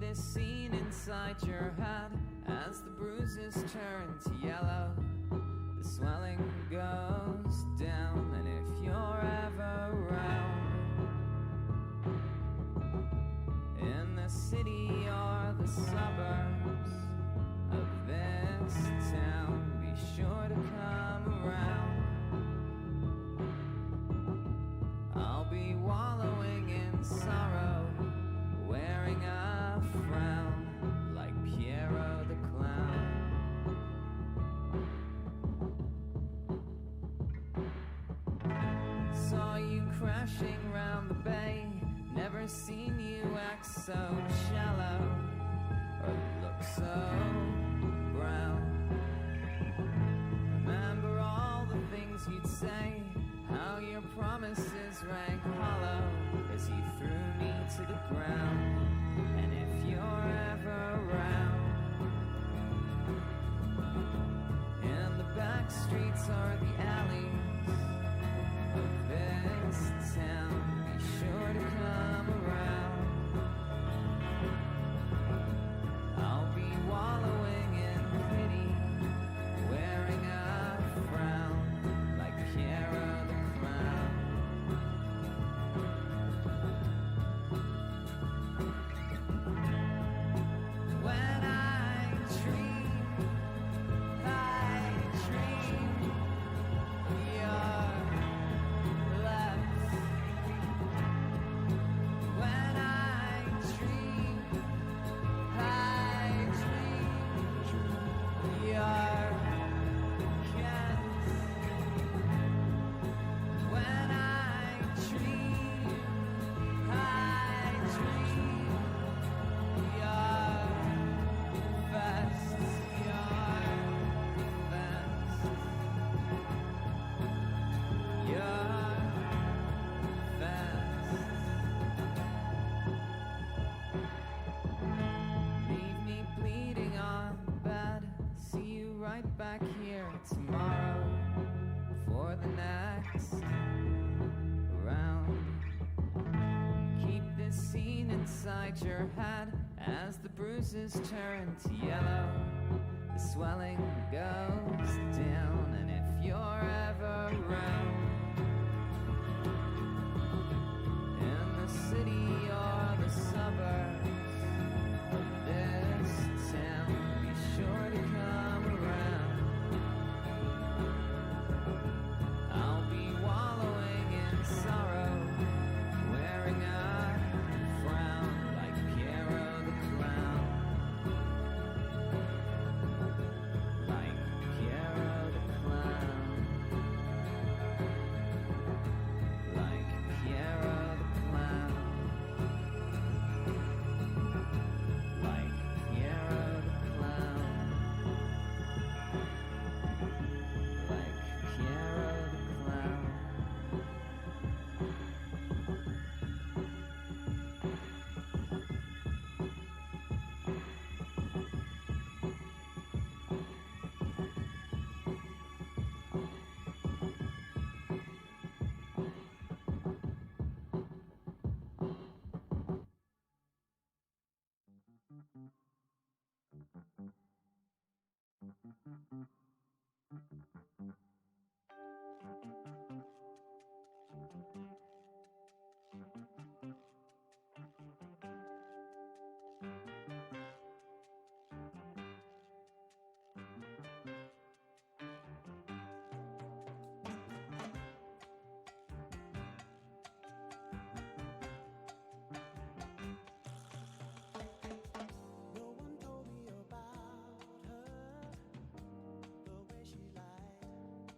this scene inside your head as the bruises turn to yellow. The swelling goes down, and if you're ever around in the city or the suburbs of this town, be sure to come around. I'll be wallowing in sorrow, wearing a frown like Piero the clown. Saw you crashing round the bay, never seen you act so shallow or look so brown. Remember all the things you'd say, how your promises rang hollow as you threw me to the ground. And if you're ever around in the back streets or the alleys of this town, be sure to come around. I'll be wallowing in pity, wearing a frown like Piero the clown. When I dream you're left. When I dream you're cast. When I dream you're fast. You're fast. Leave me bleeding on the bed. See you right back here tomorrow for the next round. Keep this scene inside your head as the bruises turn to yellow. The swelling goes down, and if you're ever around in the city or the suburbs of this town, be sure to come around. I'll be wallowing in sorrow, wearing a frown like Piero the clown. Like Piero the clown. Like Piero the clown. Like Piero the clown. Like Piero the clown. No one told me about her, the way she lied.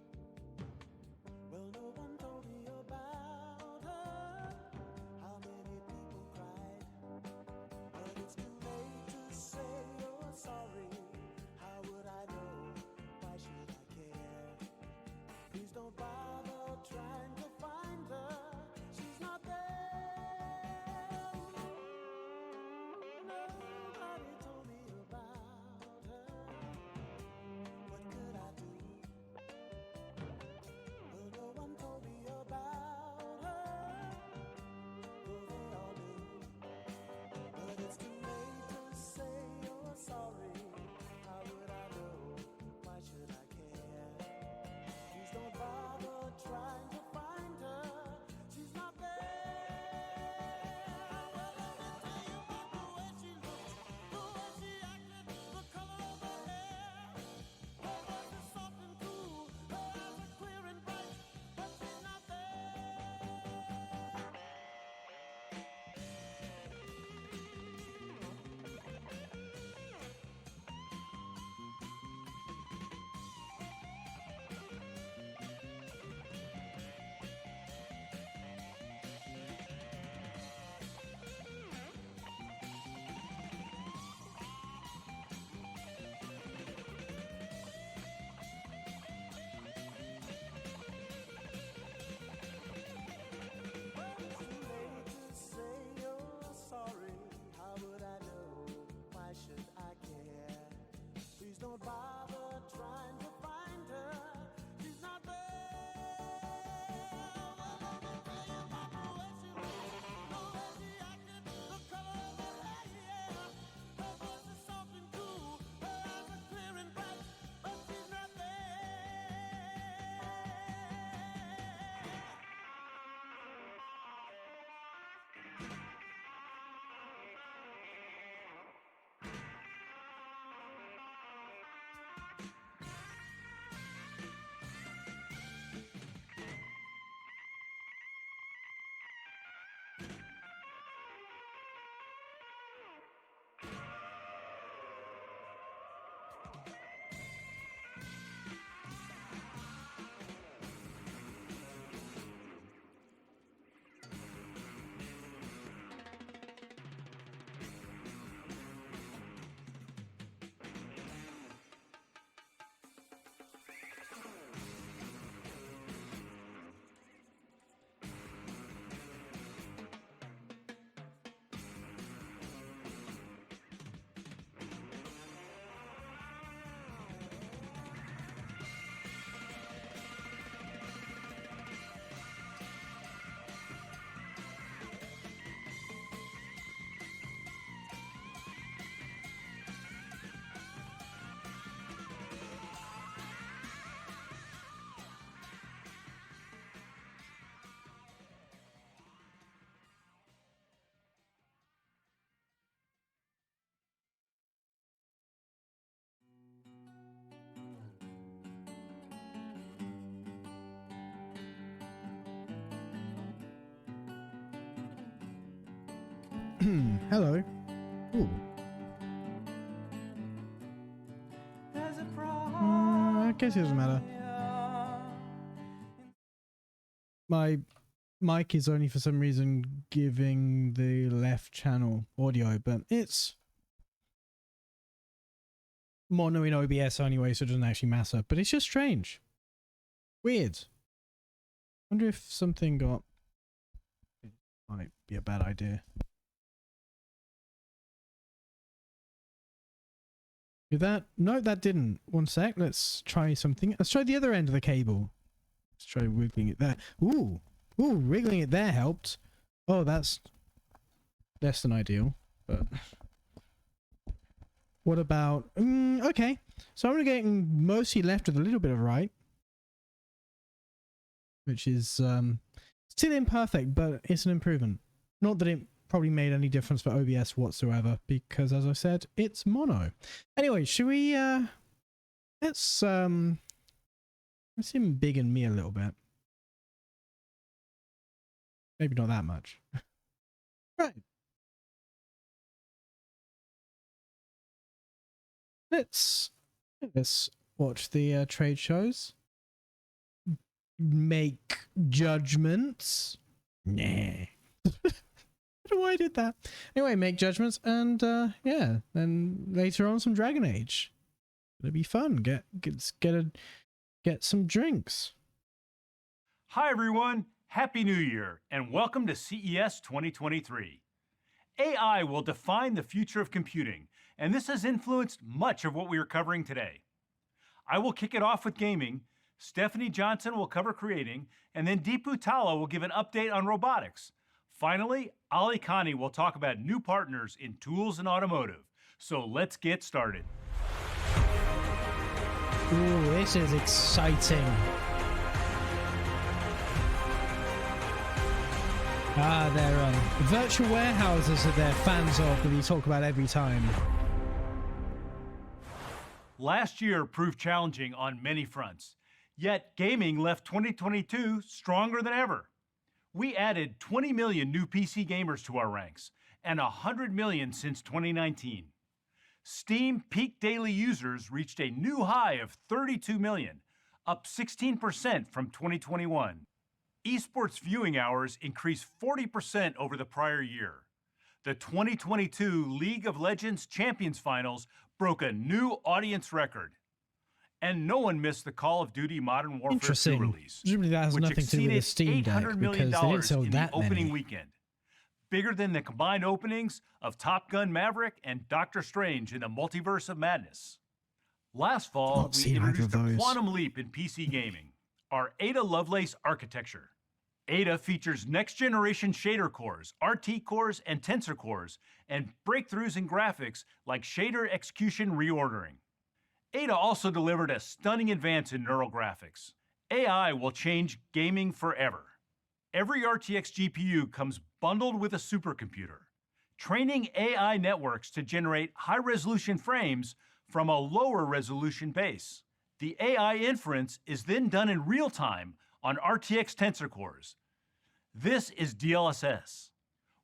Hello. Ooh. I guess it doesn't matter. My mic is only for some reason giving the left channel audio, but it's mono in OBS anyway, so it doesn't actually matter. But it's just strange. Weird. Wonder if something got... It might be a bad idea. Did that? No, that didn't. One sec. Let's try something. Let's try the other end of the cable. Let's try wiggling it there. Ooh. Ooh, wiggling it there helped. Oh, that's less than ideal. But what about... okay. So I'm getting mostly left with a little bit of right. Which is still imperfect, but it's an improvement. Not that it probably made any difference for OBS whatsoever, because as I said, it's mono. Anyway, should we let's him big and me a little bit. Maybe not that much. Right. Let's watch the trade shows. Make judgments. Nah. I don't know why I did that. Anyway, make judgments, and yeah, then later on some Dragon Age. It'll be fun. Get some drinks. Hi everyone, Happy New Year, and welcome to CES 2023. AI will define the future of computing, and this has influenced much of what we are covering today. I will kick it off with gaming. Stephanie Johnson will cover creating, and then Deepu Talla will give an update on robotics. Finally, Ali Khani will talk about new partners in tools and automotive. So let's get started. Ooh, this is exciting. They're virtual warehouses that they're fans of that we talk about every time. Last year proved challenging on many fronts. Yet gaming left 2022 stronger than ever. We added 20 million new PC gamers to our ranks, and 100 million since 2019. Steam peak daily users reached a new high of 32 million, up 16% from 2021. Esports viewing hours increased 40% over the prior year. The 2022 League of Legends Champions Finals broke a new audience record. And no one missed the Call of Duty Modern Warfare 2 release, Presumably that has which nothing to do with the exceeded Steam Deck, $800 million because they didn't sell in that the opening many. weekend. Bigger than the combined openings of Top Gun Maverick and Doctor Strange in the Multiverse of Madness. Last fall, we introduced a quantum leap in PC gaming, our Ada Lovelace architecture. Ada features next-generation shader cores, RT cores, and tensor cores, and breakthroughs in graphics like shader execution reordering. Ada also delivered a stunning advance in neural graphics. AI will change gaming forever. Every RTX GPU comes bundled with a supercomputer, training AI networks to generate high-resolution frames from a lower-resolution base. The AI inference is then done in real time on RTX tensor cores. This is DLSS.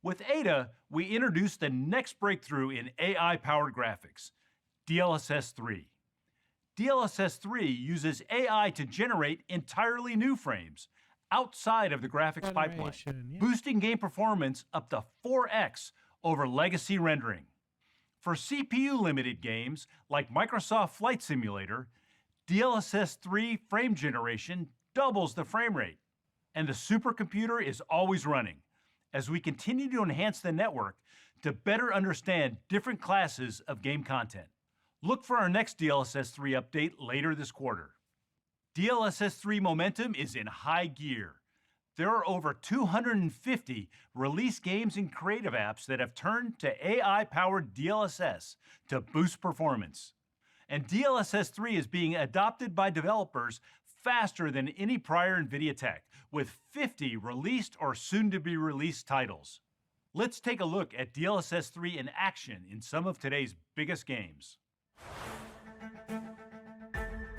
With Ada, we introduced the next breakthrough in AI-powered graphics, DLSS 3. DLSS 3 uses AI to generate entirely new frames outside of the graphics pipeline, boosting game performance up to 4x over legacy rendering. For CPU-limited games like Microsoft Flight Simulator, DLSS 3 frame generation doubles the frame rate, and the supercomputer is always running as we continue to enhance the network to better understand different classes of game content. Look for our next DLSS 3 update later this quarter. DLSS 3 momentum is in high gear. There are over 250 released games and creative apps that have turned to AI-powered DLSS to boost performance. And DLSS 3 is being adopted by developers faster than any prior NVIDIA tech, with 50 released or soon-to-be-released titles. Let's take a look at DLSS 3 in action in some of today's biggest games.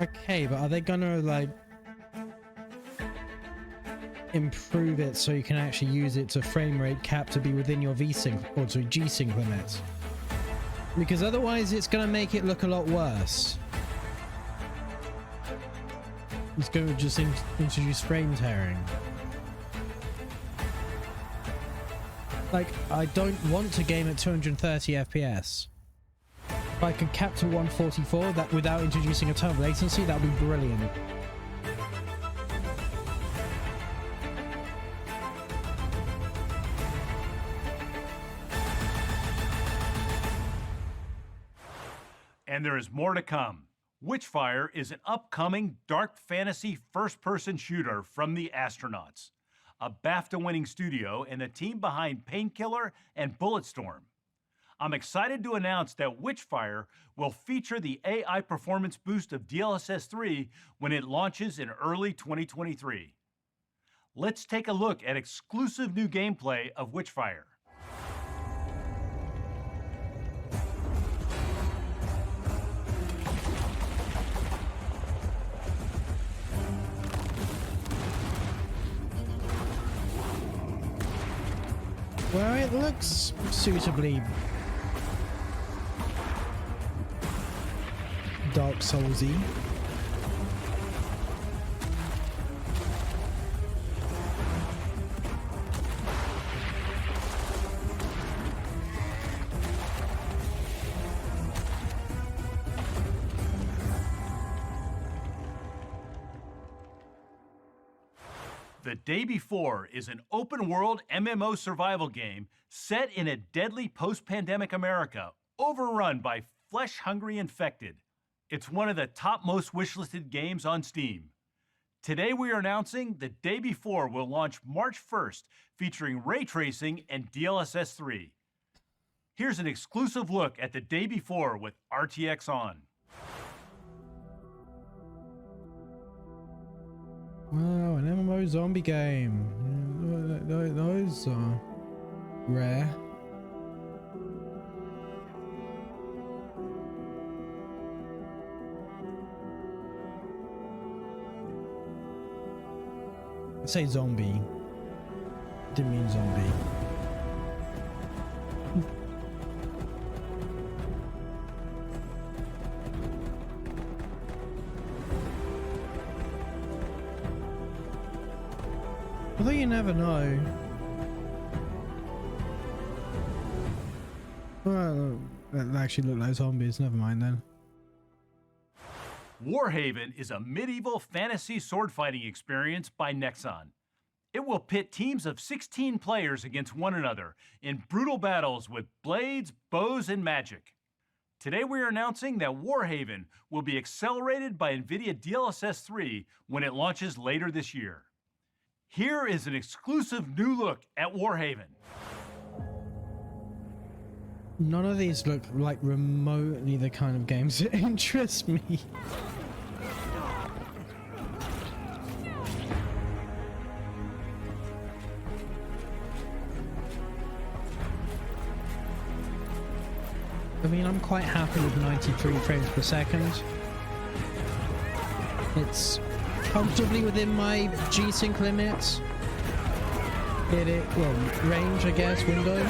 Okay, but are they gonna, like... improve it so you can actually use it to frame rate cap to be within your V-Sync or to G-Sync limits. Because otherwise it's going to make it look a lot worse. It's going to just introduce frame tearing. Like, I don't want to game at 230 FPS. If I could cap to 144 that without introducing a ton of latency, that would be brilliant. And there is more to come. Witchfire is an upcoming dark fantasy first-person shooter from the Astronauts, a BAFTA-winning studio and the team behind Painkiller and Bulletstorm. I'm excited to announce that Witchfire will feature the AI performance boost of DLSS 3 when it launches in early 2023. Let's take a look at exclusive new gameplay of Witchfire. Well, it looks suitably Dark Souls-y. The Day Before is an open-world MMO survival game set in a deadly post-pandemic America, overrun by flesh-hungry infected. It's one of the top most wishlisted games on Steam. Today we are announcing The Day Before will launch March 1st, featuring ray tracing and DLSS 3. Here's an exclusive look at The Day Before with RTX on. Wow, an MMO zombie game. Those are rare. I say zombie. Didn't mean zombie. Although you never know. Well, that actually looked like zombies. Never mind then. Warhaven is a medieval fantasy sword fighting experience by Nexon. It will pit teams of 16 players against one another in brutal battles with blades, bows, and magic. Today we are announcing that Warhaven will be accelerated by Nvidia DLSS 3 when it launches later this year. Here is an exclusive new look at Warhaven. None of these look like remotely the kind of games that interest me. I mean, I'm quite happy with 93 frames per second. It's comfortably within my G-Sync limits. Well, range, I guess, window.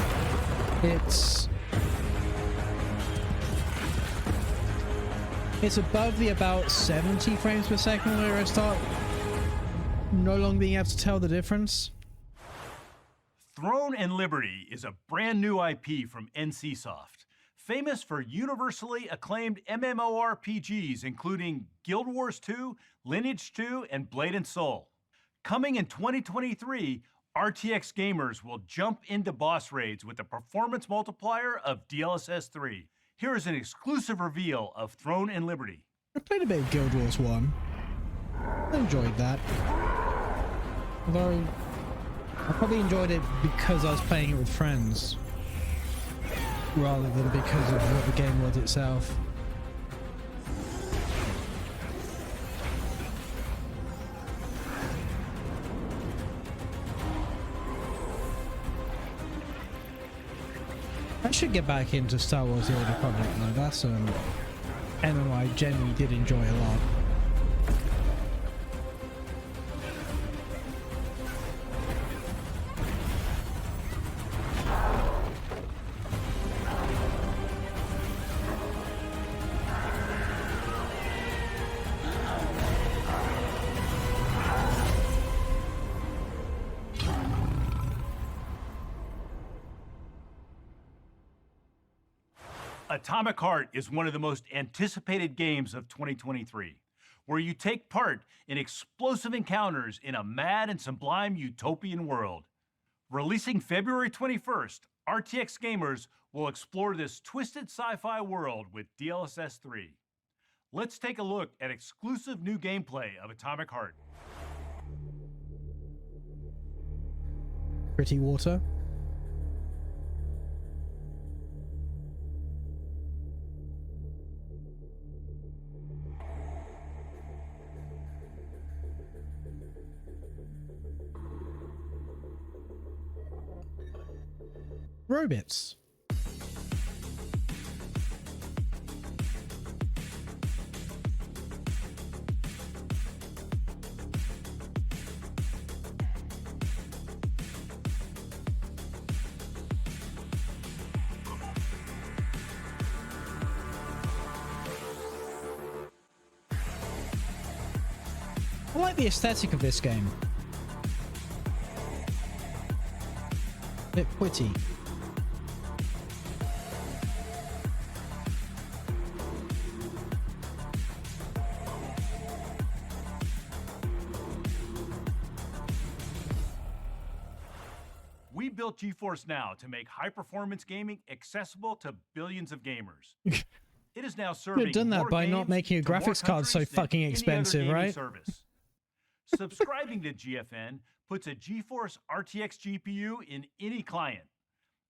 It's above the about 70 frames per second where I start no longer being able to tell the difference. Throne and Liberty is a brand new IP from NCSoft, famous for universally acclaimed MMORPGs including Guild Wars 2, Lineage 2, and Blade and Soul. Coming in 2023, RTX gamers will jump into boss raids with the performance multiplier of DLSS 3. Here is an exclusive reveal of Throne and Liberty. I played a bit of Guild Wars 1. I enjoyed that. Although, I probably enjoyed it because I was playing it with friends, rather than because of what the game was itself. I should get back into Star Wars The Old Republic though. That's an MMO I genuinely did enjoy a lot. Atomic Heart is one of the most anticipated games of 2023, where you take part in explosive encounters in a mad and sublime utopian world. Releasing February 21st, RTX gamers will explore this twisted sci-fi world with DLSS 3. Let's take a look at exclusive new gameplay of Atomic Heart. Pretty water. Robots. I like the aesthetic of this game. Bit witty. We built GeForce Now to make high-performance gaming accessible to billions of gamers. It is now serving. You've done that by not making a graphics card so fucking expensive, right? Service. Subscribing to GFN puts a GeForce RTX GPU in any client,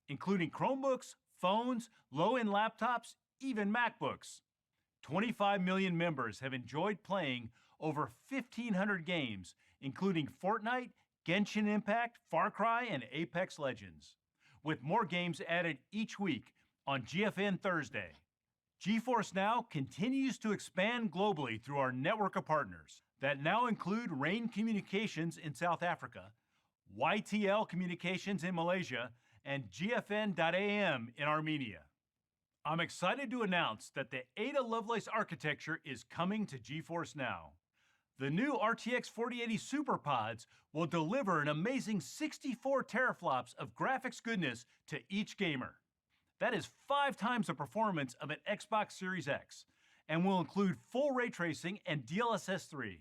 including Chromebooks, phones, low-end laptops, even MacBooks. 25 million members have enjoyed playing over 1,500 games, including Fortnite, Genshin Impact, Far Cry, and Apex Legends, with more games added each week on GFN Thursday. GeForce Now continues to expand globally through our network of partners that now include Rain Communications in South Africa, YTL Communications in Malaysia, and GFN.AM in Armenia. I'm excited to announce that the Ada Lovelace architecture is coming to GeForce Now. The new RTX 4080 SuperPods will deliver an amazing 64 teraflops of graphics goodness to each gamer. That is 5 times the performance of an Xbox Series X, and will include full ray tracing and DLSS 3.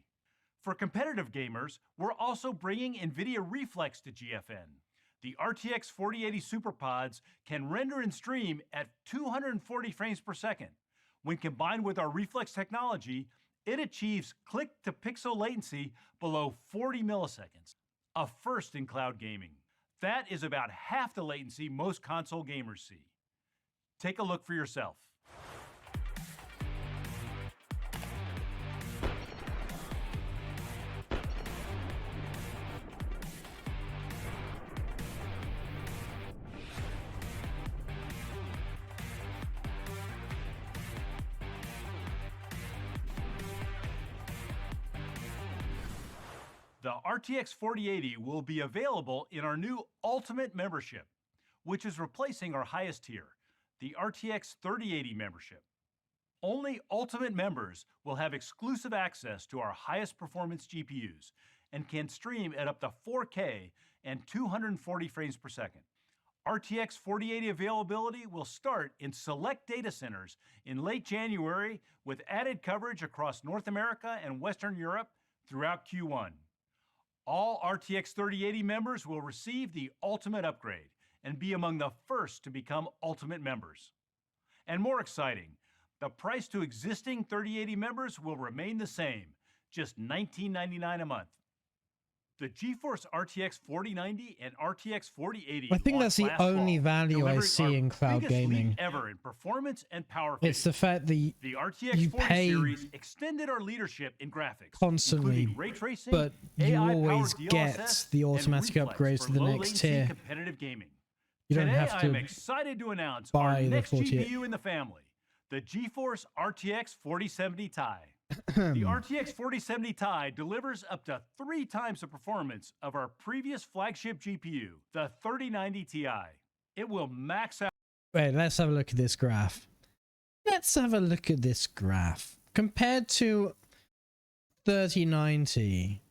For competitive gamers, we're also bringing Nvidia Reflex to GFN. The RTX 4080 SuperPods can render and stream at 240 frames per second. When combined with our Reflex technology, it achieves click-to-pixel latency below 40 milliseconds, a first in cloud gaming. That is about half the latency most console gamers see. Take a look for yourself. The RTX 4080 will be available in our new Ultimate membership, which is replacing our highest tier, the RTX 3080 membership. Only Ultimate members will have exclusive access to our highest performance GPUs and can stream at up to 4K and 240 frames per second. RTX 4080 availability will start in select data centers in late January, with added coverage across North America and Western Europe throughout Q1. All RTX 3080 members will receive the Ultimate upgrade and be among the first to become Ultimate members. And more exciting, the price to existing 3080 members will remain the same, just $19.99 a month. The GeForce RTX 4090 and RTX 4080. I think that's the only value I see in cloud gaming ever in performance and power. It's the fact that the RTX 40 series extended our leadership in graphics constantly, ray tracing, but you always DLSS, get the automatic upgrades to the next tier. Competitive gaming. You don't Today, have to I'm excited to announce buy our next the 40. GPU in the family, the GeForce RTX 4070 Ti. The RTX 4070 Ti delivers up to 3 times the performance of our previous flagship GPU, the 3090 Ti. It will max out. Wait, let's have a look at this graph. Let's have a look at this graph. Compared to 3090.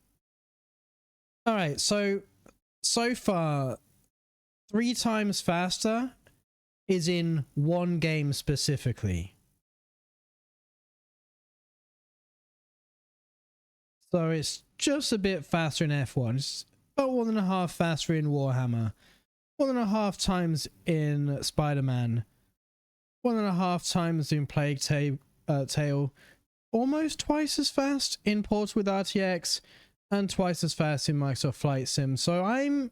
Alright, so far, 3 times faster is in one game specifically. So it's just a bit faster in F1. It's about 1.5 faster in Warhammer. 1.5 times in Spider-Man. 1.5 times in Plague Tale. Almost twice as fast in Ports with RTX. And twice as fast in Microsoft Flight Sim. So I'm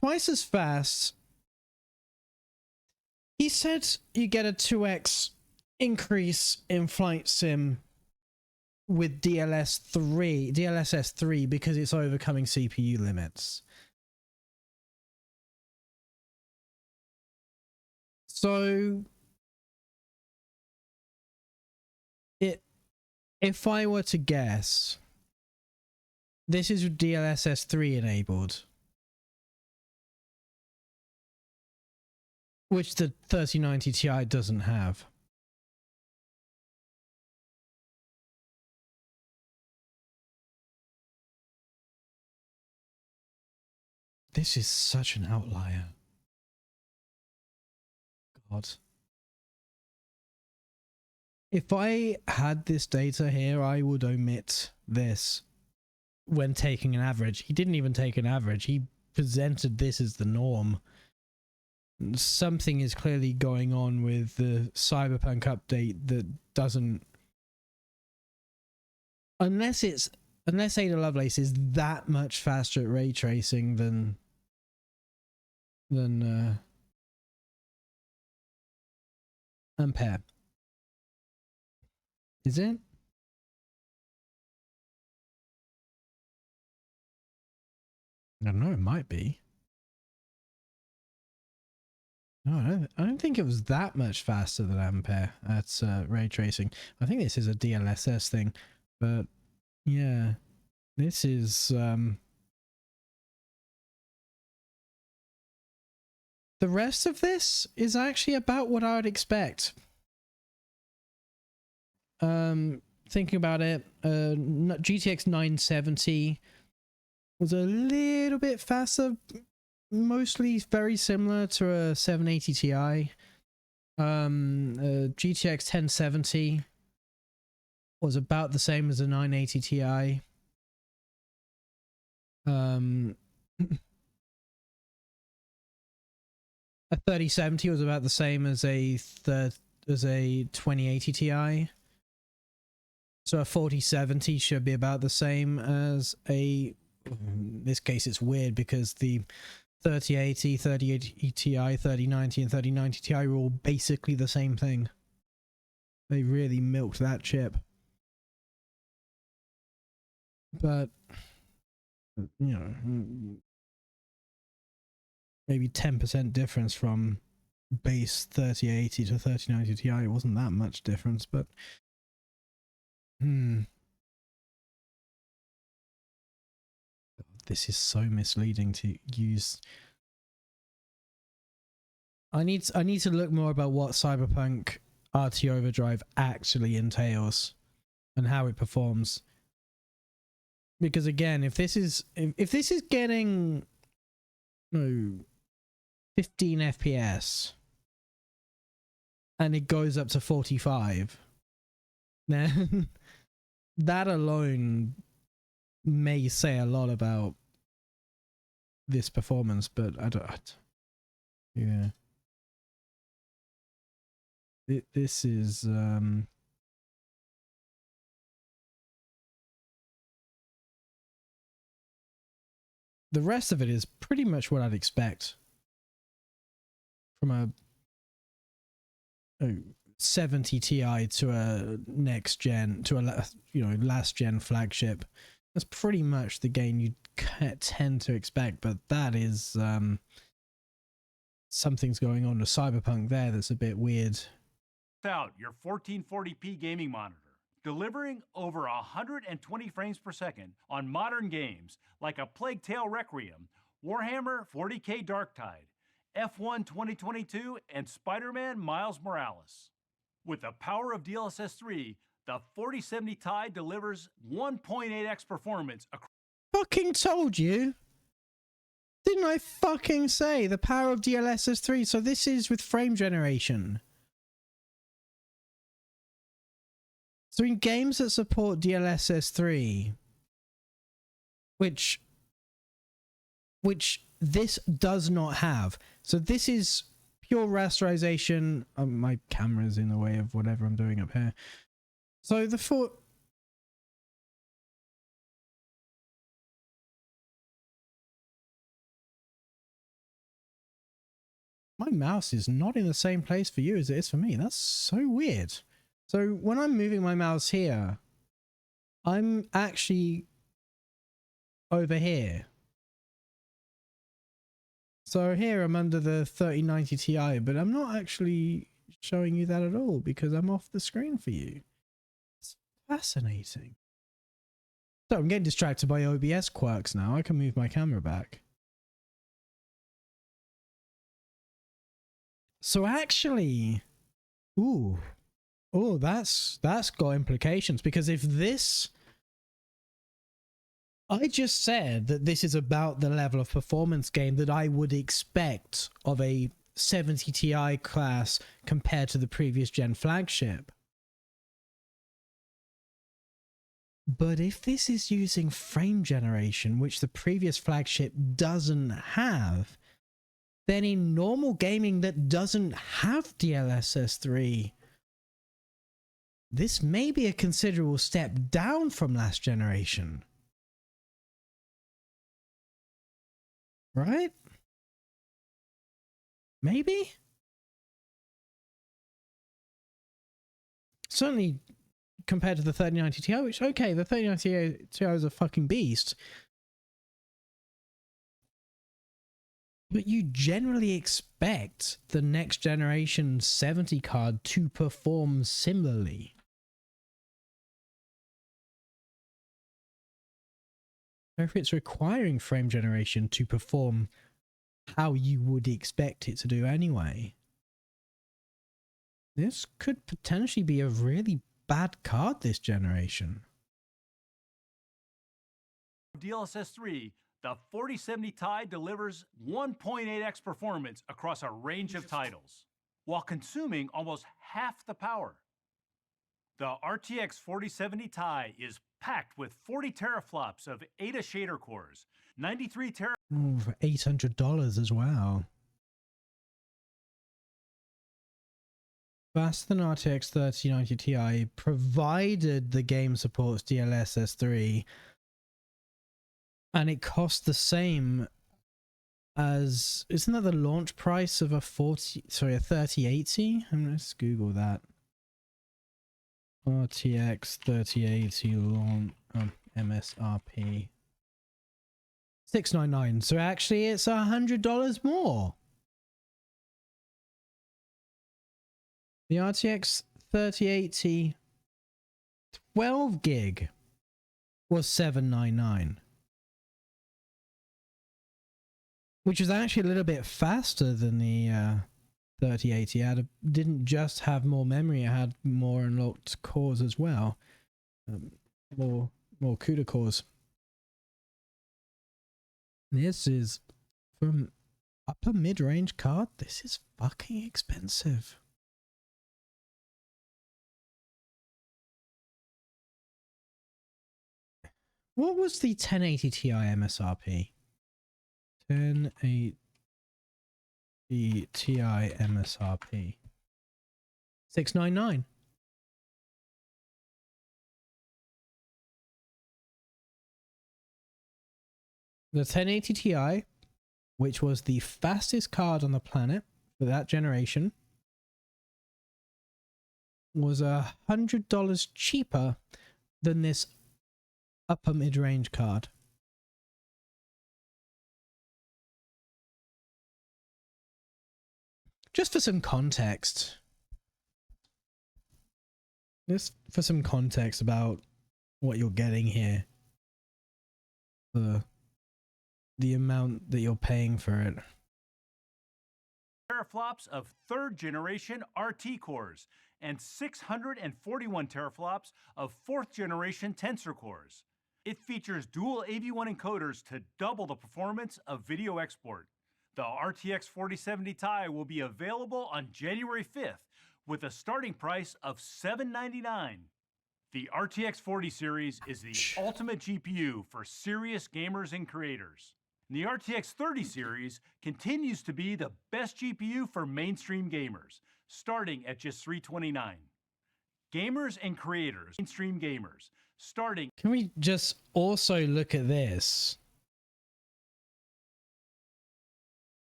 twice as fast. He said you get a 2x increase in Flight Sim with DLSS 3 because it's overcoming CPU limits. So if I were to guess, this is DLSS 3 enabled, which the 3090 Ti doesn't have. This is such an outlier. God. If I had this data here, I would omit this when taking an average. He didn't even take an average. He presented this as the norm. Something is clearly going on with the Cyberpunk update that doesn't... Unless Ada Lovelace is that much faster at ray tracing than Ampere. Is it? I don't know, it might be. No, I don't think it was that much faster than Ampere at ray tracing. I think this is a DLSS thing, but yeah, this is the rest of this is actually about what I would expect. Thinking about it, GTX 970 was a little bit faster, mostly very similar to a 780 Ti. GTX 1070 was about the same as a 980 Ti. A 3070 was about the same as a 2080 Ti. So a 4070 should be about the same as a... In this case it's weird because the 3080, 3080 Ti, 3090 and 3090 Ti were all basically the same thing. They really milked that chip. But, you know, maybe 10% difference from base 3080 to 3090 Ti. It wasn't that much difference, but... This is so misleading to use. I need to look more about what Cyberpunk RT Overdrive actually entails and how it performs. Because again, if this is getting 15 FPS and it goes up to 45, then that alone may say a lot about this performance, but I don't. Yeah, this is the rest of it is pretty much what I'd expect from a 70 Ti to a next gen, to a last gen flagship. That's pretty much the game you tend to expect, but that is something's going on with Cyberpunk there that's a bit weird. Out your 1440p gaming monitor, delivering over 120 frames per second on modern games like A Plague Tale Requiem, Warhammer 40k Darktide, F1 2022, and Spider-Man Miles Morales. With the power of DLSS 3, the 4070 Ti delivers 1.8x performance. Fucking told you. Didn't I fucking say the power of DLSS 3? So this is with frame generation. So in games that support DLSS 3, which this does not have. So this is pure rasterization. My camera's in the way of whatever I'm doing up here. So the my mouse is not in the same place for you as it is for me. That's so weird. So when I'm moving my mouse here, I'm actually over here. So here I'm under the 3090 Ti, but I'm not actually showing you that at all because I'm off the screen for you. It's fascinating. So I'm getting distracted by OBS quirks now. I can move my camera back. So actually, that's got implications, because if this, I just said that this is about the level of performance gain that I would expect of a 70 Ti class compared to the previous gen flagship. But if this is using frame generation, which the previous flagship doesn't have, then in normal gaming that doesn't have DLSS 3, this may be a considerable step down from last generation. Right? Maybe? Certainly compared to the 3090 Ti, which, okay, the 3090 Ti is a fucking beast. But you generally expect the next generation 70 card to perform similarly. If it's requiring frame generation to perform how you would expect it to do anyway, this could potentially be a really bad card this generation. DLSS 3, the 4070 Ti delivers 1.8x performance across a range of titles, while consuming almost half the power. The RTX 4070 Ti is packed with 40 teraflops of Ada shader cores, 93 Ooh, for $800 as well. Faster than RTX 3090 Ti, provided the game supports DLSS 3, and it costs the same as, isn't that the launch price of a 3080? Let's Google that. RTX 3080 launch MSRP $699. So actually it's $100 more. The RTX 3080 12 gig was $799, which was actually a little bit faster than the 3080. It didn't just have more memory, it had more unlocked cores as well. More CUDA cores. This is from upper mid-range card. This is fucking expensive. What was the 1080 Ti MSRP? 1080 Ti MSRP $699. The 1080 Ti, which was the fastest card on the planet for that generation, was $100 cheaper than this upper mid-range card. Just for some context. Just for some context about what you're getting here. The amount that you're paying for it. Teraflops of third generation RT cores and 641 teraflops of fourth generation tensor cores. It features dual AV1 encoders to double the performance of video export. The RTX 4070 Ti will be available on January 5th with a starting price of $799. The RTX 40 series is the ultimate GPU for serious gamers and creators. The RTX 30 series continues to be the best GPU for mainstream gamers, starting at just $329. Gamers and creators, mainstream gamers, starting. Can we just also look at this?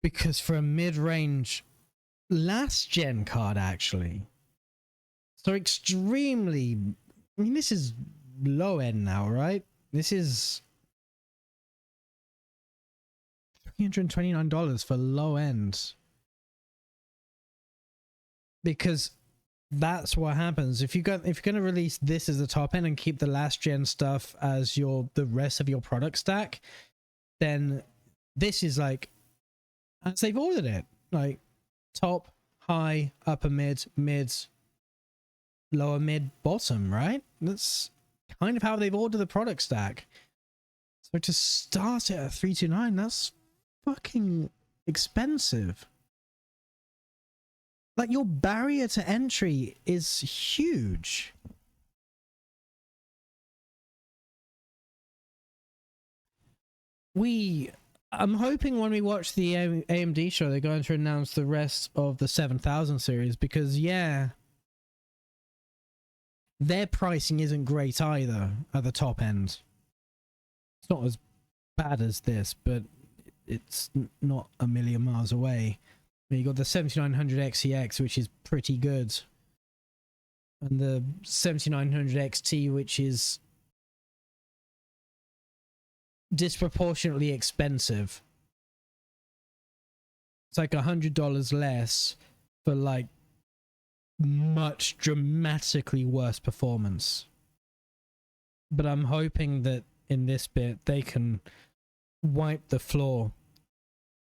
Because for a mid-range last gen card, actually, so extremely, I mean, this is low end now, right? This is $329 for low end, because that's what happens if you're going to release this as the top end and keep the last gen stuff as the rest of your product stack. Then this is like, as they've ordered it, like top, high, upper mid, mids, lower mid, bottom, right? That's kind of how they've ordered the product stack. So to start it at $329, that's fucking expensive. Like, your barrier to entry is huge. I'm hoping when we watch the AMD show, they're going to announce the rest of the 7000 series, because, yeah, their pricing isn't great either at the top end. It's not as bad as this, but it's not a million miles away. You got the 7900 XEX, which is pretty good, and the 7900 XT, which is disproportionately expensive. It's like $100 less for like much dramatically worse performance. But I'm hoping that in this bit they can wipe the floor,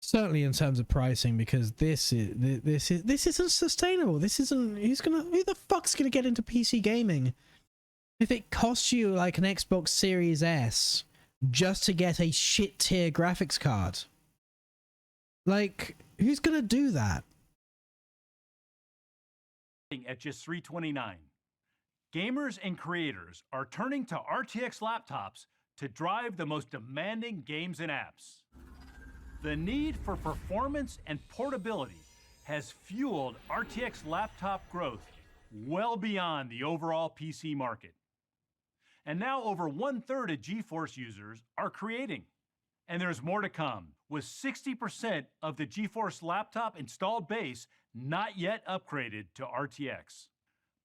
certainly in terms of pricing, because this isn't sustainable. This isn't. Who the fuck's gonna get into PC gaming if it costs you like an Xbox Series S just to get a shit tier graphics card? Like, who's gonna do that? At just $329. Gamers and creators are turning to RTX laptops to drive the most demanding games and apps. The need for performance and portability has fueled RTX laptop growth well beyond the overall PC market. And now over 1/3 of GeForce users are creating. And there's more to come, with 60% of the GeForce laptop installed base not yet upgraded to RTX.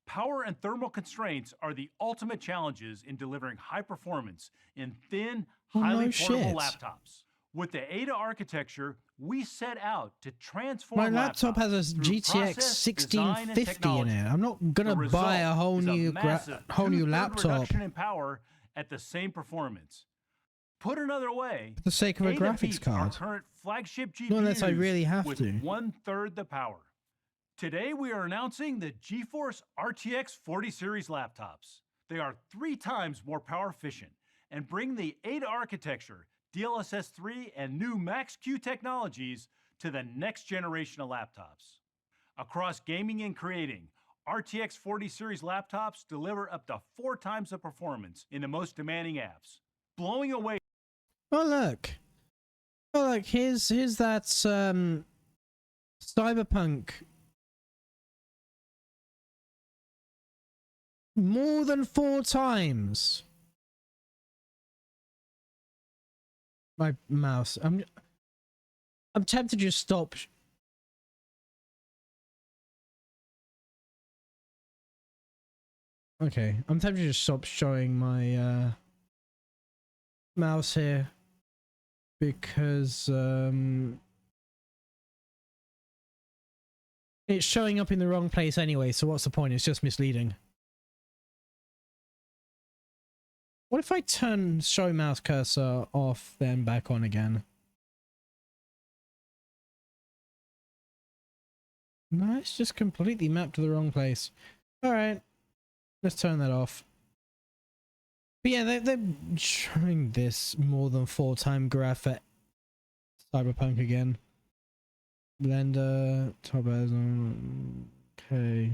Power and thermal constraints are the ultimate challenges in delivering high performance in thin, highly portable laptops. With the Ada architecture, we set out to transform. My laptop has a GTX 1650 in it. I'm not gonna buy a whole new laptop. Reduction in power at the same performance. Put another way, for the sake of a graphics card, our current flagship GPUs, not unless I really have with to. 1/3 the power. Today we are announcing the GeForce RTX 40 series laptops. They are 3 times more power efficient and bring the Ada architecture, DLSS 3, and new Max-Q technologies to the next generation of laptops. Across gaming and creating, RTX 40 series laptops deliver up to 4 times the performance in the most demanding apps, blowing away. Oh look! Oh look! Here's that Cyberpunk. More than 4 times. My mouse. I'm tempted to just stop. Okay, I'm tempted to just stop showing my mouse here, because it's showing up in the wrong place anyway, so what's the point? It's just misleading. What if I turn show mouse cursor off, then back on again? No, it's just completely mapped to the wrong place. Alright, let's turn that off. But yeah, they're showing this more than 4-time graph for Cyberpunk again. Blender, top okay.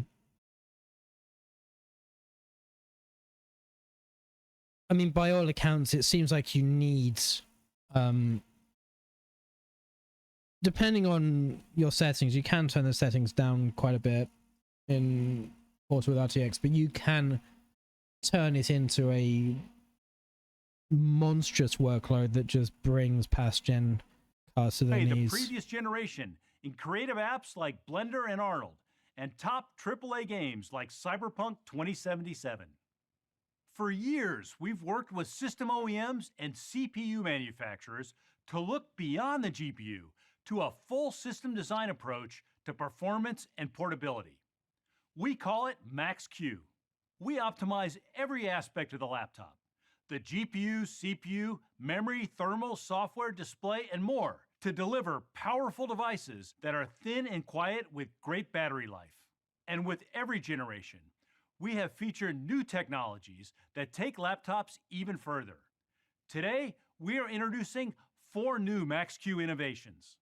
I mean, by all accounts, it seems like you need, depending on your settings, you can turn the settings down quite a bit in Portal with RTX, but you can turn it into a monstrous workload that just brings past gen cards to their knees. The previous generation in creative apps like Blender and Arnold, and top AAA games like Cyberpunk 2077. For years, we've worked with system OEMs and CPU manufacturers to look beyond the GPU to a full system design approach to performance and portability. We call it Max-Q. We optimize every aspect of the laptop: the GPU, CPU, memory, thermal, software, display, and more, to deliver powerful devices that are thin and quiet with great battery life. And with every generation, we have featured new technologies that take laptops even further. Today, we are introducing 4 new Max-Q innovations.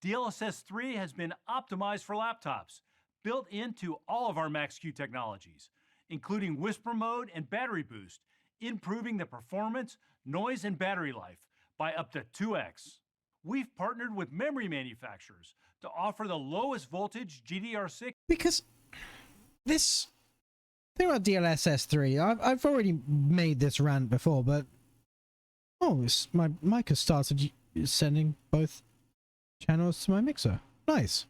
DLSS 3 has been optimized for laptops, built into all of our Max-Q technologies, including Whisper Mode and Battery Boost, improving the performance, noise, and battery life by up to 2x. We've partnered with memory manufacturers to offer the lowest voltage GDDR6. Because this thing about DLSS 3, I've already made this rant before, but my mic has started sending both channels to my mixer. Nice.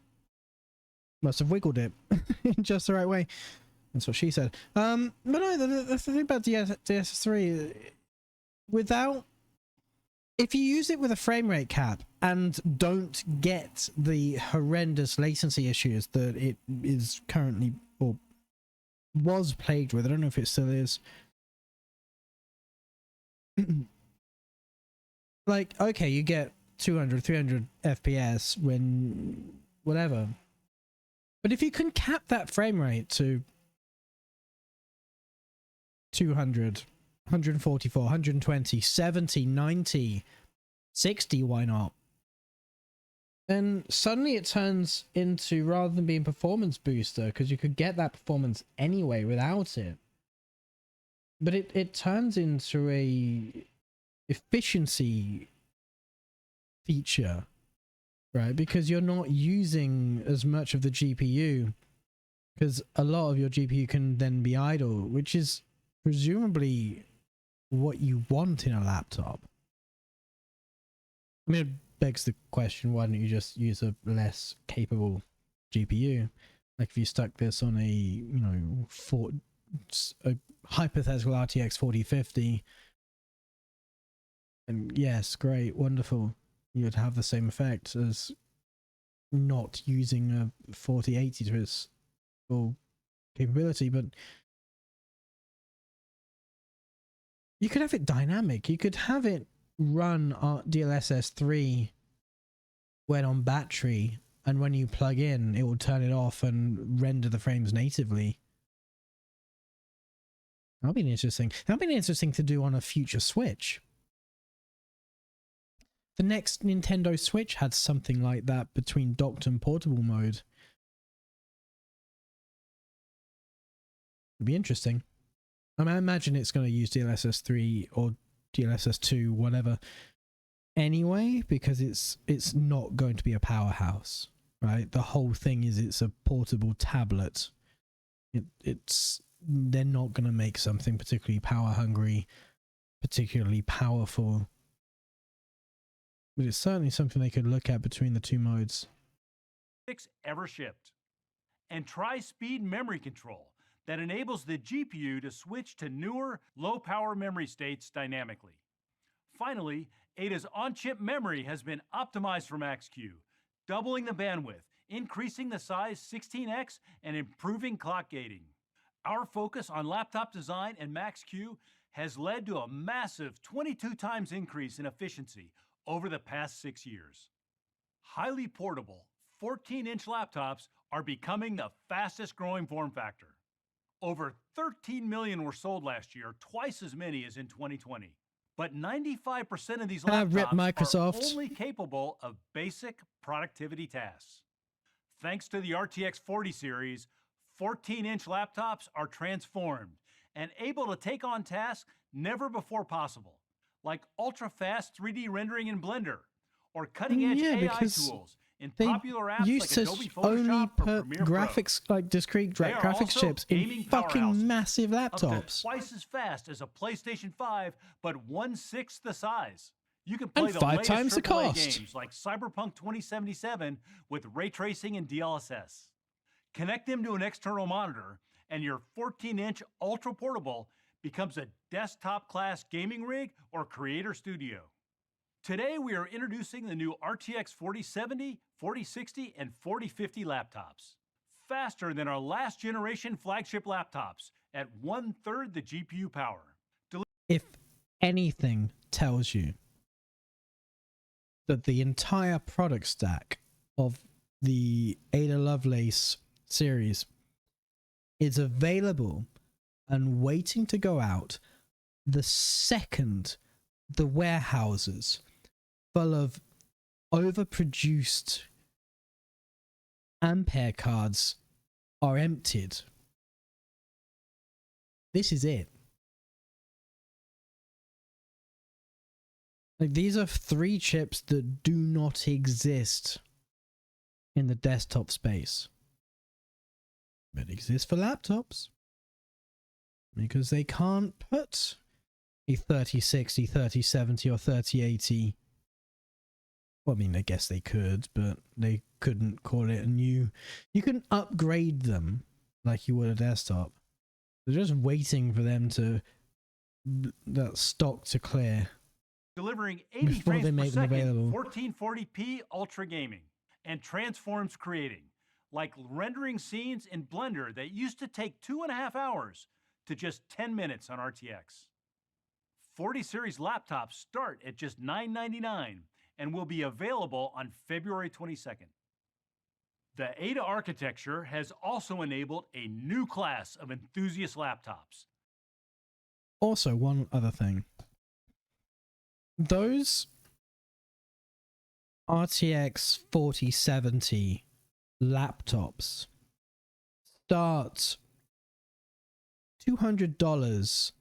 Must have wiggled it in just the right way. That's what she said. But no, the thing about DLSS 3, if you use it with a frame rate cap and don't get the horrendous latency issues that it is currently, or was plagued with, I don't know if it still is. Like, okay, you get 200, 300 FPS when whatever. But if you can cap that frame rate to 200, 144, 120, 70, 90, 60, why not? Then suddenly it turns into, rather than being performance booster, because you could get that performance anyway without it, but it turns into a efficiency feature, right? Because you're not using as much of the GPU, because a lot of your GPU can then be idle, which is presumably what you want in a laptop. I mean, it begs the question, why don't you just use a less capable GPU? Like if you stuck this on a hypothetical RTX 4050, and yes, great, wonderful, you'd have the same effect as not using a 4080 to its full capability. But you could have it dynamic. You could have it run DLSS 3 when on battery, and when you plug in, it will turn it off and render the frames natively. That'll be interesting. That'll be interesting to do on a future Switch. The next Nintendo Switch had something like that between docked and portable mode. It'd be interesting. I mean, I imagine it's going to use DLSS 3 or DLSS 2, whatever, anyway, because it's not going to be a powerhouse, right? The whole thing is it's a portable tablet. They're not going to make something particularly power hungry, particularly powerful. But it's certainly something they could look at between the two modes. Ever shipped. And tri-speed memory control that enables the GPU to switch to newer, low-power memory states dynamically. Finally, Ada's on-chip memory has been optimized for Max-Q, doubling the bandwidth, increasing the size 16x, and improving clock gating. Our focus on laptop design and Max-Q has led to a massive 22 times increase in efficiency over the past 6 years. Highly portable 14-inch laptops are becoming the fastest growing form factor. Over 13 million were sold last year, twice as many as in 2020. But 95% of these laptops are only capable of basic productivity tasks. Thanks to the RTX 40 series, 14-inch laptops are transformed and able to take on tasks never before possible, like ultra-fast 3D rendering in Blender or cutting-edge AI tools in popular apps like Adobe Photoshop or Premiere graphics, Pro. Like discrete graphics chips in fucking massive laptops. Up to twice as fast as a PlayStation 5, but 1/6 the size. You can play the latest AAA games like Cyberpunk 2077 with ray tracing and DLSS. Connect them to an external monitor, and your 14-inch ultra portable becomes a desktop-class gaming rig or creator studio. Today, we are introducing the new RTX 4070, 4060, and 4050 laptops. Faster than our last generation flagship laptops at 1/3 the GPU power. If anything tells you that the entire product stack of the Ada Lovelace series is available and waiting to go out the second the warehouses full of overproduced Ampere cards are emptied, this is it. Like, these are 3 chips that do not exist in the desktop space, but exist for laptops because they can't put a 3060, 3070, or 3080. Well, I mean, I guess they could, but they couldn't call it a new. You couldn't upgrade them like you would a desktop. They're just waiting for them to that stock to clear. Delivering 80 frames per second, 1440p Ultra Gaming, and transforms creating, like rendering scenes in Blender that used to take 2.5 hours to just 10 minutes on RTX. 40 series laptops start at just $999 and will be available on February 22nd. The Ada architecture has also enabled a new class of enthusiast laptops. Also, one other thing. Those RTX 4070 laptops start $200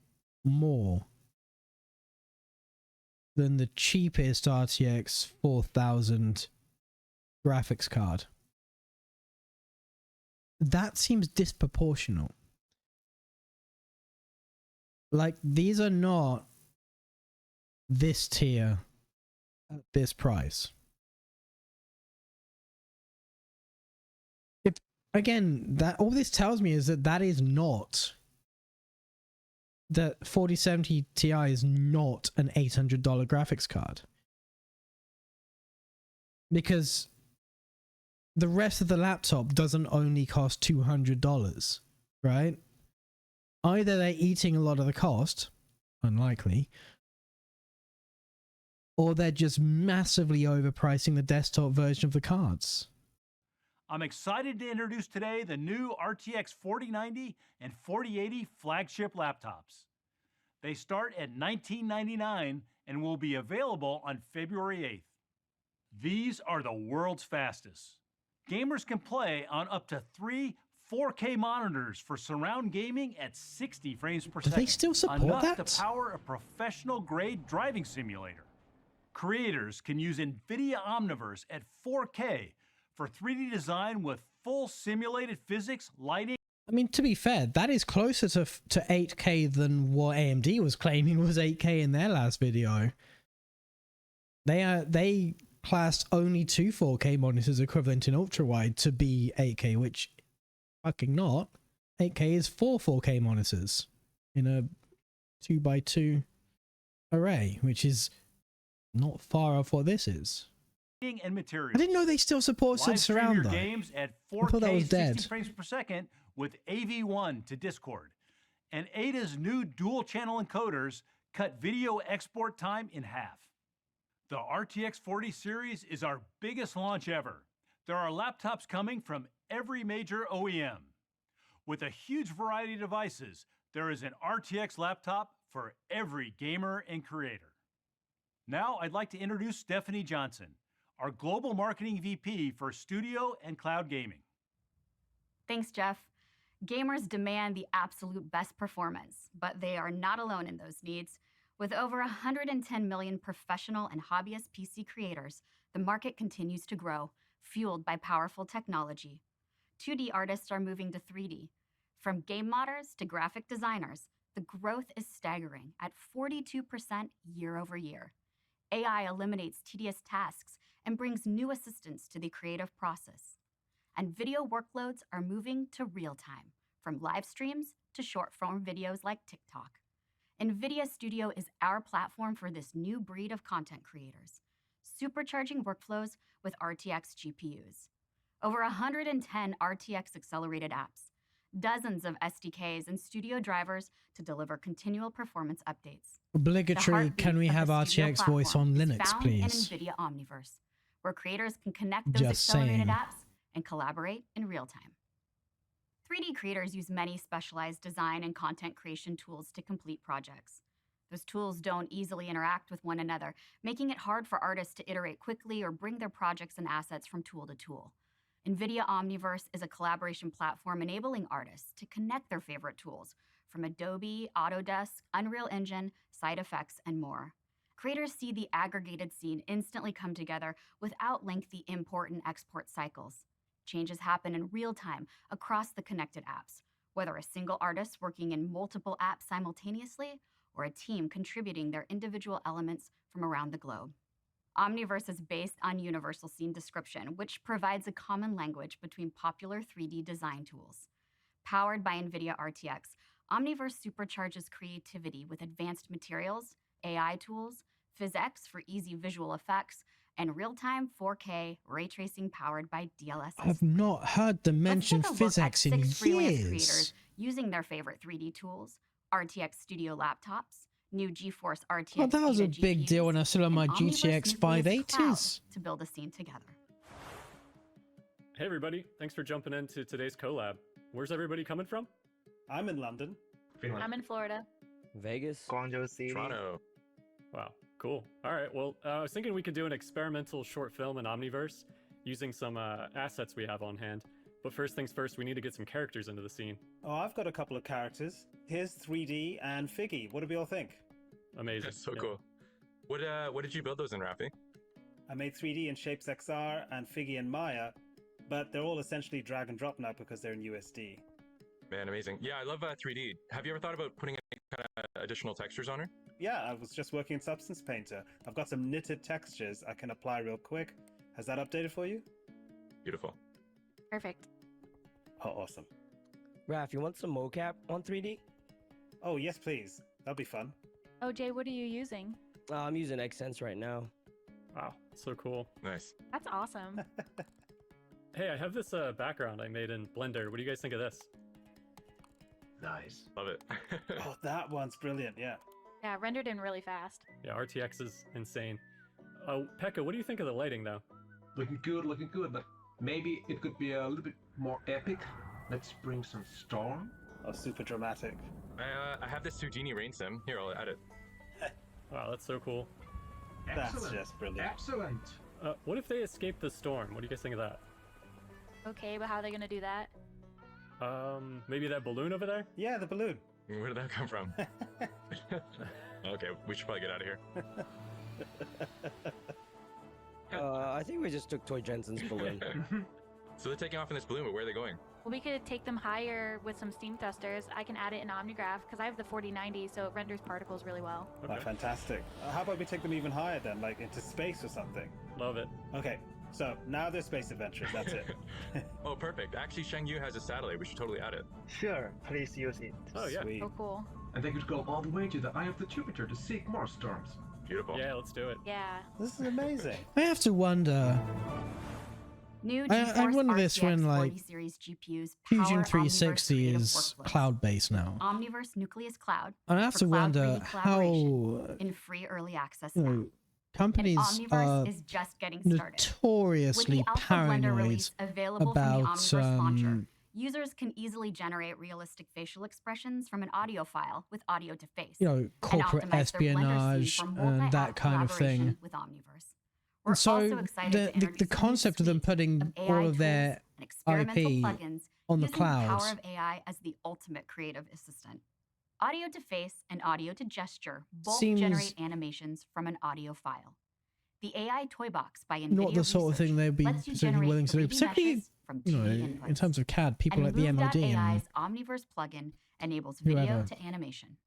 more than the cheapest RTX 4000 graphics card. That seems disproportional. Like, these are not this tier at this price. If again, that all this tells me is that is not, that 4070 Ti is not an $800 graphics card, because the rest of the laptop doesn't only cost $200, right? Either they're eating a lot of the cost, unlikely, or they're just massively overpricing the desktop version of the cards. I'm excited to introduce today the new RTX 4090 and 4080 flagship laptops. They start at $1999 and will be available on February 8th. These are the world's fastest. Gamers can play on up to 3 4K monitors for surround gaming at 60 frames per second. Do they still support enough that? to power a professional-grade driving simulator. Creators can use Nvidia Omniverse at 4K for 3D design with full simulated physics, lighting. I mean, to be fair, that is closer to 8K than what AMD was claiming was 8K in their last video. They classed only 2 4K monitors equivalent in ultra-wide to be 8K, which fucking not. 8K is 4 4K monitors in a 2x2 array, which is not far off what this is. And materials. I didn't know they still supported surround though. Games at 4K, I thought that was 60 frames per second with AV1 to Discord. And Ada's new dual-channel encoders cut video export time in half. The RTX 40 series is our biggest launch ever. There are laptops coming from every major OEM. With a huge variety of devices, there is an RTX laptop for every gamer and creator. Now I'd like to introduce Stephanie Johnson, our Global Marketing VP for Studio and Cloud Gaming. Thanks, Jeff. Gamers demand the absolute best performance, but they are not alone in those needs. With over 110 million professional and hobbyist PC creators, the market continues to grow, fueled by powerful technology. 2D artists are moving to 3D. From game modders to graphic designers, the growth is staggering at 42% year over year. AI eliminates tedious tasks and brings new assistance to the creative process. And video workloads are moving to real time, from live streams to short-form videos like TikTok. NVIDIA Studio is our platform for this new breed of content creators, supercharging workflows with RTX GPUs. Over 110 RTX accelerated apps, dozens of SDKs and studio drivers to deliver continual performance updates. Obligatory, can we have RTX voice on Linux, please? In NVIDIA Omniverse, where creators can connect those Just accelerated saying. apps and collaborate in real time. 3D creators use many specialized design and content creation tools to complete projects. Those tools don't easily interact with one another, making it hard for artists to iterate quickly or bring their projects and assets from tool to tool. NVIDIA Omniverse is a collaboration platform enabling artists to connect their favorite tools from Adobe, Autodesk, Unreal Engine, Side Effects, and more. Creators see the aggregated scene instantly come together without lengthy import and export cycles. Changes happen in real time across the connected apps, whether a single artist working in multiple apps simultaneously or a team contributing their individual elements from around the globe. Omniverse is based on Universal Scene Description, which provides a common language between popular 3D design tools. Powered by NVIDIA RTX, Omniverse supercharges creativity with advanced materials, AI tools, PhysX for easy visual effects, and real-time 4K ray tracing powered by DLSS. I've not heard them mention PhysX in freelance years. Creators using their favorite 3D tools, RTX Studio laptops, new GeForce RTX. Well, that was a Vita big GPUs, deal when I still on my and GTX Omniverse Nucleus Cloud 580s. to build a scene together. Hey everybody, thanks for jumping into today's collab. Where's everybody coming from? I'm in London. Finland. I'm in Florida. Vegas. Guangzhou City. Toronto. Wow, cool. All right, well, I was thinking we could do an experimental short film in Omniverse using some assets we have on hand. But first things first, we need to get some characters into the scene. Oh, I've got a couple of characters. Here's 3D and Figgy. What do we all think? Amazing. That's so Yeah. cool. What did you build those in, Rafi? I made 3D in Shapes XR and Figgy in Maya, but they're all essentially drag and drop now because they're in USD. Man, amazing. Yeah, I love 3D. Have you ever thought about putting any kind of additional textures on her? Yeah, I was just working in Substance Painter. I've got some knitted textures I can apply real quick. Has that updated for you? Beautiful. Perfect. Oh, awesome. Raph, you want some mocap on 3D? Oh, yes, please. That'll be fun. Oh, Jay, what are you using? I'm using Xsense right now. Wow, so cool. Nice. That's awesome. Hey, I have this background I made in Blender. What do you guys think of this? Nice. Love it. Oh, that one's brilliant, yeah. Yeah, rendered in really fast. Yeah, RTX is insane. Oh, Pekka, what do you think of the lighting though? Looking good, but maybe it could be a little bit more epic. Let's bring some storm. Oh, super dramatic. I have this Houdini rain sim. Here, I'll add it. Wow, that's so cool. That's Excellent. just brilliant. Excellent. What if they escape the storm? What do you guys think of that? Okay, but how are they gonna do that? Maybe that balloon over there? Yeah, the balloon. Where did that come from? Okay, we should probably get out of here. I think we just took Toy Jensen's balloon. So they're taking off in this balloon, but where are they going? Well, we could take them higher with some steam thrusters. I can add it in OmniGraph because I have the 4090, so it renders particles really well. Oh, Okay, fantastic. How about we take them even higher then, like into space or something? love it. Okay, so now they're space adventures, that's it. Oh, perfect. Actually, Shengyu has a satellite. We should totally add it. Sure, please use it. Oh yeah, Sweet. Oh, cool. And they could go all the way to the eye of the Jupiter to seek more storms. Beautiful. yeah, let's do it. Yeah. This is amazing. I have to wonder. New I GeForce wonder this RTX when, 40 like, series GPUs Fusion power 360 Omniverse creative is workflows. cloud-based now. Omniverse Nucleus Cloud And I have for to cloud wonder 3D how, collaboration in free early access you now. know, companies and are Omniverse is just getting started. With notoriously the Alpha Blender paranoid release available from the about Omniverse launcher, Users can easily generate realistic facial expressions from an audio file with audio to face. You know, corporate espionage and that kind of thing. With Omniverse. And so the concept of them putting all of their IP on the cloud. The power of AI as the ultimate creative assistant. Audio to face and audio to gesture both generate animations from an audio file. The AI Toy Box by Nvidia not the sort of thing they'd be particularly willing to do, particularly in terms of CAD. People like the MOD AI's Omniverse plugin enables video to animation.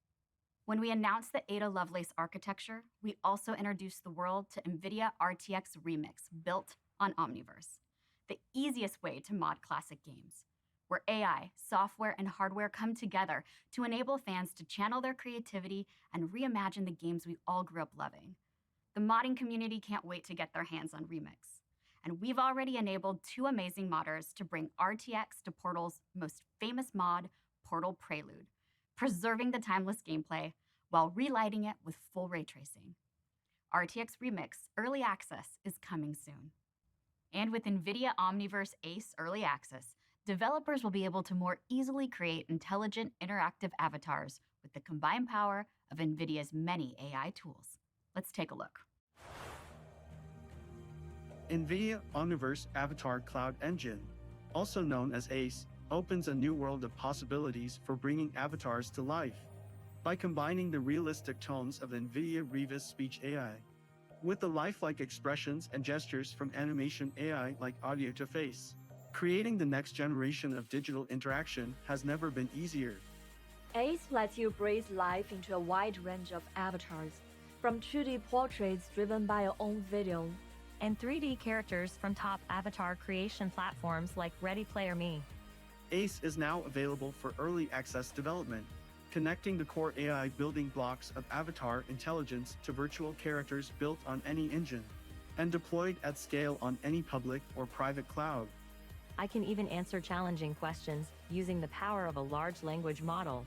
When we announced the Ada Lovelace architecture, we also introduced the world to Nvidia RTX Remix built on Omniverse, the easiest way to mod classic games, where AI, software, and hardware come together to enable fans to channel their creativity and reimagine the games we all grew up loving. The modding community can't wait to get their hands on Remix. And we've already enabled 2 amazing modders to bring RTX to Portal's most famous mod, Portal Prelude, preserving the timeless gameplay while relighting it with full ray tracing. RTX Remix Early Access is coming soon. And with NVIDIA Omniverse Ace Early Access, developers will be able to more easily create intelligent, interactive avatars with the combined power of NVIDIA's many AI tools. Let's take a look. NVIDIA Omniverse Avatar Cloud Engine, also known as ACE, opens a new world of possibilities for bringing avatars to life by combining the realistic tones of NVIDIA Revis Speech AI with the lifelike expressions and gestures from animation AI like audio to face. Creating the next generation of digital interaction has never been easier. ACE lets you breathe life into a wide range of avatars, from 2D portraits driven by your own video, and 3D characters from top avatar creation platforms like Ready Player Me. ACE is now available for early access development, connecting the core AI building blocks of avatar intelligence to virtual characters built on any engine, and deployed at scale on any public or private cloud. I can even answer challenging questions using the power of a large language model.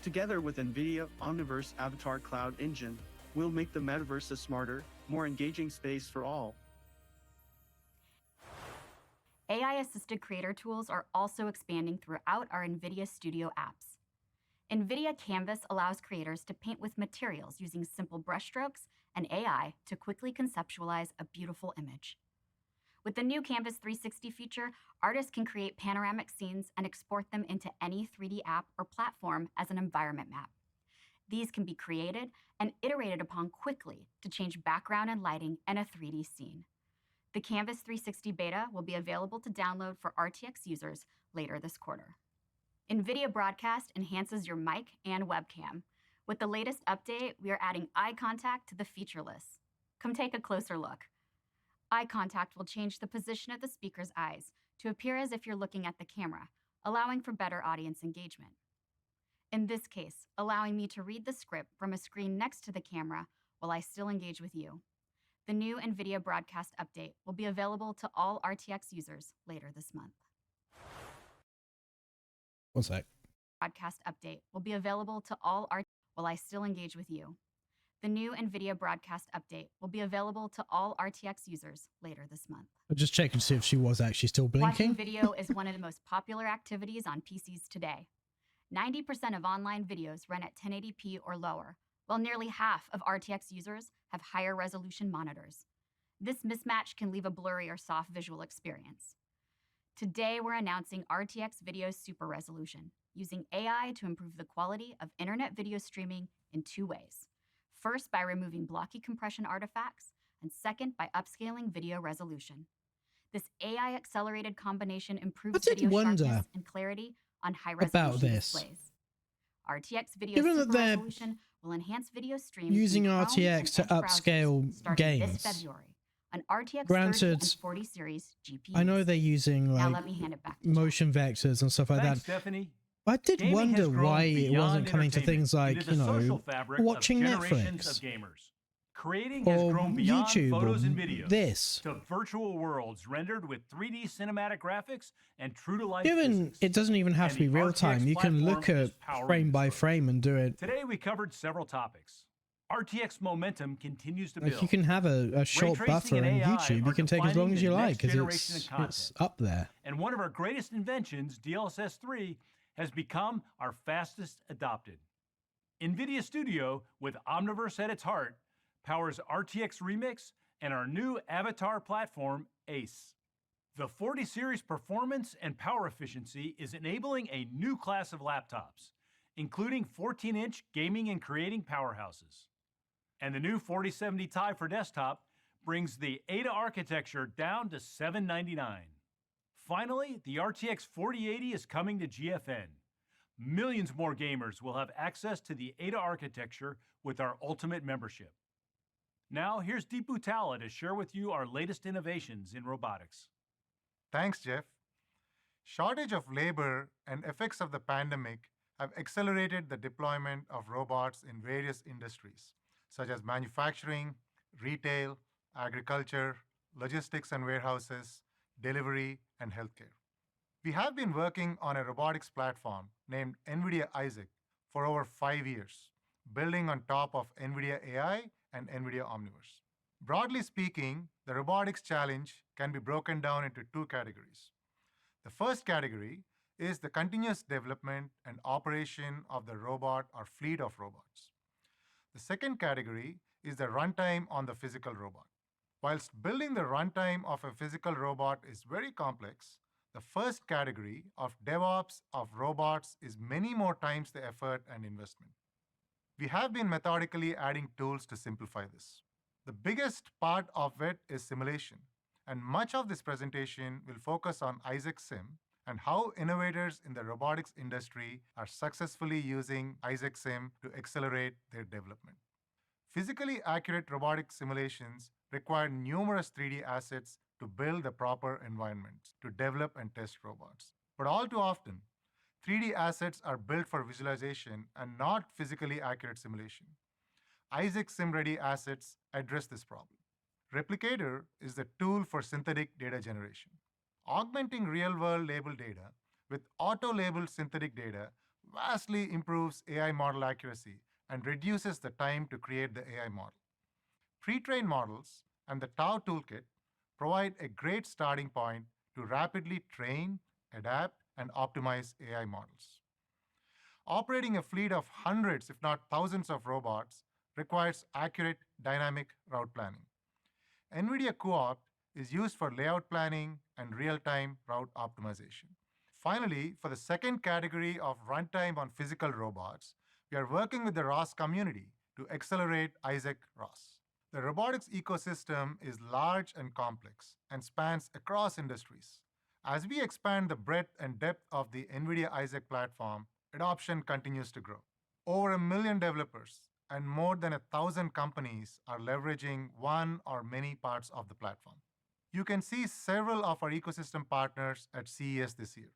Together with NVIDIA Omniverse Avatar Cloud Engine, we'll make the metaverse a smarter, more engaging space for all. AI-assisted creator tools are also expanding throughout our NVIDIA Studio apps. NVIDIA Canvas allows creators to paint with materials using simple brushstrokes and AI to quickly conceptualize a beautiful image. With the new Canvas 360 feature, artists can create panoramic scenes and export them into any 3D app or platform as an environment map. These can be created and iterated upon quickly to change background and lighting in a 3D scene. The Canvas 360 beta will be available to download for RTX users later this quarter. NVIDIA Broadcast enhances your mic and webcam. With the latest update, we are adding eye contact to the feature list. Come take a closer look. Eye contact will change the position of the speaker's eyes to appear as if you're looking at the camera, allowing for better audience engagement. In this case, allowing me to read the script from a screen next to the camera while I still engage with you. The new NVIDIA Broadcast update will be available to all RTX users later this month. One sec. Broadcast update will be available to all while I still engage with you. The new NVIDIA Broadcast update will be available to all RTX users later this month. I'll just check and see if she was actually still blinking. Watching video is one of the most popular activities on PCs today. 90% of online videos run at 1080p or lower, while nearly half of RTX users have higher resolution monitors. This mismatch can leave a blurry or soft visual experience. Today, we're announcing RTX Video Super Resolution, using AI to improve the quality of internet video streaming in 2 ways. First, by removing blocky compression artifacts, and second, by upscaling video resolution. This AI-accelerated combination improves video sharpness and clarity on high-resolution displays. RTX Video Super Resolution will enhance video streaming using RTX to upscale games. This February. An RTX Granted, 30 and 40 series GPUs. I know they're using like let me hand it back to motion vectors and stuff like Thanks, that. Stephanie. I did Gaming wonder why it wasn't coming to things like, It is the social fabric watching of generations Netflix of gamers. Creating has or grown beyond YouTube photos or and videos this. to virtual worlds rendered with 3D cinematic graphics and true-to-life Even physics. it doesn't even have to be real time. You can look at frame by frame and do it. Today we covered several topics. RTX momentum continues to build. Like you can have a short buffer on YouTube. You can take as long as you like because it's up there. And one of our greatest inventions, DLSS 3, has become our fastest adopted. Nvidia Studio, with Omniverse at its heart, powers RTX Remix and our new avatar platform, ACE. The 40 series performance and power efficiency is enabling a new class of laptops, including 14-inch gaming and creating powerhouses. And the new 4070 Ti for desktop brings the Ada architecture down to $799. Finally, the RTX 4080 is coming to GFN. Millions more gamers will have access to the Ada architecture with our Ultimate membership. Now, here's Deepu Talla to share with you our latest innovations in robotics. Thanks, Jeff. Shortage of labor and effects of the pandemic have accelerated the deployment of robots in various industries, such as manufacturing, retail, agriculture, logistics and warehouses, delivery, and healthcare. We have been working on a robotics platform named Nvidia Isaac for over 5 years, building on top of Nvidia AI and Nvidia Omniverse. Broadly speaking, the robotics challenge can be broken down into two categories. The first category is the continuous development and operation of the robot or fleet of robots. The second category is the runtime on the physical robot. Whilst building the runtime of a physical robot is very complex, the first category of DevOps of robots is many more times the effort and investment. We have been methodically adding tools to simplify this. The biggest part of it is simulation, and much of this presentation will focus on Isaac Sim and how innovators in the robotics industry are successfully using Isaac Sim to accelerate their development. Physically accurate robotic simulations require numerous 3D assets to build the proper environments to develop and test robots. But all too often, 3D assets are built for visualization and not physically accurate simulation. Isaac SimReady assets address this problem. Replicator is the tool for synthetic data generation. Augmenting real-world label data with auto-labeled synthetic data vastly improves AI model accuracy and reduces the time to create the AI model. Pre-trained models and the Tau toolkit provide a great starting point to rapidly train, adapt, and optimize AI models. Operating a fleet of hundreds, if not thousands, of robots requires accurate dynamic route planning. NVIDIA Co-op is used for layout planning and real-time route optimization. Finally, for the second category of runtime on physical robots, we are working with the ROS community to accelerate Isaac ROS. The robotics ecosystem is large and complex and spans across industries. As we expand the breadth and depth of the NVIDIA Isaac platform, adoption continues to grow. Over 1 million developers and more than 1,000 companies are leveraging one or many parts of the platform. You can see several of our ecosystem partners at CES this year.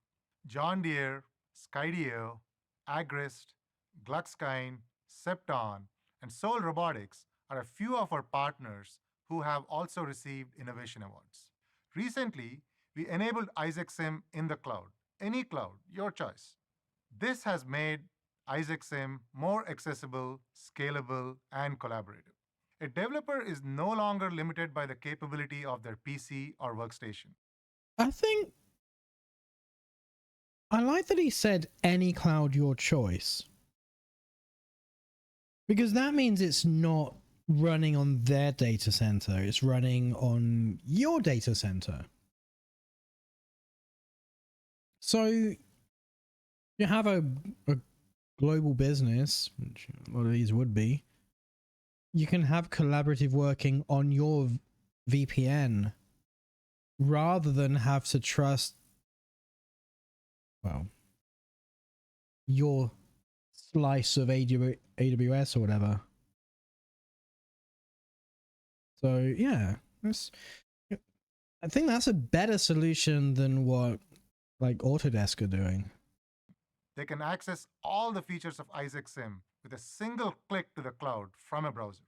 John Deere, Skydio, Agrist, Gluckskind, Septon, and Soul Robotics are a few of our partners who have also received innovation awards. Recently, we enabled Isaac Sim in the cloud, any cloud, your choice. This has made Isaac Sim more accessible, scalable, and collaborative. A developer is no longer limited by the capability of their PC or workstation. I think I like that he said any cloud, your choice. Because that means it's not running on their data center, it's running on your data center. So you have a global business, which a lot of these would be. You can have collaborative working on your VPN rather than have to trust, well, your slice of AWS or whatever. So yeah, I think that's a better solution than what like Autodesk are doing. They can access all the features of Isaac Sim with a single click to the cloud from a browser.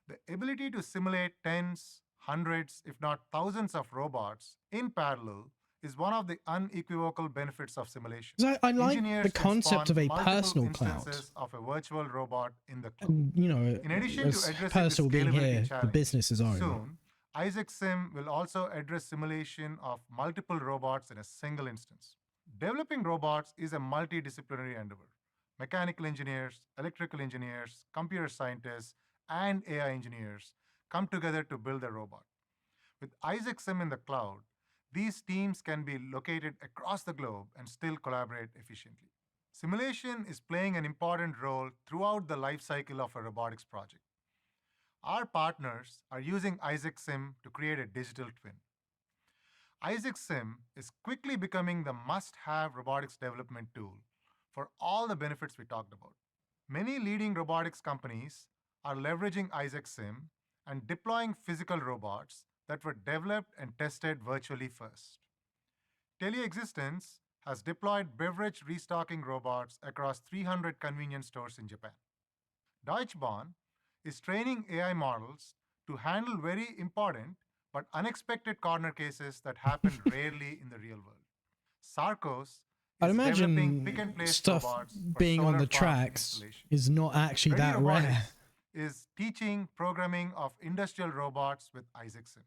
The ability to simulate tens, hundreds, if not thousands of robots in parallel is one of the unequivocal benefits of simulation. I like Engineers the can concept spawn of a multiple personal cloud. instances of a virtual robot in the cloud. And, you know, In addition to as addressing personal the being scalability here, the challenge, business is own. soon, Isaac Sim will also address simulation of multiple robots in a single instance. Developing robots is a multidisciplinary endeavor. Mechanical engineers, electrical engineers, computer scientists, and AI engineers come together to build a robot. With Isaac Sim in the cloud, these teams can be located across the globe and still collaborate efficiently. Simulation is playing an important role throughout the life cycle of a robotics project. Our partners are using Isaac Sim to create a digital twin. Isaac Sim is quickly becoming the must-have robotics development tool for all the benefits we talked about. Many leading robotics companies are leveraging Isaac Sim and deploying physical robots that were developed and tested virtually first. Teleexistence has deployed beverage restocking robots across 300 convenience stores in Japan. Deutsche Bahn is training AI models to handle very important but unexpected corner cases that happen rarely in the real world. Sarcos I'd is developing imagine pick-and-place stuff robots for being on solar the farm tracks installation. is not actually Ready that Robotics rare. is teaching programming of industrial robots with Isaac Sim.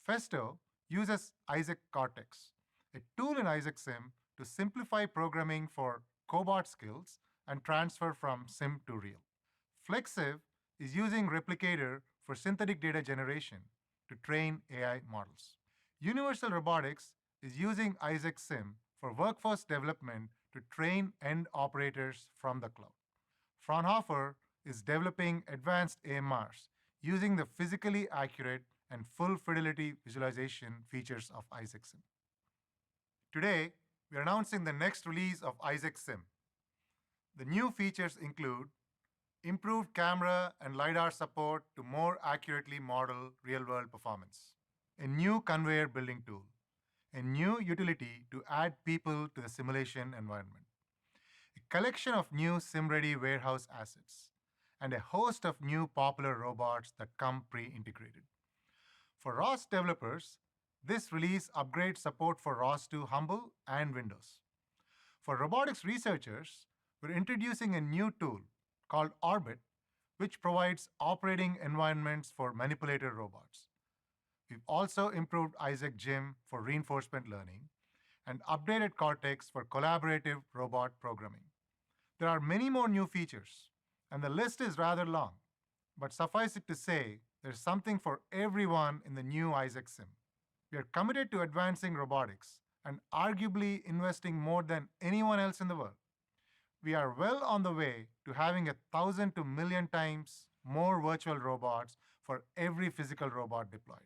Festo uses Isaac Cortex, a tool in Isaac Sim to simplify programming for cobot skills and transfer from sim to real. Flexive is using Replicator for synthetic data generation to train AI models. Universal Robotics is using Isaac Sim for workforce development to train end operators from the cloud. Fraunhofer is developing advanced AMRs using the physically accurate and full fidelity visualization features of Isaac Sim. Today, we are announcing the next release of Isaac Sim. The new features include improved camera and LiDAR support to more accurately model real-world performance, a new conveyor building tool, a new utility to add people to the simulation environment, a collection of new sim-ready warehouse assets, and a host of new popular robots that come pre-integrated. For ROS developers, this release upgrades support for ROS 2 Humble and Windows. For robotics researchers, we're introducing a new tool called Orbit, which provides operating environments for manipulator robots. We've also improved Isaac Gym for reinforcement learning and updated Cortex for collaborative robot programming. There are many more new features, and the list is rather long, but suffice it to say, there's something for everyone in the new Isaac Sim. We are committed to advancing robotics and arguably investing more than anyone else in the world. We are well on the way to having 1,000 to million times more virtual robots for every physical robot deployed.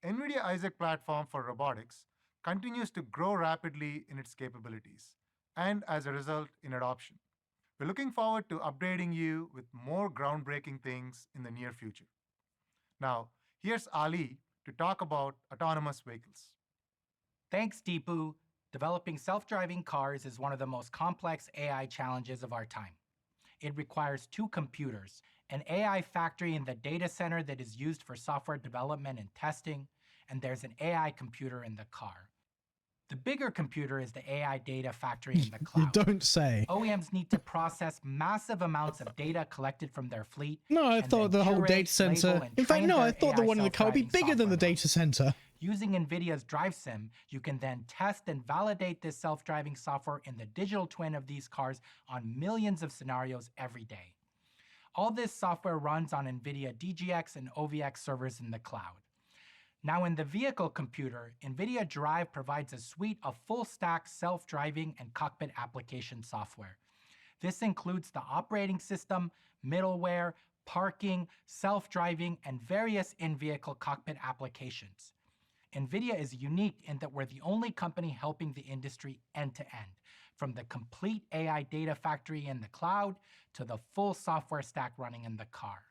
Nvidia Isaac platform for robotics continues to grow rapidly in its capabilities and as a result in adoption. We're looking forward to updating you with more groundbreaking things in the near future. Now, here's Ali to talk about autonomous vehicles. Thanks, Deepu. Developing self-driving cars is one of the most complex AI challenges of our time. It requires two computers, an AI factory in the data center that is used for software development and testing, and there's an AI computer in the car. The bigger computer is the AI data factory in the cloud. You don't say. OEMs need to process massive amounts of data collected from their fleet. No, I thought the whole data center. In fact, no, I thought the one in the car would be bigger than the data center. Using NVIDIA's DriveSim, you can then test and validate this self-driving software in the digital twin of these cars on millions of scenarios every day. All this software runs on NVIDIA DGX and OVX servers in the cloud. Now in the vehicle computer, NVIDIA Drive provides a suite of full-stack self-driving and cockpit application software. This includes the operating system, middleware, parking, self-driving, and various in-vehicle cockpit applications. NVIDIA is unique in that we're the only company helping the industry end-to-end, from the complete AI data factory in the cloud to the full software stack running in the car.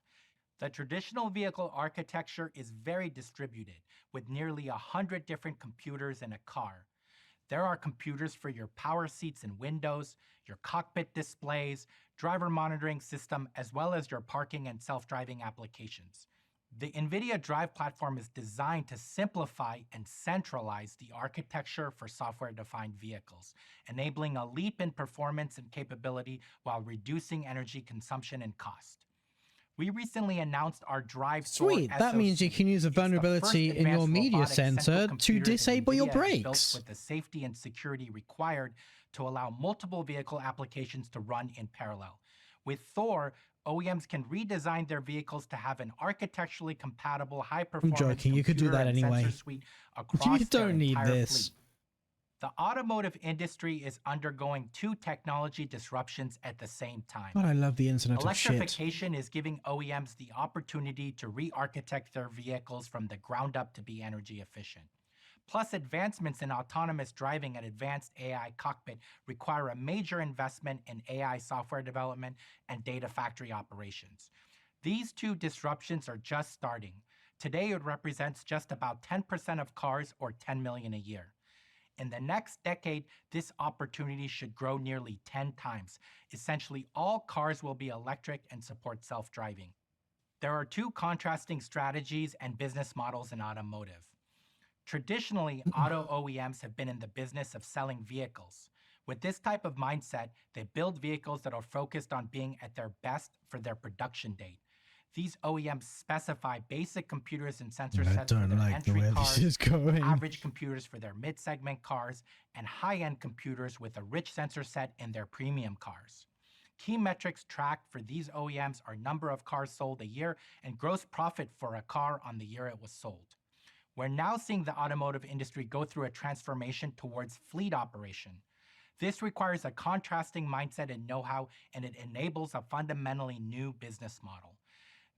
The traditional vehicle architecture is very distributed, with nearly 100 different computers in a car. There are computers for your power seats and windows, your cockpit displays, driver monitoring system, as well as your parking and self-driving applications. The NVIDIA Drive platform is designed to simplify and centralize the architecture for software-defined vehicles, enabling a leap in performance and capability while reducing energy consumption and cost. We recently announced our Drive Sweet, that means you can use a vulnerability in your media center to disable your brakes. Built with the safety and security required to allow multiple vehicle applications to run in parallel. With Thor, OEMs can redesign their vehicles to have an architecturally compatible, high-performance I'm joking, you could do that anyway. sensor suite across You don't need their this. fleet. The automotive industry is undergoing two technology disruptions at the same time. God, I love the Internet of shit. Electrification is giving OEMs the opportunity to re-architect their vehicles from the ground up to be energy efficient. Plus, advancements in autonomous driving and advanced AI cockpit require a major investment in AI software development and data factory operations. These two disruptions are just starting. Today, it represents just about 10% of cars, or 10 million a year. In the next decade, this opportunity should grow nearly 10 times. Essentially, all cars will be electric and support self-driving. There are two contrasting strategies and business models in automotive. Traditionally, auto OEMs have been in the business of selling vehicles. With this type of mindset, they build vehicles that are focused on being at their best for their production date. These OEMs specify basic computers and sensor sets for their entry cars, average computers for their mid-segment cars, and high-end computers with a rich sensor set in their premium cars. Key metrics tracked for these OEMs are number of cars sold a year and gross profit for a car on the year it was sold. We're now seeing the automotive industry go through a transformation towards fleet operation. This requires a contrasting mindset and know-how, and it enables a fundamentally new business model.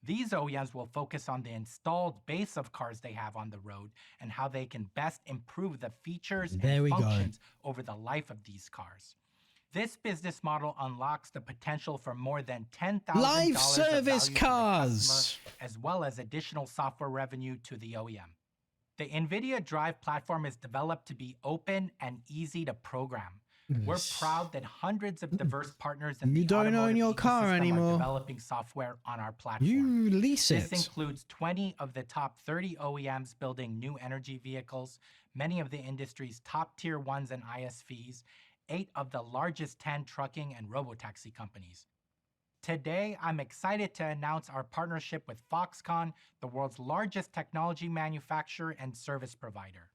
These OEMs will focus on the installed base of cars they have on the road and how they can best improve the features and functions over the life of these cars. This business model unlocks the potential for more than $10,000 live service of value cars, to the customer, as well as additional software revenue to the OEM. The NVIDIA Drive platform is developed to be open and easy to program. We're proud that hundreds of diverse partners in the automotive ecosystem are developing software on our platform. You lease it. This includes 20 of the top 30 OEMs building new energy vehicles, many of the industry's top tier ones and ISVs, 8 of the largest 10 trucking and robotaxi companies. Today, I'm excited to announce our partnership with Foxconn, the world's largest technology manufacturer and service provider.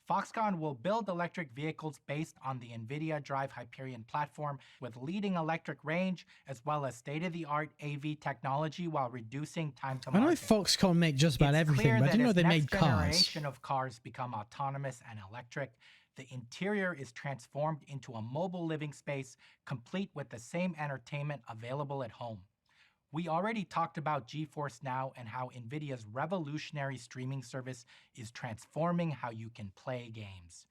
Foxconn will build electric vehicles based on the NVIDIA Drive Hyperion platform with leading electric range as well as state-of-the-art AV technology while reducing time to market. I know Foxconn make just about everything, but I didn't know they made cars. As next generation of cars become autonomous and electric, the interior is transformed into a mobile living space complete with the same entertainment available at home. We already talked about GeForce Now and how NVIDIA's revolutionary streaming service is transforming how you can play games.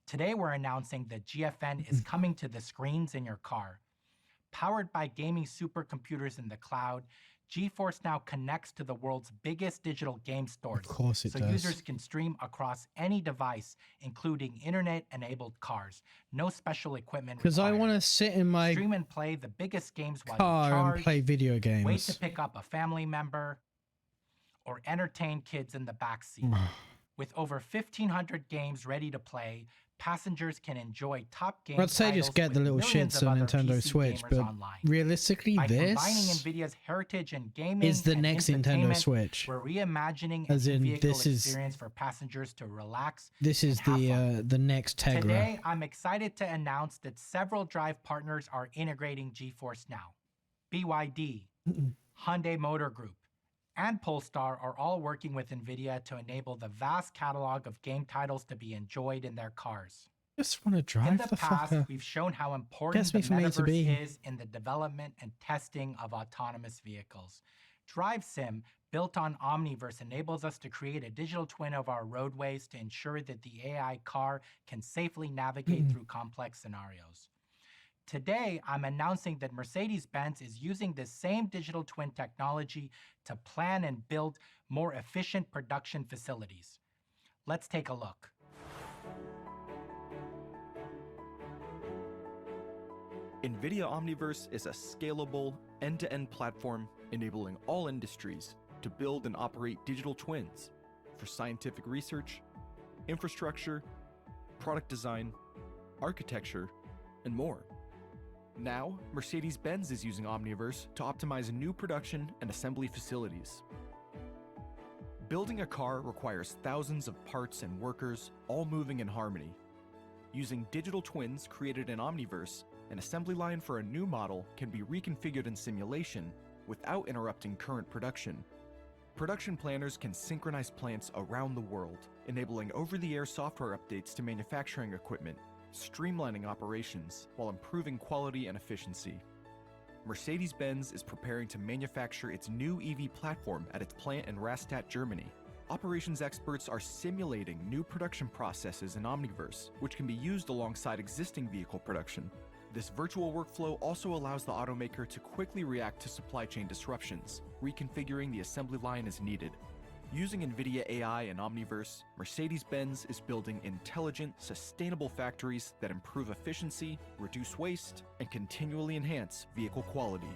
Today we're announcing that GFN is coming to the screens in your car. Powered by gaming supercomputers in the cloud, GeForce Now connects to the world's biggest digital game stores. Of course it does. Users can stream across any device, including internet-enabled cars. No special equipment required. Because I want to sit in my stream and play the biggest games while car you charge, and play video games. Wait to pick up a family member, or entertain kids in the backseat. With over 1,500 games ready to play, passengers can enjoy top game I'd say just get the little shits on Nintendo Switch, but realistically, combining this NVIDIA's heritage and gaming is the next Nintendo Switch. We're reimagining As in, vehicle this is experience for passengers to relax. This is the next Tegra. Today, I'm excited to announce that several Drive partners are integrating GeForce Now. BYD, Hyundai Motor Group, and Polestar are all working with NVIDIA to enable the vast catalog of game titles to be enjoyed in their cars. Just want to drive in the past, we've shown how important the metaverse is in the development and testing of autonomous vehicles. Drive Sim, built on Omniverse, enables us to create a digital twin of our roadways to ensure that the AI car can safely navigate through complex scenarios. Today, I'm announcing that Mercedes-Benz is using this same digital twin technology to plan and build more efficient production facilities. Let's take a look. NVIDIA Omniverse is a scalable, end-to-end platform enabling all industries, to build and operate digital twins for scientific research, infrastructure, product design, architecture, and more. Now, Mercedes-Benz is using Omniverse to optimize new production and assembly facilities. Building a car requires thousands of parts and workers, all moving in harmony. Using digital twins created in Omniverse, an assembly line for a new model can be reconfigured in simulation without interrupting current production. Production planners can synchronize plants around the world, enabling over-the-air software updates to manufacturing equipment, streamlining operations while improving quality and efficiency. Mercedes-Benz is preparing to manufacture its new EV platform at its plant in Rastatt, Germany. Operations experts are simulating new production processes in Omniverse, which can be used alongside existing vehicle production. This virtual workflow also allows the automaker to quickly react to supply chain disruptions, reconfiguring the assembly line as needed. Using Nvidia AI and Omniverse, Mercedes-Benz is building intelligent, sustainable factories that improve efficiency, reduce waste, and continually enhance vehicle quality.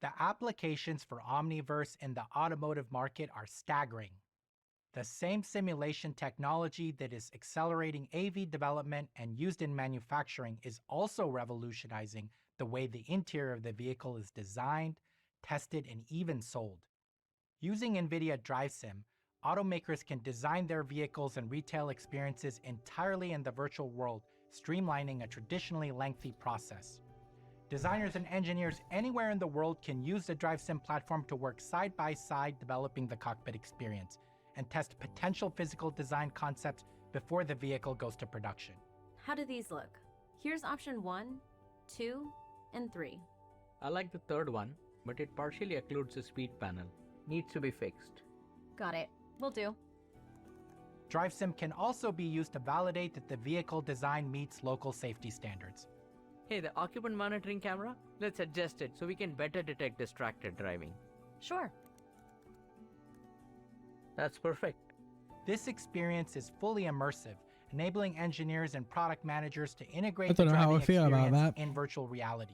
The applications for Omniverse in the automotive market are staggering. The same simulation technology that is accelerating AV development and used in manufacturing is also revolutionizing the way the interior of the vehicle is designed, tested, and even sold. Using Nvidia DriveSim, automakers can design their vehicles and retail experiences entirely in the virtual world, streamlining a traditionally lengthy process. Designers and engineers anywhere in the world can use the DriveSim platform to work side by side developing the cockpit experience and test potential physical design concepts before the vehicle goes to production. How do these look? Here's option 1, 2, and 3. I like the third one, but it partially occludes the speed panel. Needs to be fixed. Got it. Will do. DriveSim can also be used to validate that the vehicle design meets local safety standards. Hey, the occupant monitoring camera? Let's adjust it so we can better detect distracted driving. Sure. That's perfect. This experience is fully immersive, enabling engineers and product managers to I integrate don't the know how driving I feel about experience that. in virtual reality.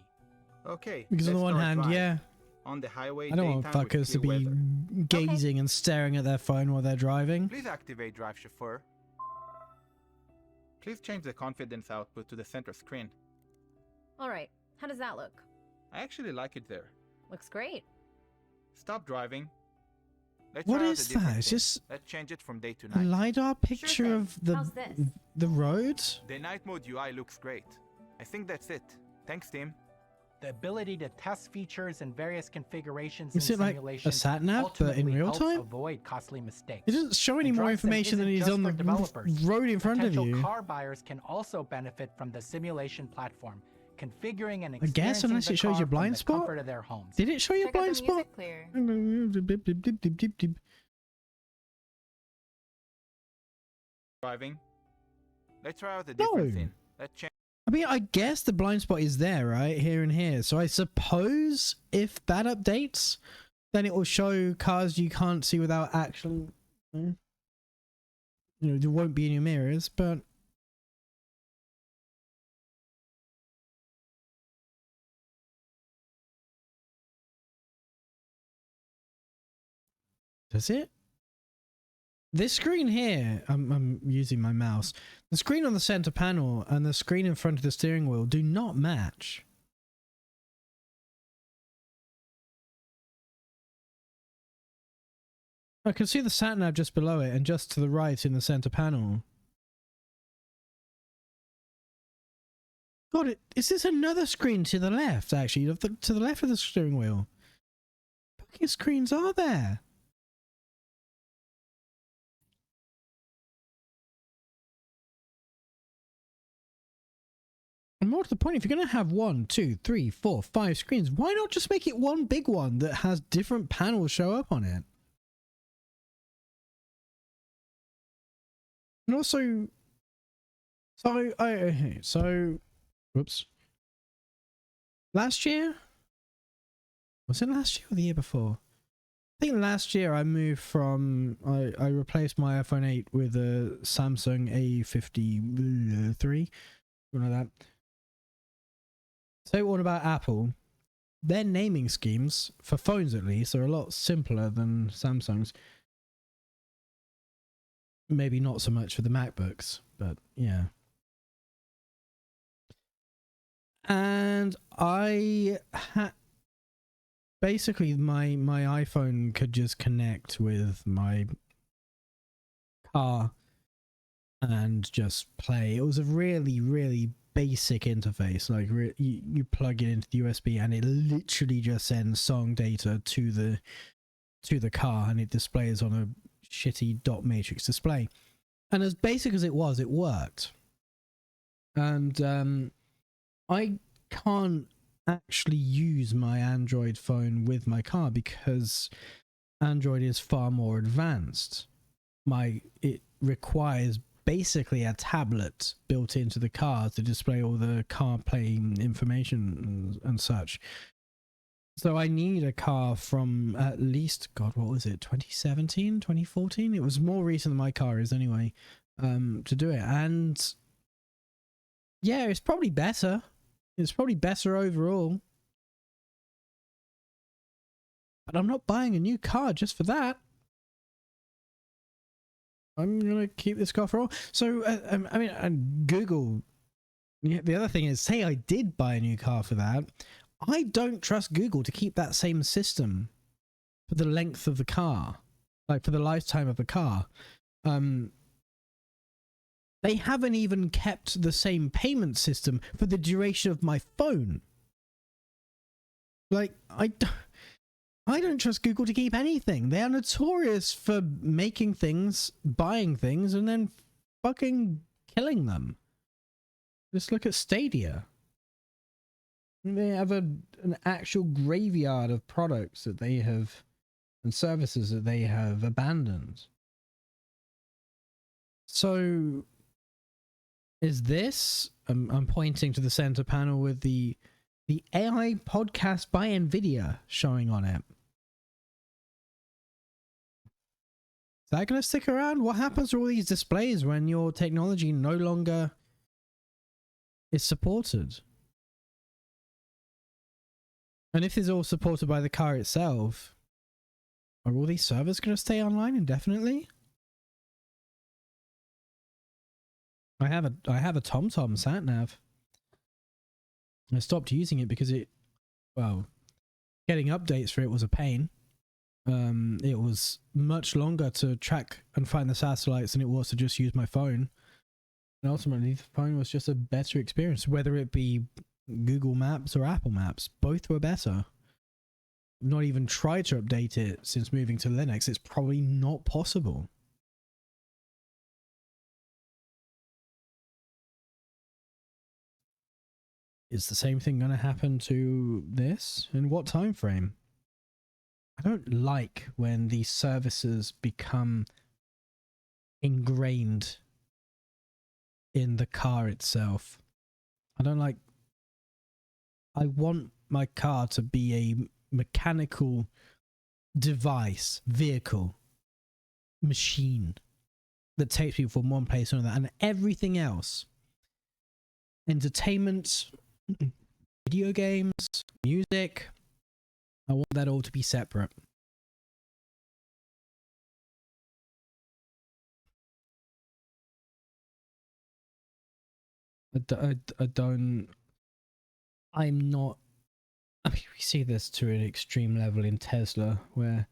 Okay. Because on the let's one start hand, drive. yeah, On the highway, I don't want daytime with fuckers to clear be weather. gazing and staring at their phone while they're driving. Please activate Drive Chauffeur. Please change the confidence output to the center screen. All right. How does that look? I actually like it there. Looks great. Stop driving. Let's What try out is a different that? It's thing. just Let's change it from day to a night. LiDAR picture thing. of the How's this? the roads? The night mode UI looks great. I think that's it. Thanks, team. The ability to test features and various configurations Is in it like a simulation sat nav, but in ultimately real helps time? avoid costly mistakes. It doesn't show any And more DriveSim information than isn't he's just on for the developers. road in front of Potential you. car buyers can also benefit from the simulation platform, configuring and I guess experiencing unless the it shows car your blind from the spot. comfort of their homes. Did it show your Check out blind the spot? music clear. Driving. Let's try out a different thing. Let's change. I mean, I guess the blind spot is there, right? Here and here. So I suppose if that updates, then it will show cars you can't see without actually... You know, there won't be any mirrors, but... Does it? This screen here, I'm using my mouse. The screen on the center panel and the screen in front of the steering wheel do not match. I can see the sat nav just below it and just to the right in the center panel. God, is this another screen to the left, actually? To the left of the steering wheel. How many screens are there? And more to the point, if you're going to have 1, 2, 3, 4, 5 screens, why not just make it one big one that has different panels show up on it? And also, whoops. Last year? Was it last year or the year before? I think last year I moved from, I replaced my iPhone 8 with a Samsung A53, something like that. So what about Apple? their naming schemes, for phones at least, are a lot simpler than Samsung's. Maybe not so much for the MacBooks, but yeah. And basically my iPhone could just connect with my car and just play. It was a really basic interface. Like you plug it into the USB and it literally just sends song data to the car, and it displays on a shitty dot matrix display. And as basic as it was, it worked. And I can't actually use my Android phone with my car because Android is far more advanced. It requires basically a tablet built into the car to display all the CarPlay information and such. So I need a car from at least, God, what was it, 2017, 2014? It was more recent than my car is anyway, to do it. And yeah, it's probably better. It's probably better overall. But I'm not buying a new car just for that. I'm going to keep this car for all. So, I mean, and Google, the other thing is, say I did buy a new car for that, I don't trust Google to keep that same system for the length of the car, like for the lifetime of the car. They haven't even kept the same payment system for the duration of my phone. Like, I don't trust Google to keep anything. They are notorious for making things, buying things, and then fucking killing them. Just look at Stadia. They have an actual graveyard of products that they have, and services that they have abandoned. So, is this? I'm pointing to the center panel with the AI podcast by Nvidia showing on it. Is that going to stick around? What happens to all these displays when your technology no longer is supported? And if it's all supported by the car itself, are all these servers going to stay online indefinitely? I have a TomTom sat nav. I stopped using it because getting updates for it was a pain. It was much longer to track and find the satellites than it was to just use my phone. And ultimately, the phone was just a better experience, whether it be Google Maps or Apple Maps. Both were better. I've not even tried to update it since moving to Linux. It's probably not possible. Is the same thing going to happen to this? In what time frame? I don't like when these services become ingrained in the car itself. I want my car to be a mechanical device, vehicle, machine that takes people from one place to another, and everything else, entertainment, video games, music, I want that all to be separate. I mean, we see this to an extreme level in Tesla, where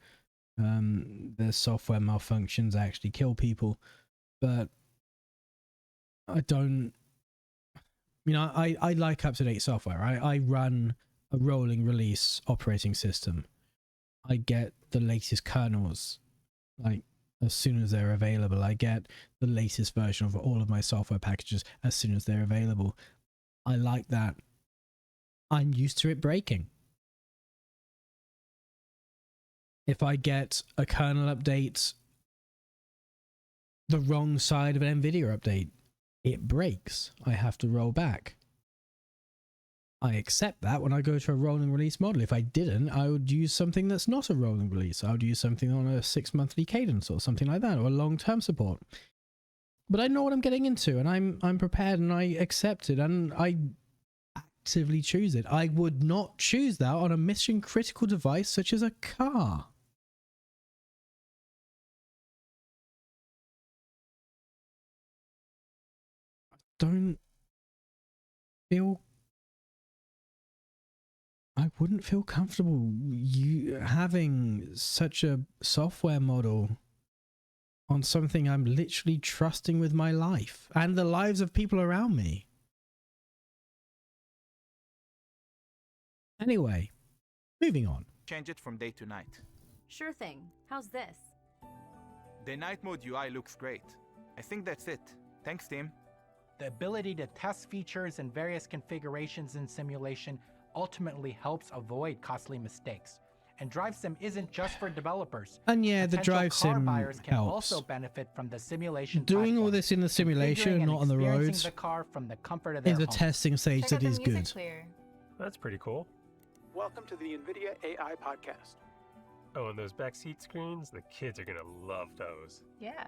their software malfunctions actually kill people, but I like up-to-date software. I run a rolling release operating system. I get the latest kernels, like, as soon as they're available. I get the latest version of all of my software packages as soon as they're available. I like that. I'm used to it breaking. If I get a kernel update the wrong side of an Nvidia update, it breaks. I have to roll back. I accept that when I go to a rolling release model. If I didn't, I would use something that's not a rolling release. I would use something on a 6-monthly cadence or something like that, or a long-term support. But I know what I'm getting into, and I'm prepared, and I accept it, and I actively choose it. I would not choose that on a mission critical device such as a car. I wouldn't feel comfortable having such a software model on something I'm literally trusting with my life and the lives of people around me. Anyway, moving on. Change it from day to night. Sure thing. How's this? The night mode UI looks great. I think that's it. Thanks, team. The ability to test features in various configurations in simulation ultimately helps avoid costly mistakes. And DriveSim isn't just for developers. And yeah, the Potential drive car sim buyers can helps. also benefit from the simulation Doing all platform. this in the simulation, Configuring not on and the experiencing roads, the car from the comfort of their is a home. testing stage Check that out the is music good. player. That's pretty cool. Welcome to the Nvidia AI podcast. Oh, and those backseat screens, the kids are gonna love those. Yeah.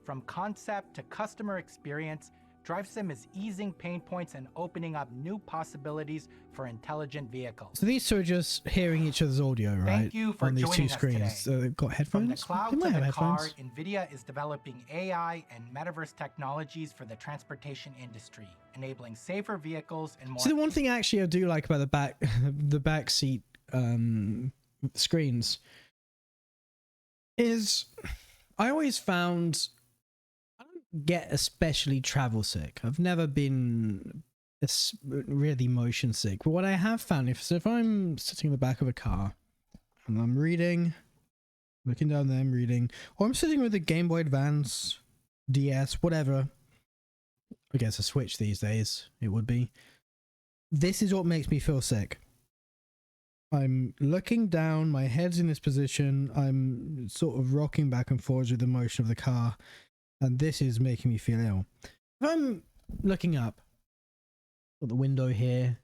From concept to customer experience, DriveSim is easing pain points and opening up new possibilities for intelligent vehicles. So these two are just hearing each other's audio, right? Thank you for on these two joining us screens. today. They've got From the headphones? cloud They to might have the car, headphones. Nvidia is developing AI and metaverse technologies for the transportation industry, enabling safer vehicles and more. So the one thing actually I do like about the back seat screens is I always found I don't get especially travel sick. I've never been really motion sick, but what I have found if I'm sitting in the back of a car and I'm reading, looking down there, I'm reading, or I'm sitting with a Game Boy Advance, DS, whatever. I guess a Switch these days it would be. This is what makes me feel sick. I'm looking down, my head's in this position, I'm sort of rocking back and forwards with the motion of the car, and this is making me feel ill. If I'm looking up, got the window here,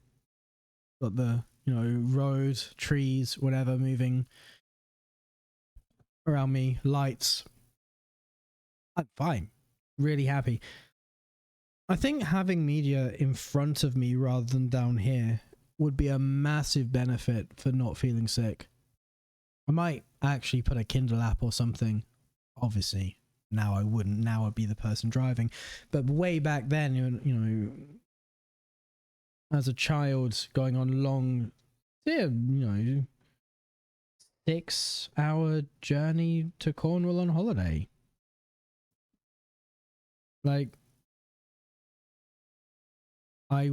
got the, road, trees, whatever moving around me, lights, I'm fine, really happy. I think having media in front of me rather than down here would be a massive benefit for not feeling sick. I might actually put a Kindle app or something. Obviously, now I wouldn't. Now I'd be the person driving. But way back then, as a child going on long, 6-hour journey to Cornwall on holiday. Like, I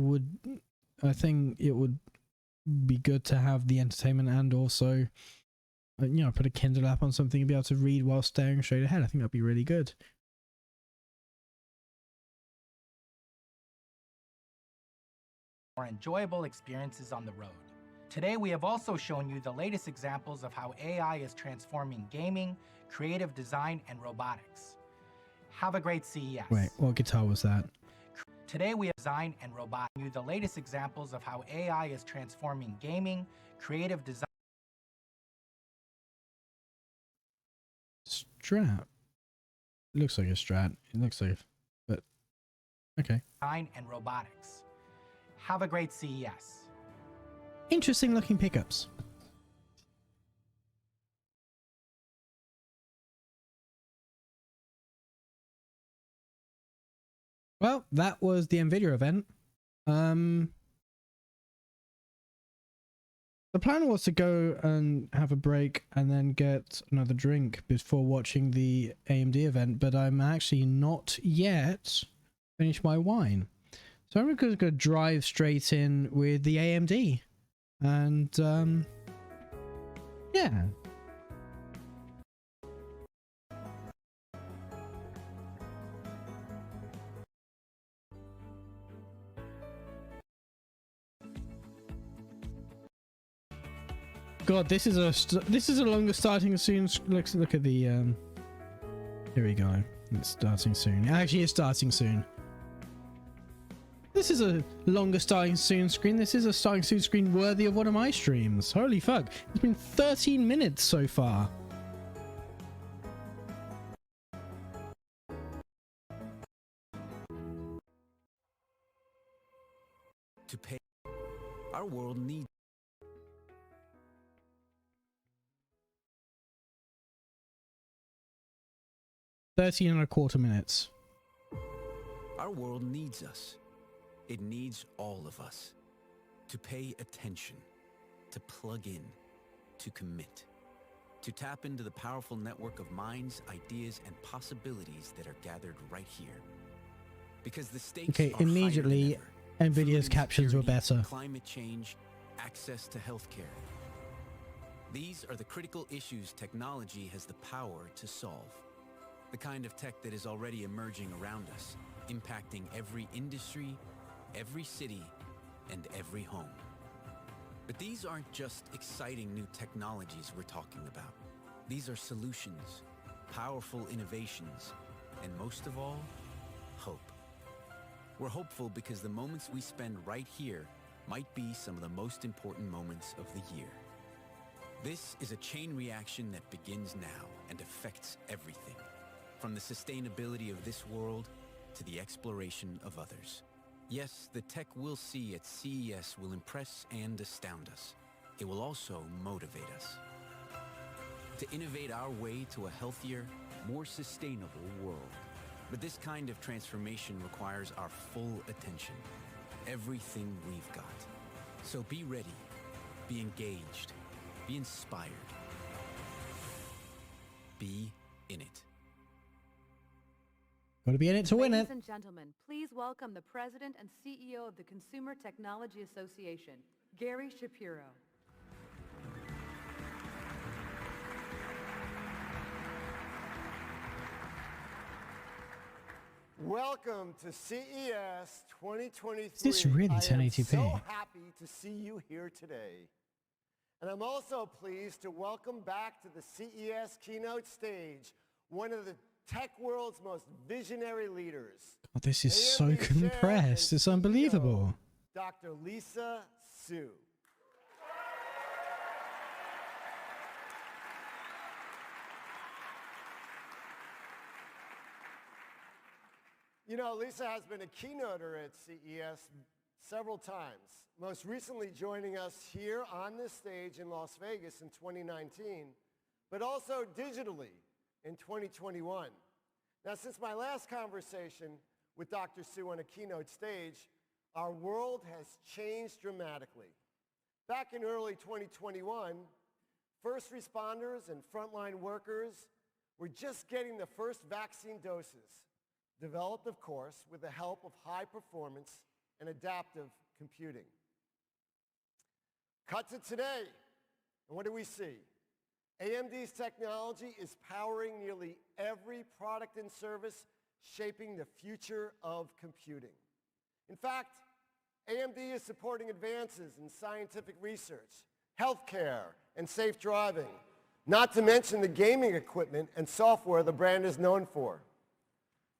think it would be good to have the entertainment and also, put a Kindle app on something and be able to read while staring straight ahead. I think that'd be really good. More enjoyable experiences on the road. Today, we have also shown you the latest examples of how AI is transforming gaming, creative design, and robotics. Have a great CES. Wait, what guitar was that? Today we have design and robotics. You the latest examples of how AI is transforming gaming, creative design. Strat. It looks like a Strat. It looks like, but okay. Design and robotics. Have a great CES. Interesting looking pickups. Well, that was the Nvidia event. The plan was to go and have a break and then get another drink before watching the AMD event, but I'm actually not yet finished my wine. So I'm going to drive straight in with the AMD. And, yeah. God, this is a longer starting soon. Look at the here we go. It's starting soon. Actually, it's starting soon. This is a longer starting soon screen. This is a starting soon screen worthy of one of my streams. Holy fuck! It's been 13 minutes so far. To pay Our world needs 13.25 minutes. Our world needs us. It needs all of us to pay attention, to plug in, to commit, to tap into the powerful network of minds, ideas, and possibilities that are gathered right here. Because the stakes are immediately Nvidia's captions were better. Climate change, access to healthcare. These are the critical issues technology has the power to solve. The kind of tech that is already emerging around us, impacting every industry, every city, and every home. But these aren't just exciting new technologies we're talking about. These are solutions, powerful innovations, and most of all, hope. We're hopeful because the moments we spend right here might be some of the most important moments of the year. This is a chain reaction that begins now and affects everything, from the sustainability of this world to the exploration of others. Yes, the tech we'll see at CES will impress and astound us. It will also motivate us to innovate our way to a healthier, more sustainable world. But this kind of transformation requires our full attention, everything we've got. So be ready, be engaged, be inspired, be in it. Gotta be in it to win it. Ladies and gentlemen, please welcome the President and CEO of the Consumer Technology Association, Gary Shapiro. Welcome to CES 2023. Is this really 1080p? I am so happy to see you here today. And I'm also pleased to welcome back to the CES keynote stage one of the tech world's most visionary leaders. God, this is so AMD compressed. It's unbelievable. Dr. Lisa Su. You know, Lisa has been a keynoter at CES several times, most recently joining us here on this stage in Las Vegas in 2019, but also digitally in 2021. Now, since my last conversation with Dr. Su on a keynote stage, our world has changed dramatically. Back in early 2021, first responders and frontline workers were just getting the first vaccine doses, developed, of course, with the help of high performance and adaptive computing. Cut to today, and what do we see? AMD's technology is powering nearly every product and service, shaping the future of computing. In fact, AMD is supporting advances in scientific research, healthcare, and safe driving, not to mention the gaming equipment and software the brand is known for.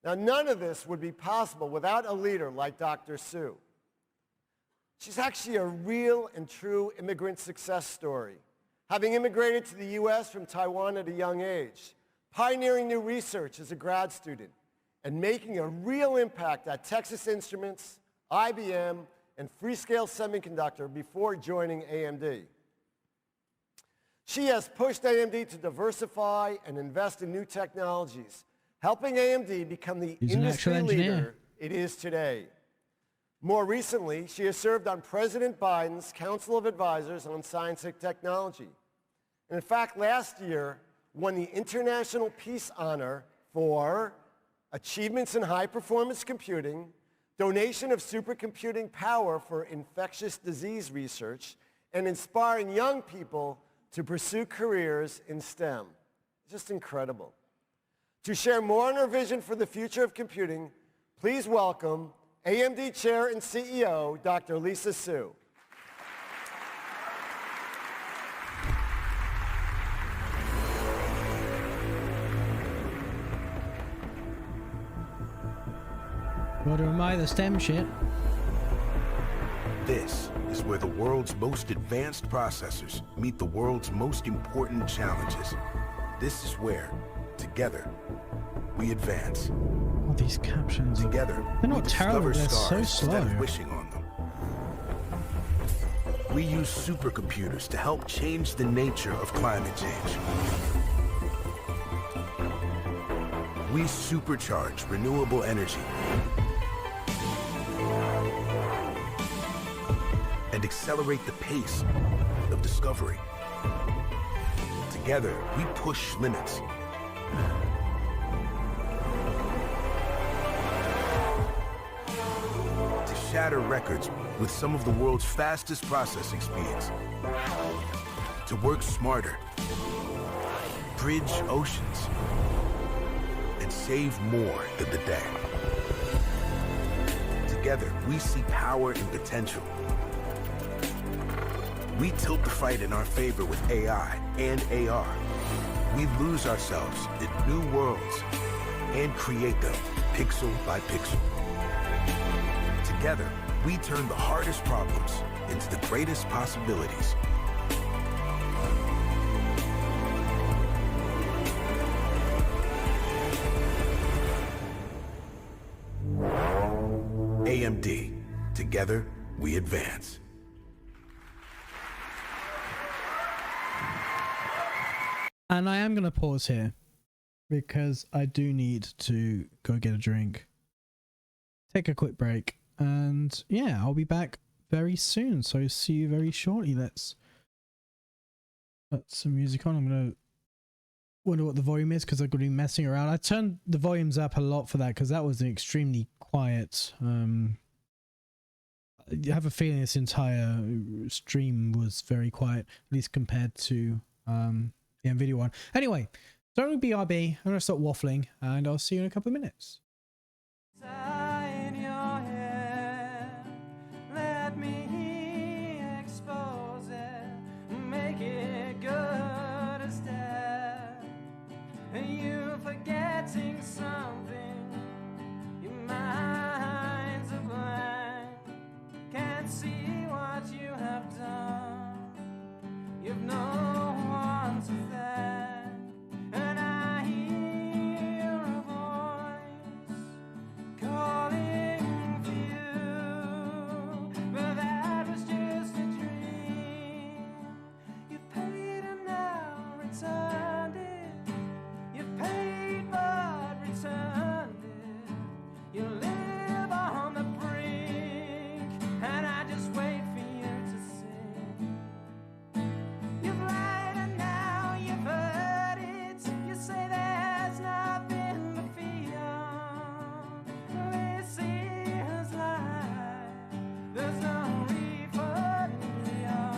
Now, none of this would be possible without a leader like Dr. Su. She's actually a real and true immigrant success story, having immigrated to the US from Taiwan at a young age, pioneering new research as a grad student, and making a real impact at Texas Instruments, IBM, and Freescale Semiconductor before joining AMD. She has pushed AMD to diversify and invest in new technologies, helping AMD become the industry leader it is today. More recently, she has served on President Biden's Council of Advisors on Science and Technology. And in fact, last year, won the International Peace Honor for achievements in high-performance computing, donation of supercomputing power for infectious disease research, and inspiring young people to pursue careers in STEM. Just incredible. To share more on her vision for the future of computing, please welcome AMD Chair and CEO, Dr. Lisa Su. Gotta remind the STEM shit. This is where the world's most advanced processors meet the world's most important challenges. This is where, together, we advance. Oh, these captions. Together, they're not terrible, they're so slow. Instead of wishing on them. we use supercomputers to help change the nature of climate change. We supercharge renewable energy and accelerate the pace of discovery. Together, we push limits. To shatter records with some of the world's fastest processing speeds. To work smarter, bridge oceans, and save more than the day. Together, we see power and potential. We tilt the fight in our favor with AI and AR. We lose ourselves in new worlds and create them pixel by pixel. Together, we turn the hardest problems into the greatest possibilities. AMD. Together, we advance. And I am going to pause here because I do need to go get a drink, take a quick break, and yeah, I'll be back very soon. So see you very shortly. Let's put some music on. I'm going to wonder what the volume is because I've got to be messing around. I turned the volumes up a lot for that because that was an extremely quiet. I have a feeling this entire stream was very quiet, at least compared to the Nvidia one. Anyway, don't BRB. I'm going to stop waffling and I'll see you in a couple of minutes. Let me expose it, make it good as death. You're forgetting something, your mind's a blank, can't see what you have done, you've no one to thank, and I hear a voice calling for you, but that was just a dream. You paid and now returned it, you paid but returned it, you live on the brink, and I just wait for you to sing. You've lied and now you've heard it, you say there's nothing to fear. This is life, there's no refund here.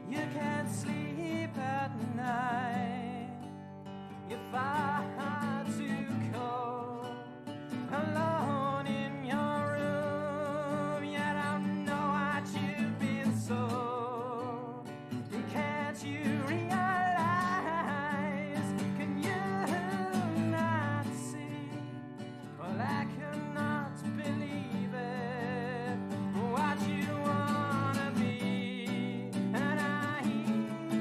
You can't sleep at night, you're far too cold, alone in your room, yet I don't know what you've been sold. Can't you realize, can you not see, well I cannot believe it, what you wanna be, and I hear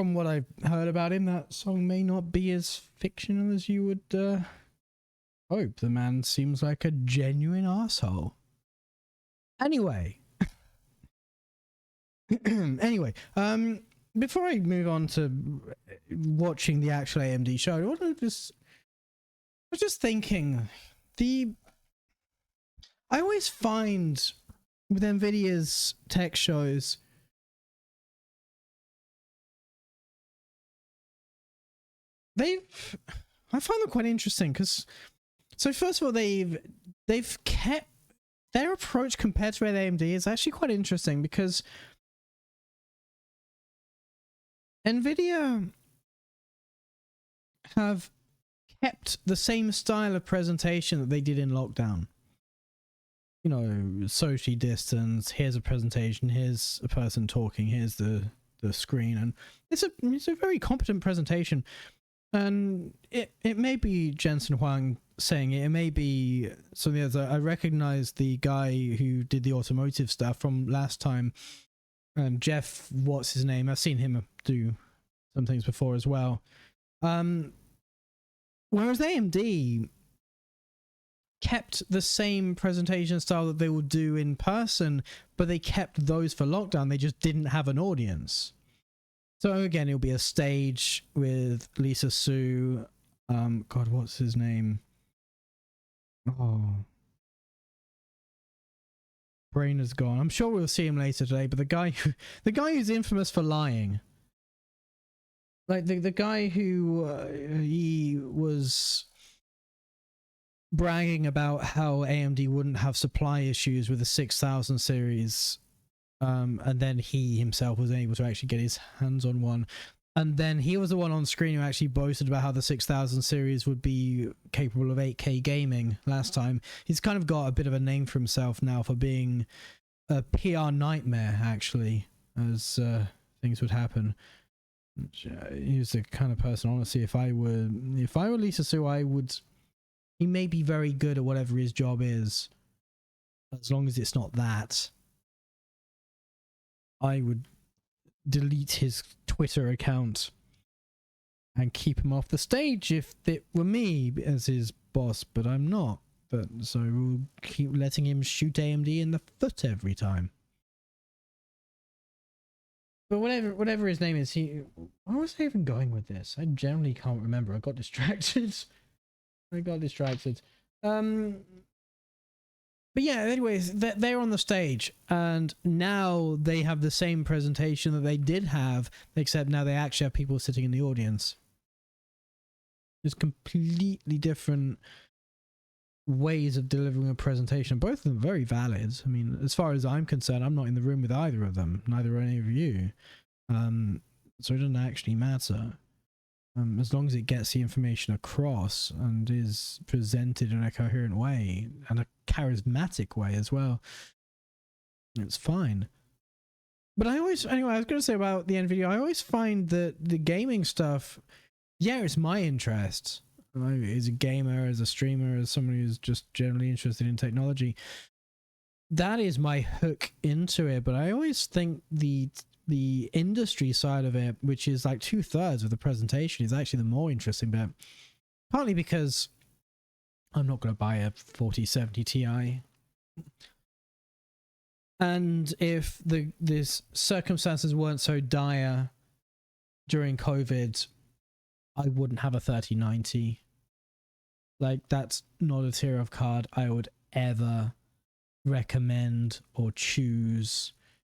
from what I've heard about him, that song may not be as fictional as you would hope. The man seems like a genuine asshole. Anyway. Anyway, before I move on to watching the actual AMD show, I was just thinking, I always find with Nvidia's tech shows, I find them quite interesting because, so first of all, they've kept their approach compared to AMD is actually quite interesting because Nvidia have kept the same style of presentation that they did in lockdown. You know, socially distanced, here's a presentation, here's a person talking, here's the screen, and it's a very competent presentation. And it may be Jensen Huang saying it may be something else. I recognize the guy who did the automotive stuff from last time. Jeff, what's his name? I've seen him do some things before as well. Whereas AMD kept the same presentation style that they would do in person, but they kept those for lockdown. They just didn't have an audience. So again, it'll be a stage with Lisa Su. God, what's his name? Oh. Brain is gone. I'm sure we'll see him later today, but the guy who's infamous for lying. Like the guy who he was bragging about how AMD wouldn't have supply issues with the 6000 series, and then he himself was able to actually get his hands on one. And then he was the one on screen who actually boasted about how the 6000 series would be capable of 8K gaming last time. He's kind of got a bit of a name for himself now for being a PR nightmare, actually, as things would happen. He was the kind of person, honestly, if I were Lisa Su, he may be very good at whatever his job is, as long as it's not that. I would delete his Twitter account and keep him off the stage if it were me as his boss, but I'm not. So we'll keep letting him shoot AMD in the foot every time. But whatever his name is, where was I even going with this? I generally can't remember. I got distracted. But yeah, anyways, they're on the stage, and now they have the same presentation that they did have, except now they actually have people sitting in the audience. It's completely different ways of delivering a presentation. Both of them very valid. I mean, as far as I'm concerned, I'm not in the room with either of them, neither are any of you. So it doesn't actually matter. As long as it gets the information across and is presented in a coherent way and a charismatic way as well, it's fine. But anyway, I was going to say about the NVIDIA, I always find that the gaming stuff, yeah, it's my interest. As a gamer, as a streamer, as someone who's just generally interested in technology, that is my hook into it. But I always think the industry side of it, which is like 2/3 of the presentation, is actually the more interesting bit. Partly because I'm not going to buy a 4070 Ti. And if these circumstances weren't so dire during COVID, I wouldn't have a 3090. Like, that's not a tier of card I would ever recommend or choose.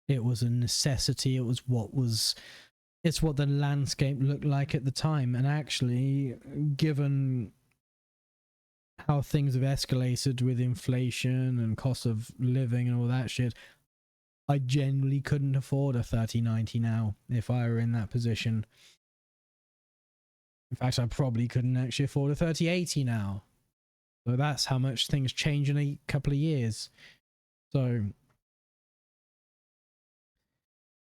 It was a necessity. It's what the landscape looked like at the time. And actually, given how things have escalated with inflation and cost of living and all that shit, I genuinely couldn't afford a 3090 now if I were in that position. In fact, I probably couldn't actually afford a 3080 now. So that's how much things change in a couple of years. So,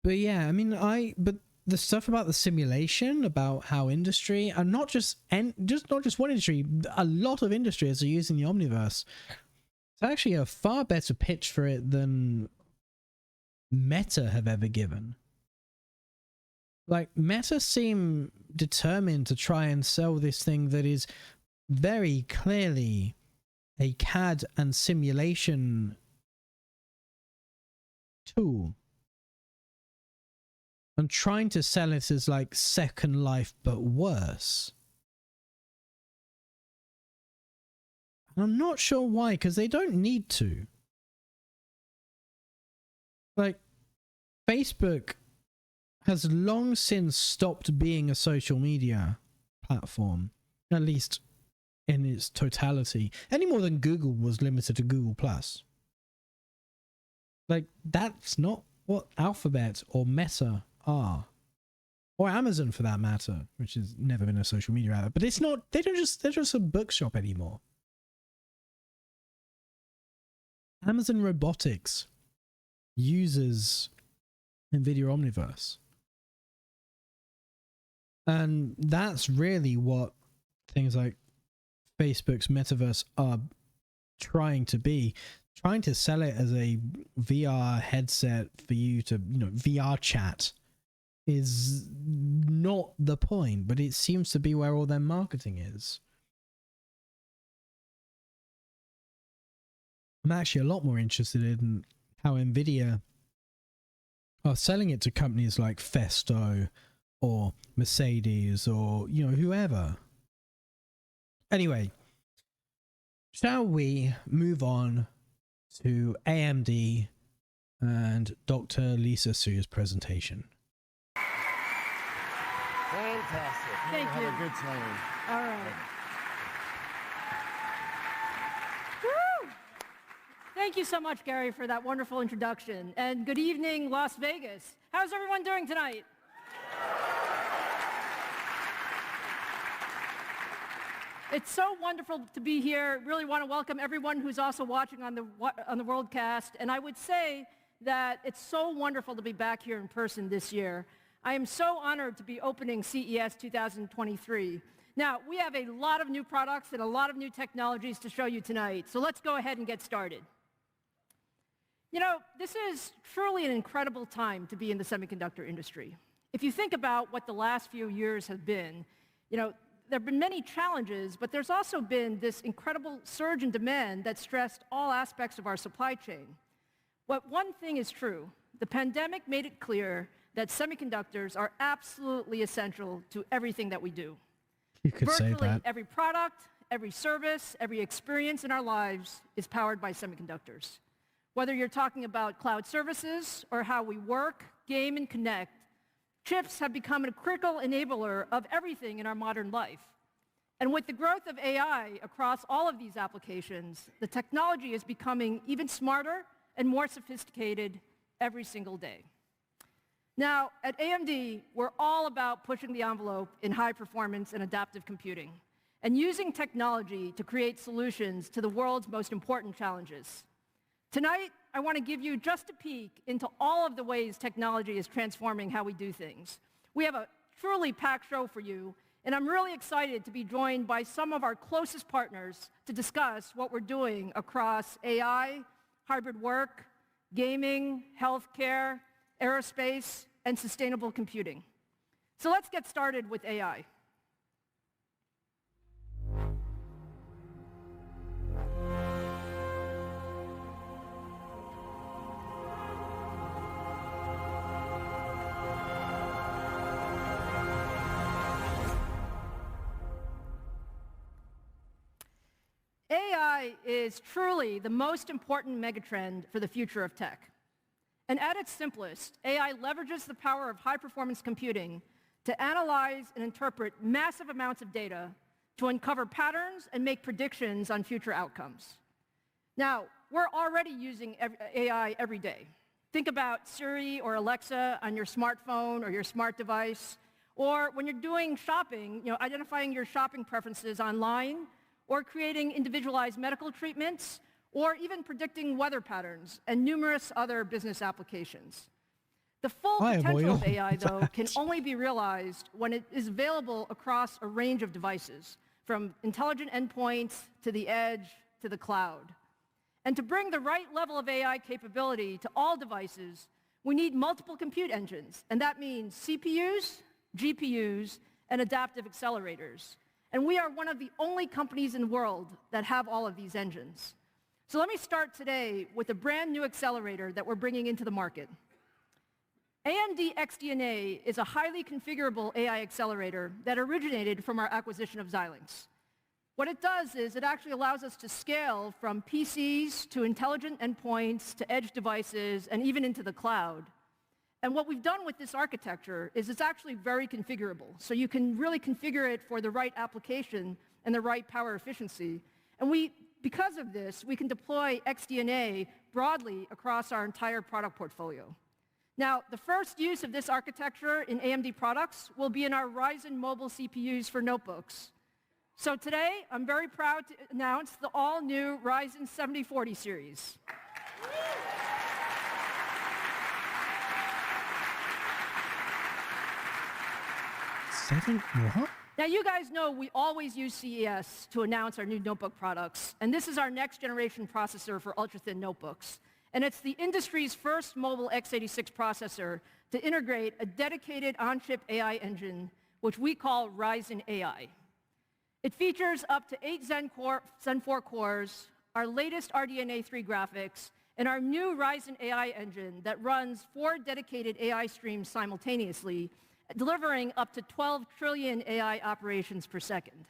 but yeah, I mean, but the stuff about the simulation, about how industry, and not just one industry, a lot of industries are using the Omniverse. It's actually a far better pitch for it than Meta have ever given. Like, Meta seem determined to try and sell this thing that is very clearly a CAD and simulation tool, and trying to sell it as like Second Life but worse. And I'm not sure why, because they don't need to. Like, Facebook has long since stopped being a social media platform, at least in its totality, any more than Google was limited to Google Plus. Like, that's not what Alphabet or Meta are, or Amazon for that matter, which has never been a social media outlet. But it's not. They're just a bookshop anymore. Amazon Robotics uses Nvidia Omniverse, and that's really what things like Facebook's metaverse are trying to be, trying to sell it as a VR headset for you to, VR chat is not the point, but it seems to be where all their marketing is. I'm actually a lot more interested in how Nvidia are selling it to companies like Festo or Mercedes or, whoever. Anyway, shall we move on to AMD and Dr. Lisa Su's presentation? Fantastic. Thank you. Have a good time. All right. Woo! Thank you so much, Gary, for that wonderful introduction. And good evening, Las Vegas. How's everyone doing tonight? It's so wonderful to be here. Really want to welcome everyone who's also watching on the Worldcast. And I would say that it's so wonderful to be back here in person this year. I am so honored to be opening CES 2023. Now, we have a lot of new products and a lot of new technologies to show you tonight. So let's go ahead and get started. This is truly an incredible time to be in the semiconductor industry. If you think about what the last few years have been, there have been many challenges, but there's also been this incredible surge in demand that stressed all aspects of our supply chain. But one thing is true. The pandemic made it clear that semiconductors are absolutely essential to everything that we do. You could Virtually say that. Every product, every service, every experience in our lives is powered by semiconductors. Whether you're talking about cloud services or how we work, game, and connect, chips have become a critical enabler of everything in our modern life. And with the growth of AI across all of these applications, the technology is becoming even smarter and more sophisticated every single day. Now, at AMD, we're all about pushing the envelope in high performance and adaptive computing, and using technology to create solutions to the world's most important challenges. Tonight, I want to give you just a peek into all of the ways technology is transforming how we do things. We have a truly packed show for you, and I'm really excited to be joined by some of our closest partners to discuss what we're doing across AI, hybrid work, gaming, healthcare, aerospace, and sustainable computing. So let's get started with AI. AI is truly the most important megatrend for the future of tech. And at its simplest, AI leverages the power of high-performance computing to analyze and interpret massive amounts of data to uncover patterns and make predictions on future outcomes. Now, we're already using AI every day. Think about Siri or Alexa on your smartphone or your smart device, or when you're doing shopping, identifying your shopping preferences online, or creating individualized medical treatments, or even predicting weather patterns and numerous other business applications. The full potential of AI, though, can only be realized when it is available across a range of devices, from intelligent endpoints to the edge to the cloud. And to bring the right level of AI capability to all devices, we need multiple compute engines, and that means CPUs, GPUs, and adaptive accelerators. And we are one of the only companies in the world that have all of these engines. So let me start today with a brand new accelerator that we're bringing into the market. AMD XDNA is a highly configurable AI accelerator that originated from our acquisition of Xilinx. What it does is it actually allows us to scale from PCs to intelligent endpoints to edge devices and even into the cloud. And what we've done with this architecture is it's actually very configurable. So you can really configure it for the right application and the right power efficiency. And because of this, we can deploy XDNA broadly across our entire product portfolio. Now, the first use of this architecture in AMD products will be in our Ryzen mobile CPUs for notebooks. So today, I'm very proud to announce the all-new Ryzen 7040 series. What? Now, you guys know we always use CES to announce our new notebook products, and this is our next generation processor for ultra-thin notebooks. And it's the industry's first mobile x86 processor to integrate a dedicated on-chip AI engine, which we call Ryzen AI. It features up to 8 Zen 4 cores, our latest RDNA 3 graphics, and our new Ryzen AI engine that runs 4 dedicated AI streams simultaneously, delivering up to 12 trillion AI operations per second.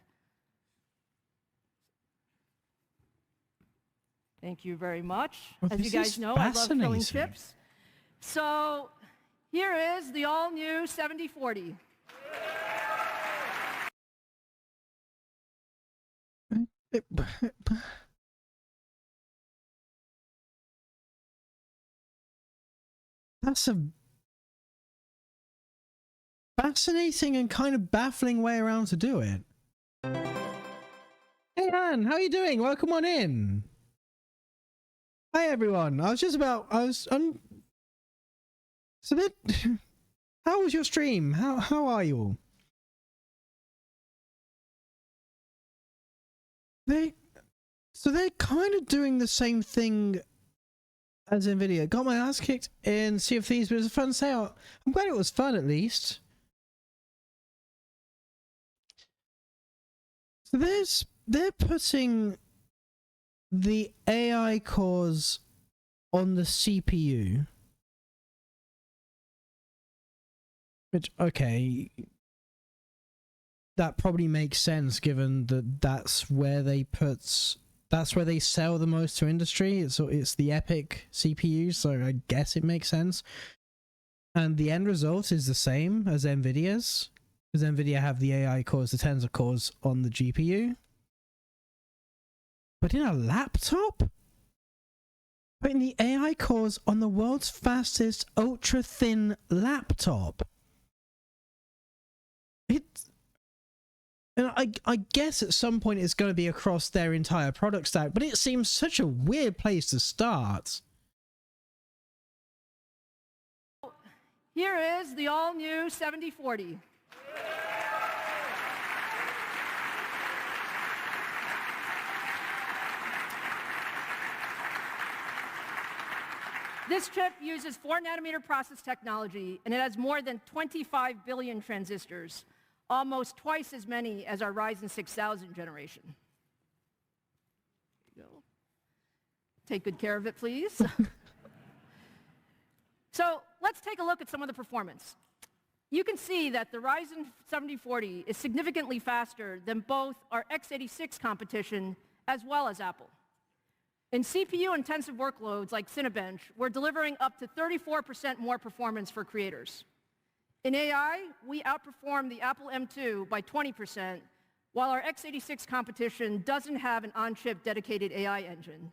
Thank you very much. Well, as you guys know, I love showing chips. So here is the all-new 7040. That's a fascinating and kind of baffling way around to do it. Hey Anne, how are you doing? Welcome on in. Hi everyone. So that how was your stream? How are you all? They're kind of doing the same thing as Nvidia. Got my ass kicked in Sea of Thieves, but it was a fun sale. I'm glad it was fun at least. So they're putting the AI cores on the CPU. Which, okay, that probably makes sense given that that's where they sell the most to industry. It's the Epic CPU, so I guess it makes sense. And the end result is the same as Nvidia's, because Nvidia have the AI cores, the tensor cores on the GPU. But in a laptop? Putting the AI cores on the world's fastest ultra-thin laptop. And I guess at some point it's going to be across their entire product stack, but it seems such a weird place to start. Here is the all-new 7040. This chip uses 4-nanometer process technology, and it has more than 25 billion transistors, almost twice as many as our Ryzen 6000 generation. There you go. Take good care of it, please. So let's take a look at some of the performance. You can see that the Ryzen 7040 is significantly faster than both our x86 competition as well as Apple. In CPU-intensive workloads like Cinebench, we're delivering up to 34% more performance for creators. In AI, we outperform the Apple M2 by 20%, while our x86 competition doesn't have an on-chip dedicated AI engine.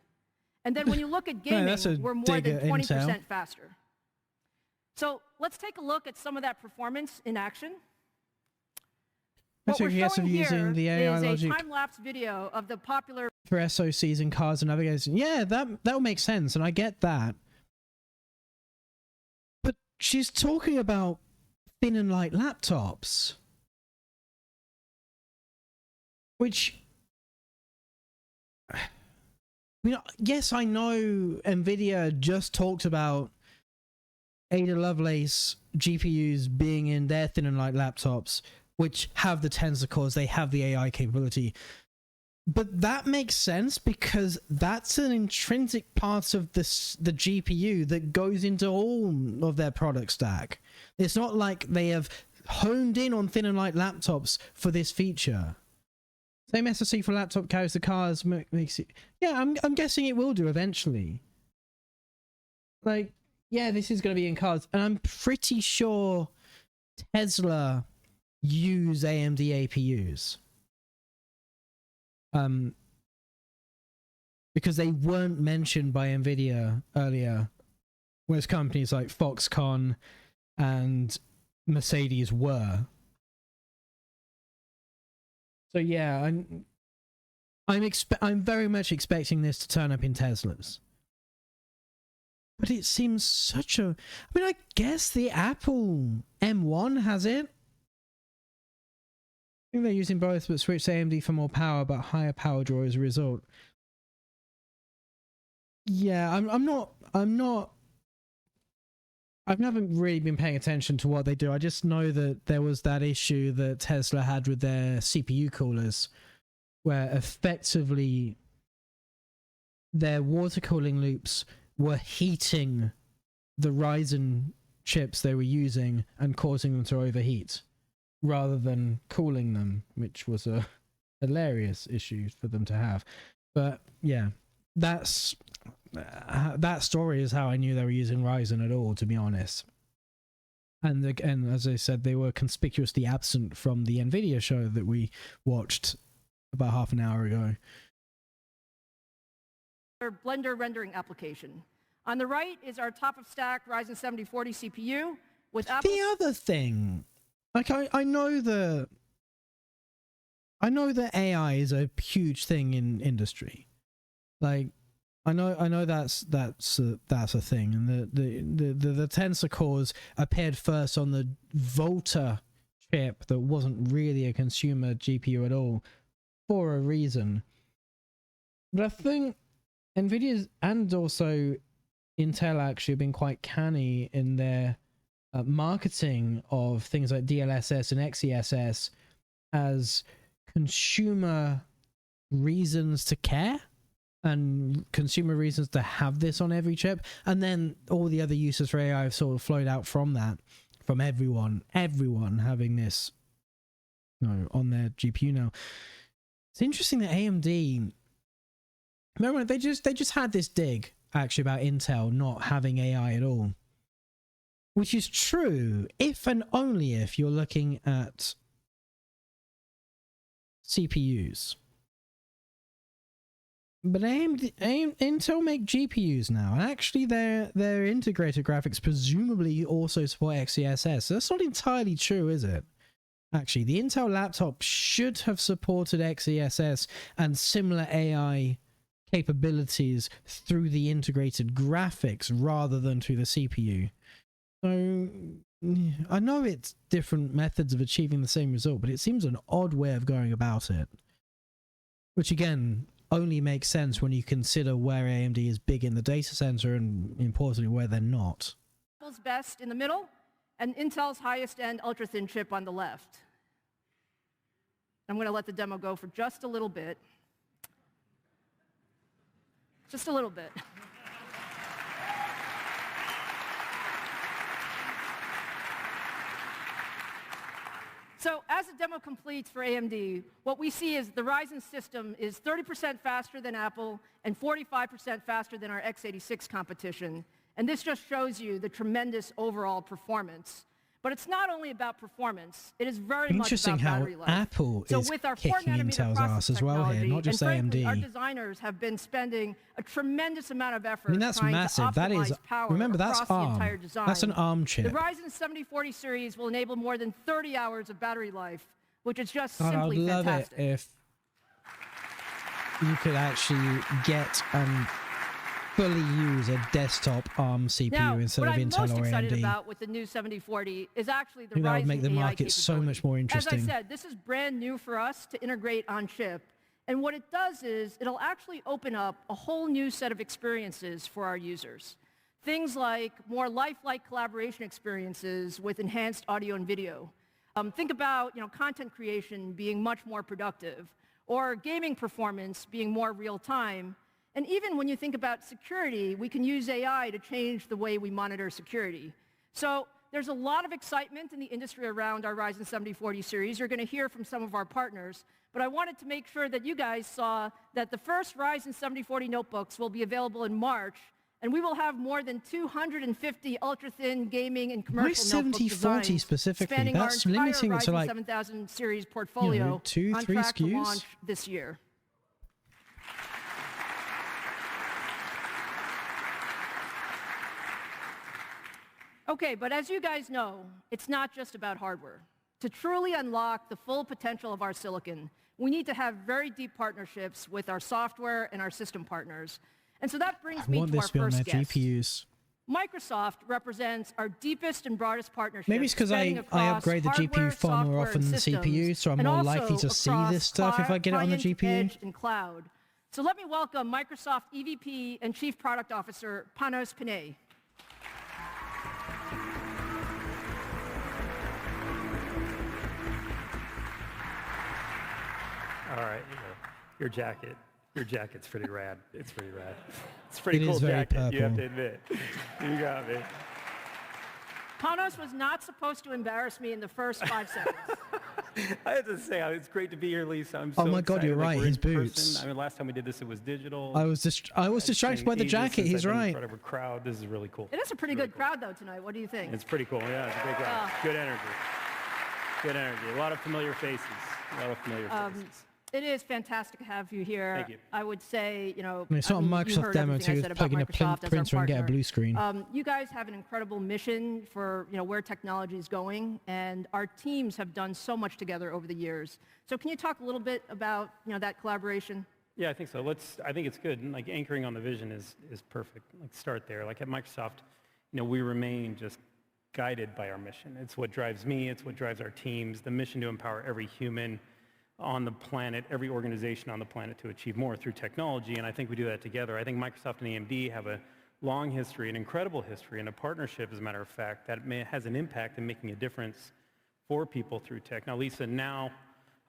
And then when you look at gaming, we're more than 20% faster. So let's take a look at some of that performance in action. What we're showing here is a time-lapse video of the popular for SoCs in cars and navigation. Yeah, that would make sense, and I get that. But she's talking about thin and light laptops, which, yes, I know Nvidia just talked about Ada Lovelace GPUs being in their thin and light laptops, which have the tensor cores, they have the AI capability. But that makes sense because that's an intrinsic part of the GPU that goes into all of their product stack. It's not like they have honed in on thin and light laptops for this feature. Same SoC for laptop carries the cars, makes it... Yeah, I'm guessing it will do eventually. Like, yeah, this is going to be in cars. And I'm pretty sure Tesla use AMD APUs. Because they weren't mentioned by Nvidia earlier, whereas companies like Foxconn and Mercedes were. So yeah, I'm very much expecting this to turn up in Teslas. But it seems such a... I mean, I guess the Apple M1 has it. I think they're using both, but switch to AMD for more power, but higher power draw as a result. Yeah, I've never really been paying attention to what they do. I just know that there was that issue that Tesla had with their CPU coolers, where effectively their water cooling loops were heating the Ryzen chips they were using and causing them to overheat, rather than cooling them, which was a hilarious issue for them to have. But yeah, that story is how I knew they were using Ryzen at all, to be honest. And again, as I said, they were conspicuously absent from the Nvidia show that we watched about half an hour ago. Blender rendering application. On the right is our top-of-stack Ryzen 7040 CPU with Apple... The other thing, like I know that AI is a huge thing in industry. Like I know that's a thing, and the tensor cores appeared first on the Volta chip that wasn't really a consumer GPU at all, for a reason. But I think Nvidia's and also Intel actually have been quite canny in their marketing of things like DLSS and XeSS as consumer reasons to care and consumer reasons to have this on every chip, and then all the other uses for AI have sort of flowed out from that, from everyone having this, on their GPU now. It's interesting that AMD, remember they just had this dig actually about Intel not having AI at all, which is true if and only if you're looking at CPUs. But Intel make GPUs now, and actually their integrated graphics presumably also support XeSS. So that's not entirely true, is it? Actually, the Intel laptop should have supported XeSS and similar AI capabilities through the integrated graphics rather than through the CPU. So I know it's different methods of achieving the same result, but it seems an odd way of going about it. Which again only makes sense when you consider where AMD is big in the data center and importantly where they're not. Apple's best in the middle and Intel's highest end ultra-thin chip on the left. I'm going to let the demo go for just a little bit. Just a little bit. So as the demo completes for AMD, what we see is the Ryzen system is 30% faster than Apple and 45% faster than our x86 competition. And this just shows you the tremendous overall performance. But it's not only about performance, it is very much about battery life. Apple so is with our kicking Intel's ass as well here, not just frankly, AMD. Our designers have been spending a tremendous amount of effort. I mean, that's massive. That is, remember, that's ARM. That's an ARM chip. The Ryzen 7040 series will enable more than 30 hours of battery life, which is just simply fantastic. I'd love it if you could actually get and fully use a desktop ARM CPU instead of Intel or AMD. What I'm most excited about with the new 7040 is actually the Ryzen that would make the market AI so much more interesting. As I said, this is brand new for us to integrate on chip. And what it does is it'll actually open up a whole new set of experiences for our users. Things like more lifelike collaboration experiences with enhanced audio and video. Think about content creation being much more productive, or gaming performance being more real-time. And even when you think about security, we can use AI to change the way we monitor security. So there's a lot of excitement in the industry around our Ryzen 7040 series. You're going to hear from some of our partners. But I wanted to make sure that you guys saw that the first Ryzen 7040 notebooks will be available in March, and we will have more than 250 ultra-thin gaming and commercial notebook designs 7040 specifically? spanning That's our entire limiting it to Ryzen like 7000 series portfolio 2, on 3 track to SKUs? launch this year. Okay, but as you guys know, it's not just about hardware. To truly unlock the full potential of our silicon, we need to have very deep partnerships with our software and our system partners. And so that brings me to our first guest. GPUs. Microsoft represents our deepest and broadest partnerships. Maybe it's because I upgrade the GPU far more often than the CPU, so I'm more likely to see this stuff if I get it on the GPU. Edge and cloud. So let me welcome Microsoft EVP and Chief Product Officer, Panos Panay. All right, your jacket's pretty rad. It's pretty rad. It's a pretty It cool is very jacket, purple. you have to admit. You got me. Panos was not supposed to embarrass me in the first 5 seconds. I have to say, it's great to be here, Lisa. I'm Oh so my God, excited. you're Like, right, we're his in person. boots. I mean, last time we did this, it was digital. I was distracted by the jacket. He's right. In front of a crowd. This is really cool. It is a pretty good crowd, though, tonight. What do you think? It's pretty cool. Yeah, it's a great crowd. Good energy. Good energy. A lot of familiar faces. It is fantastic to have you here. Thank you. I would say, I mean, it's not a Microsoft demo too. It's plug in a printer and get a blue screen. You guys have an incredible mission for where technology is going, and our teams have done so much together over the years. So can you talk a little bit about that collaboration? Yeah, I think so. I think it's good. And like anchoring on the vision is perfect. Like start there. Like at Microsoft, we remain just guided by our mission. It's what drives me. It's what drives our teams. The mission to empower every human on the planet, every organization on the planet to achieve more through technology, and I think we do that together. I think Microsoft and AMD have a long history, an incredible history, and a partnership, as a matter of fact, that has an impact in making a difference for people through tech. Now, Lisa,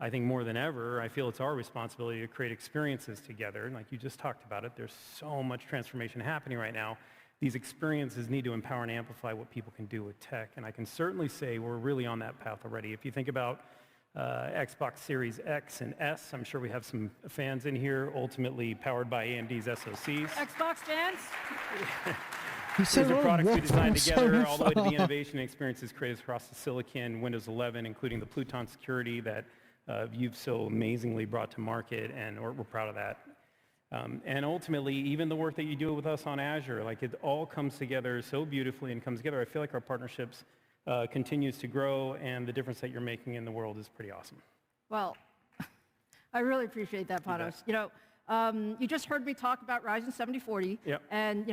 I think more than ever, I feel it's our responsibility to create experiences together, and like you just talked about it, there's so much transformation happening right now. These experiences need to empower and amplify what people can do with tech, and I can certainly say we're really on that path already. If you think about Xbox Series X and S. I'm sure we have some fans in here, ultimately powered by AMD's SoCs. Xbox fans? These are products we designed together, all the way to the innovation and experiences created across the silicon, Windows 11, including the Pluton security that you've so amazingly brought to market, and we're proud of that. And ultimately, even the work that you do with us on Azure, like it all comes together so beautifully and comes together. I feel like our partnerships continues to grow, and the difference that you're making in the world is pretty awesome. Well, I really appreciate that, Panos. You just heard me talk about Ryzen 7040, and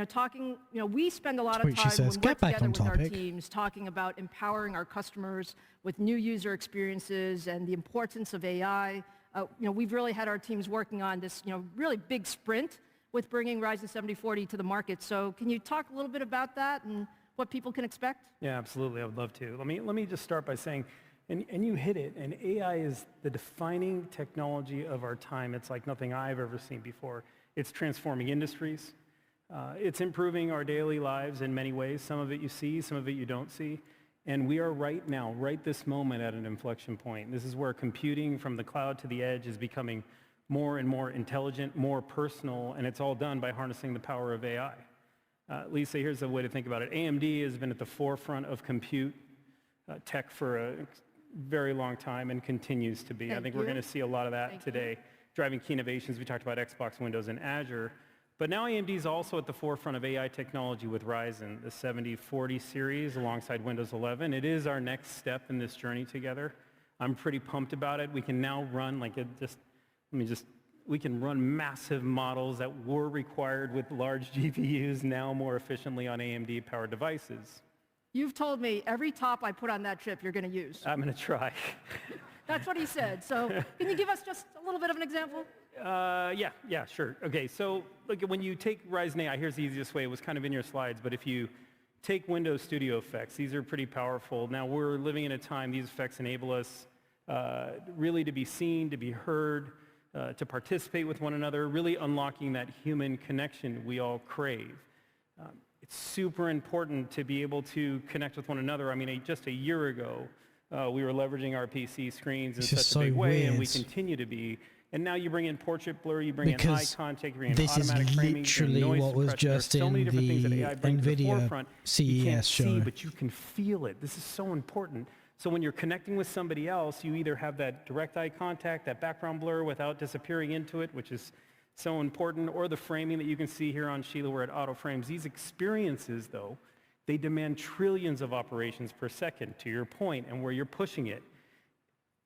we spend a lot of time when we're together with our teams talking about empowering our customers with new user experiences and the importance of AI. We've really had our teams working on this, really big sprint with bringing Ryzen 7040 to the market. So can you talk a little bit about that and what people can expect? Yeah, absolutely. I would love to. Let me just start by saying, and you hit it, and AI is the defining technology of our time. It's like nothing I've ever seen before. It's transforming industries. It's improving our daily lives in many ways. Some of it you see, some of it you don't see. And we are right now, right this moment, at an inflection point. This is where computing from the cloud to the edge is becoming more and more intelligent, more personal, and it's all done by harnessing the power of AI. Lisa, here's a way to think about it. AMD has been at the forefront of compute tech for a very long time and continues to be. I think we're going to see a lot of that today, driving key innovations. We talked about Xbox, Windows, and Azure. But now AMD is also at the forefront of AI technology with Ryzen, the 7040 series alongside Windows 11. It is our next step in this journey together. I'm pretty pumped about it. We can now run we can run massive models that were required with large GPUs now more efficiently on AMD-powered devices. You've told me every top I put on that chip you're going to use. I'm going to try. That's what he said. So can you give us just a little bit of an example? Yeah, sure. Okay, so look, when you take Ryzen AI, here's the easiest way. It was kind of in your slides, but if you take Windows Studio effects, these are pretty powerful. Now we're living in a time, these effects enable us really to be seen, to be heard, to participate with one another, really unlocking that human connection we all crave. It's super important to be able to connect with one another. I mean, just a year ago, we were leveraging our PC screens in such a big way, and we continue to be. And now you bring in portrait blur, you bring in eye contact, you bring in automatic framing, you bring in noise what was suppression. just There's so many in different things that the AI brings to the Nvidia forefront. CES You can't show. see, but you can feel it. This is so important. So when you're connecting with somebody else, you either have that direct eye contact, that background blur without disappearing into it, which is so important, or the framing that you can see here on Sheila where it auto frames. These experiences, though, they demand trillions of operations per second, to your point, and where you're pushing it.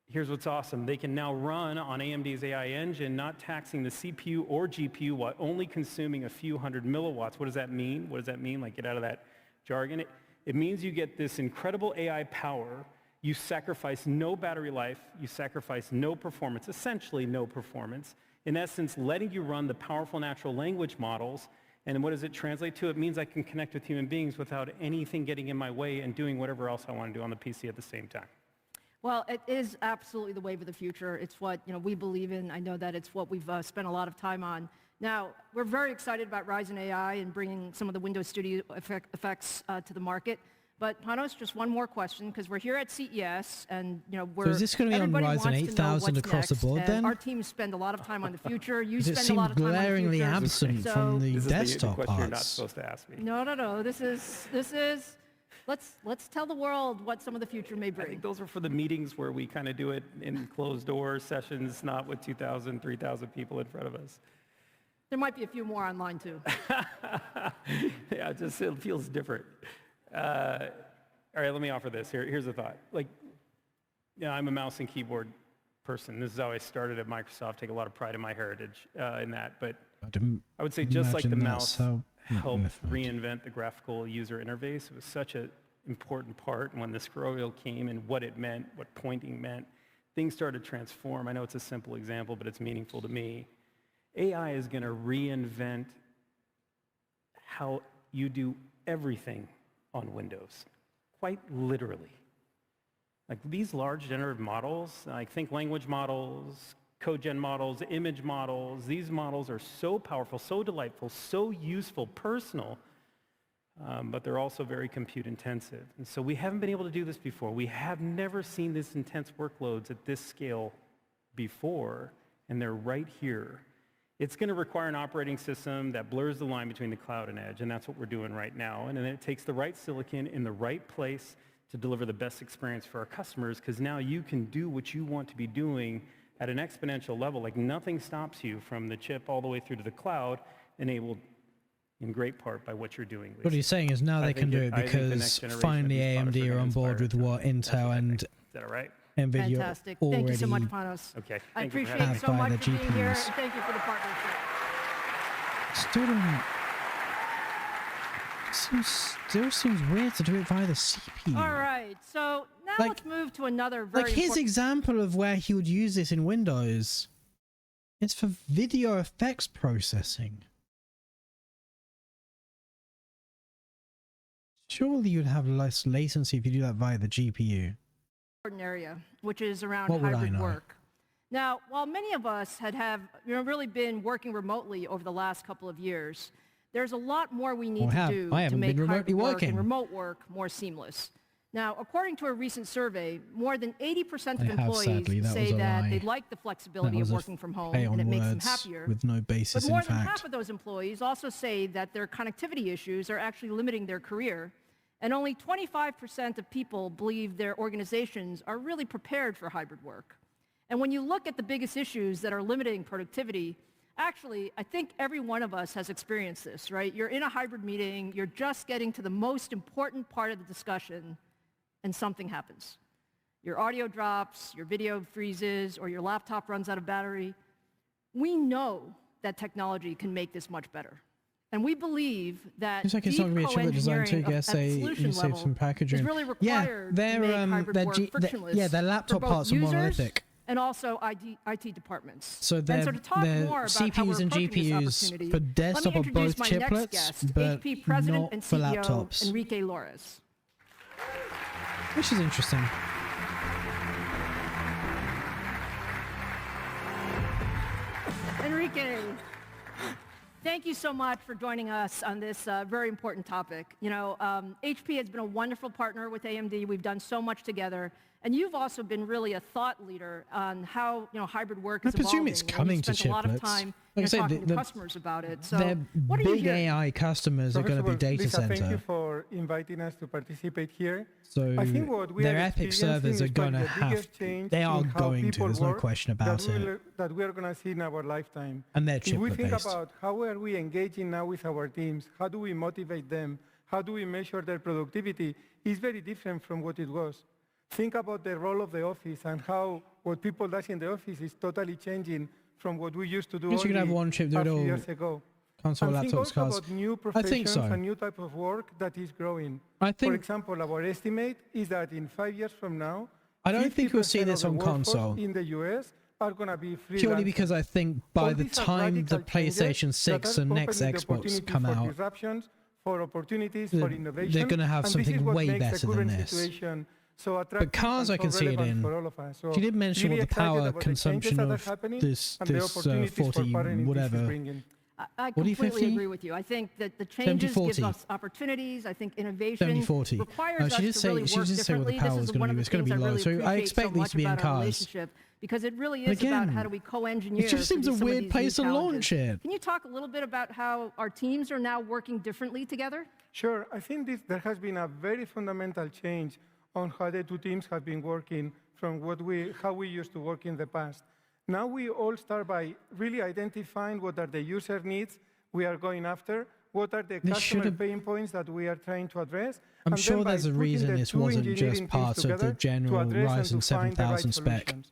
Here's what's awesome. They can now run on AMD's AI engine, not taxing the CPU or GPU while only consuming a few hundred milliwatts. What does that mean? What does that mean? Like, get out of that jargon. It means you get this incredible AI power. You sacrifice no battery life. You sacrifice no performance, essentially no performance. In essence, letting you run the powerful natural language models. And what does it translate to? It means I can connect with human beings without anything getting in my way and doing whatever else I want to do on the PC at the same time. Well, it is absolutely the wave of the future. It's what we believe in. I know that it's what we've spent a lot of time on. Now, we're very excited about Ryzen AI and bringing some of the Windows Studio effects to the market. But Panos, just one more question, because we're here at CES, and so is this going to be on Ryzen 8000 across the board then? Our teams spend a lot of time on the future. You spend a lot of time on the future. It seemed glaringly absent from the desktop the question parts. You're not supposed to ask me. No. This is. Let's tell the world what some of the future may bring. I think those are for the meetings where we kind of do it in closed door sessions, not with 2,000, 3,000 people in front of us. There might be a few more online too. Yeah, it feels different. All right, let me offer this. Here's a thought. I'm a mouse and keyboard person. This is how I started at Microsoft. Take a lot of pride in my heritage in that. But I would say just like the mouse helped reinvent the graphical user interface. It was such an important part. And when the scroll wheel came and what it meant, what pointing meant, things started to transform. I know it's a simple example, but it's meaningful to me. AI is going to reinvent how you do everything on Windows, quite literally. Like these large generative models, like think language models, code gen models, image models, these models are so powerful, so delightful, so useful, personal, but they're also very compute intensive. And so we haven't been able to do this before. We have never seen this intense workloads at this scale before, and they're right here. It's going to require an operating system that blurs the line between the cloud and edge, and that's what we're doing right now. And then it takes the right silicon in the right place to deliver the best experience for our customers, because now you can do what you want to be doing at an exponential level. Like nothing stops you from the chip all the way through to the cloud, enabled in great part by what you're doing. Lisa. What he's saying is now they can do it because finally AMD are on board with what Intel and Is that all right? Nvidia Fantastic. already Thank you so much, Panos. Okay. I appreciate you so much for being here, and thank you for the partnership. Still seems weird to do it via the CPU. All right, so now let's move to another very his example of where he would use this in Windows, it's for video effects processing. Surely you'd have less latency if you do that via the GPU. Area, which is around What would I hybrid know? work. Now, while many of us have really been working remotely over the last couple of years, there's a lot more we need to do to make hybrid work and remote work more seamless. Now, according to a recent survey, more than 80% of employees say that they like the flexibility of working from home and it makes them happier. With no basis but more in than fact. half of those employees also say that their connectivity issues are actually limiting their career. And only 25% of people believe their organizations are really prepared for hybrid work. And when you look at the biggest issues that are limiting productivity, actually, I think every one of us has experienced this, right? You're in a hybrid meeting, you're just getting to the most important part of the discussion, and something happens. Your audio drops, your video freezes, or your laptop runs out of battery. We know that technology can make this much better. And we believe that It's like it's not going to be a chiplet design too. Guess you save some packaging. is really required to make hybrid work frictionless their laptop for both parts are users monolithic. and also IT departments. So they're, to talk more about how CPUs and GPUs for desktop are both chiplets, but HP President not and for CEO laptops. Enrique Lores. Which is interesting. Enrique, thank you so much for joining us on this very important topic. You know, HP has been a wonderful partner with AMD. We've done so much together. And you've also been really a thought leader on how, you know, hybrid work is evolving. I presume it's coming to chiplets. Spent a lot of chiplets. time Like I said, talking to customers about it. So their what are you big hearing? AI customers are going to be data Lisa, center. thank you for inviting us to participate here. So I think what we their are Epic servers are going to have. They are going to. There's no question about it. That we are going to see in our lifetime. And they're if we chiplet think based. about how are we engaging now with our teams, how do we motivate them, how do we measure their productivity, is very different from what it was. Think about the role of the office and how what people do in the office is totally changing from what we used to do only you could have one chip do it a few all. years ago. Console, and think laptops, also cars. about new I think professions so. and new type of work that is growing. I think. For example, our estimate is that in 5 years from now, I don't think we'll see 50% this of on the workforce console. in the US are going to be freelance. Purely because I think by All the these are time the radical changes PlayStation 6 that are and next opening the Xbox opportunity come for out, disruptions, for opportunities, they're- for innovation. they're gonna have and something this is what way makes the better than current this. situation so but attractive cars and I can so see it relevant in. for all of us. So She did mention really what the excited power about the changes consumption that are of happening this and the this opportunities for 40 partnering this is whatever. bringing. I What do you completely 50? agree with you. I think that the changes 70-40. give us opportunities. I think innovation 70-40. requires Oh, us she did to say- really she work did say what the differently. power This was is gonna one be. of the It's gonna things be I low. really So I appreciate expect so these much to be in about our cars. relationship, because it really But is about again, how do we co-engineer. it just for seems a some of weird these new place to launch challenges. it. Can you talk a little bit about how our teams are now working differently together? Sure. I think there has been a very fundamental change on how the two teams have been working from how we used to work in the past. Now we all start by really identifying what are the user needs we are going after, what are the customer pain points that we are trying to address. I'm and sure then by there's a putting reason the this two wasn't engineering just teams part of the together to general address and Ryzen to find the right 7000 spec. solutions.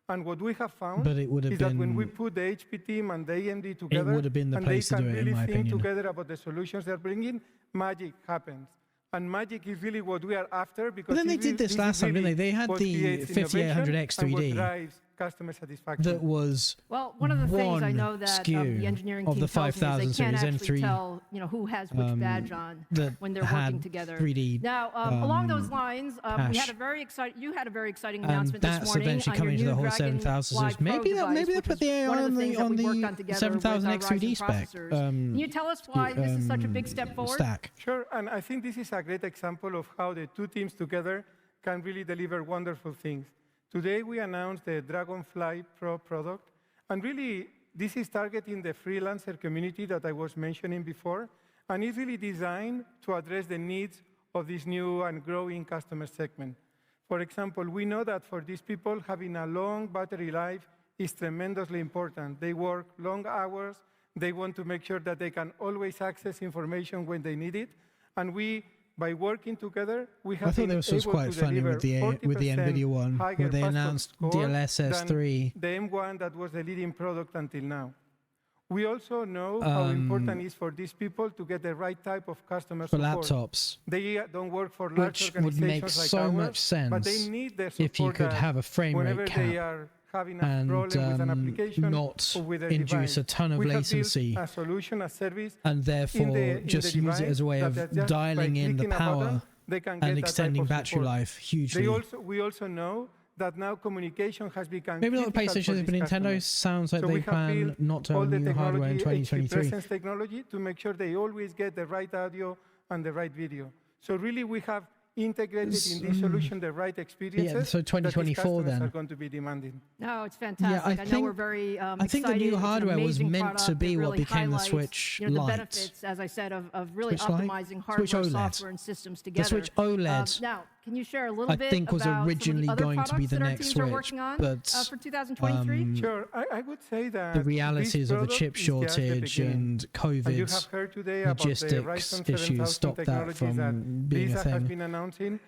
And what we have found But it would have is that when we been- put the HP team and the AMD together, would have been the and place to they do can it, in really my think opinion. together about the solutions they're bringing, magic happens. And magic is really what we are after, because But then they this did is- this is last time, didn't really they? They had what the creates 5800X innovation and 3D what drives customer satisfaction. that was Well, one of the things I know that SKU the engineering of team the tells me is 5000 they can't series actually M3 tell, you know, who has which badge on that when they're had working together. 3D, Now, along those lines, we had cache. a very you had a very exciting And announcement that's this morning eventually on coming your to the new whole Dragon 7000 Fly series. Maybe Pro they'll device, put which the is AI one of on things the that we worked on together with our 7000X 3D Ryzen spec. processors. Can you tell us why this is such a big step forward? stack. Sure, and I think this is a great example of how the two teams together can really deliver wonderful things. Today we announced the Dragonfly Pro product, and really this is targeting the freelancer community that I was mentioning before, and it's really designed to address the needs of this new and growing customer segment. For example, we know that for these people, having a long battery life is tremendously important. They work long hours, they want to make sure that they can always access information when they need it, and by working together, we have I thought been this was able quite to funny deliver with the 40% Nvidia one, higher where they password announced score DLSS 3. than the M1 that was the leading product until now. We also know how important it is for these people to get the right type of customer for support. laptops, They don't work for large which would organizations make like so ours, much sense but they need the support if you could that have a frame whenever rate they cap are having a and problem with an application not or with a induce device. a ton of We have latency, built a solution, a service, and therefore in just the use it device as a way that of just by dialing in the clicking a button, power they can get and that type extending of battery support. life hugely. We also know that now communication has become Maybe not the critical for PlayStation, but these Nintendo customers. sounds like So they we have plan built not to all own the new hardware in technology, HP 2023. presence technology, to make sure they always get the right audio and the right video. So really, we have integrated in this solution the right experiences so that these 2024 customers then. are going to be demanding. No, it's fantastic. I know we're very I think the excited. new It's an hardware was amazing meant product. to be It what really became the highlights, Switch you know, the Lite. benefits, as I said, of really Switch Lite? optimizing Switch hardware, OLED. software, and systems together. The Switch OLED, Now, can you share a little I bit think, was about originally some of the other going to be products the that our next teams are Switch, working on but for 2023? Sure, I would say that the realities this of the product chip is just the shortage beginning. and And you have COVID heard today about the logistics Ryzen issues 7000 stopped that technologies from that being a Lisa has thing. been announcing.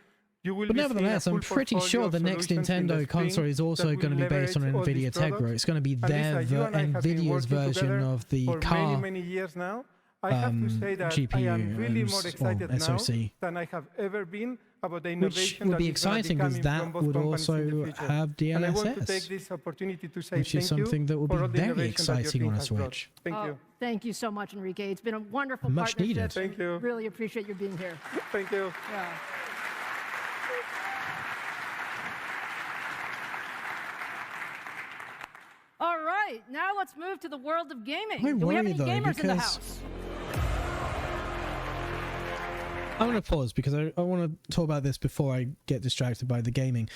You will But be seeing a nevertheless, I'm full pretty portfolio sure of the next solutions in the Nintendo console spring is also that going to will be based on leverage all these Nvidia Tegra. products. It's going to be And their Lisa, you and I have been Nvidia's working version together of the for car many years now. I have to say that I GPU am really and more excited now SoC. than I have ever been about the Which innovation would that be is gonna exciting because coming from that both would companies in the also future. have And I want to DLSS, take this opportunity to say which is thank you something that will for be all the very innovation that your exciting team on a has brought. Switch. Thank you. Thank you so much, Enrique. It's been a wonderful Much partnership. needed. Thank you. Really appreciate you being here. Thank you. Yeah. All right, now let's move to the world of gaming. I Do we have worry, any though, gamers in the because- house? I'm going to pause because I want to talk about this before I get distracted by the gaming.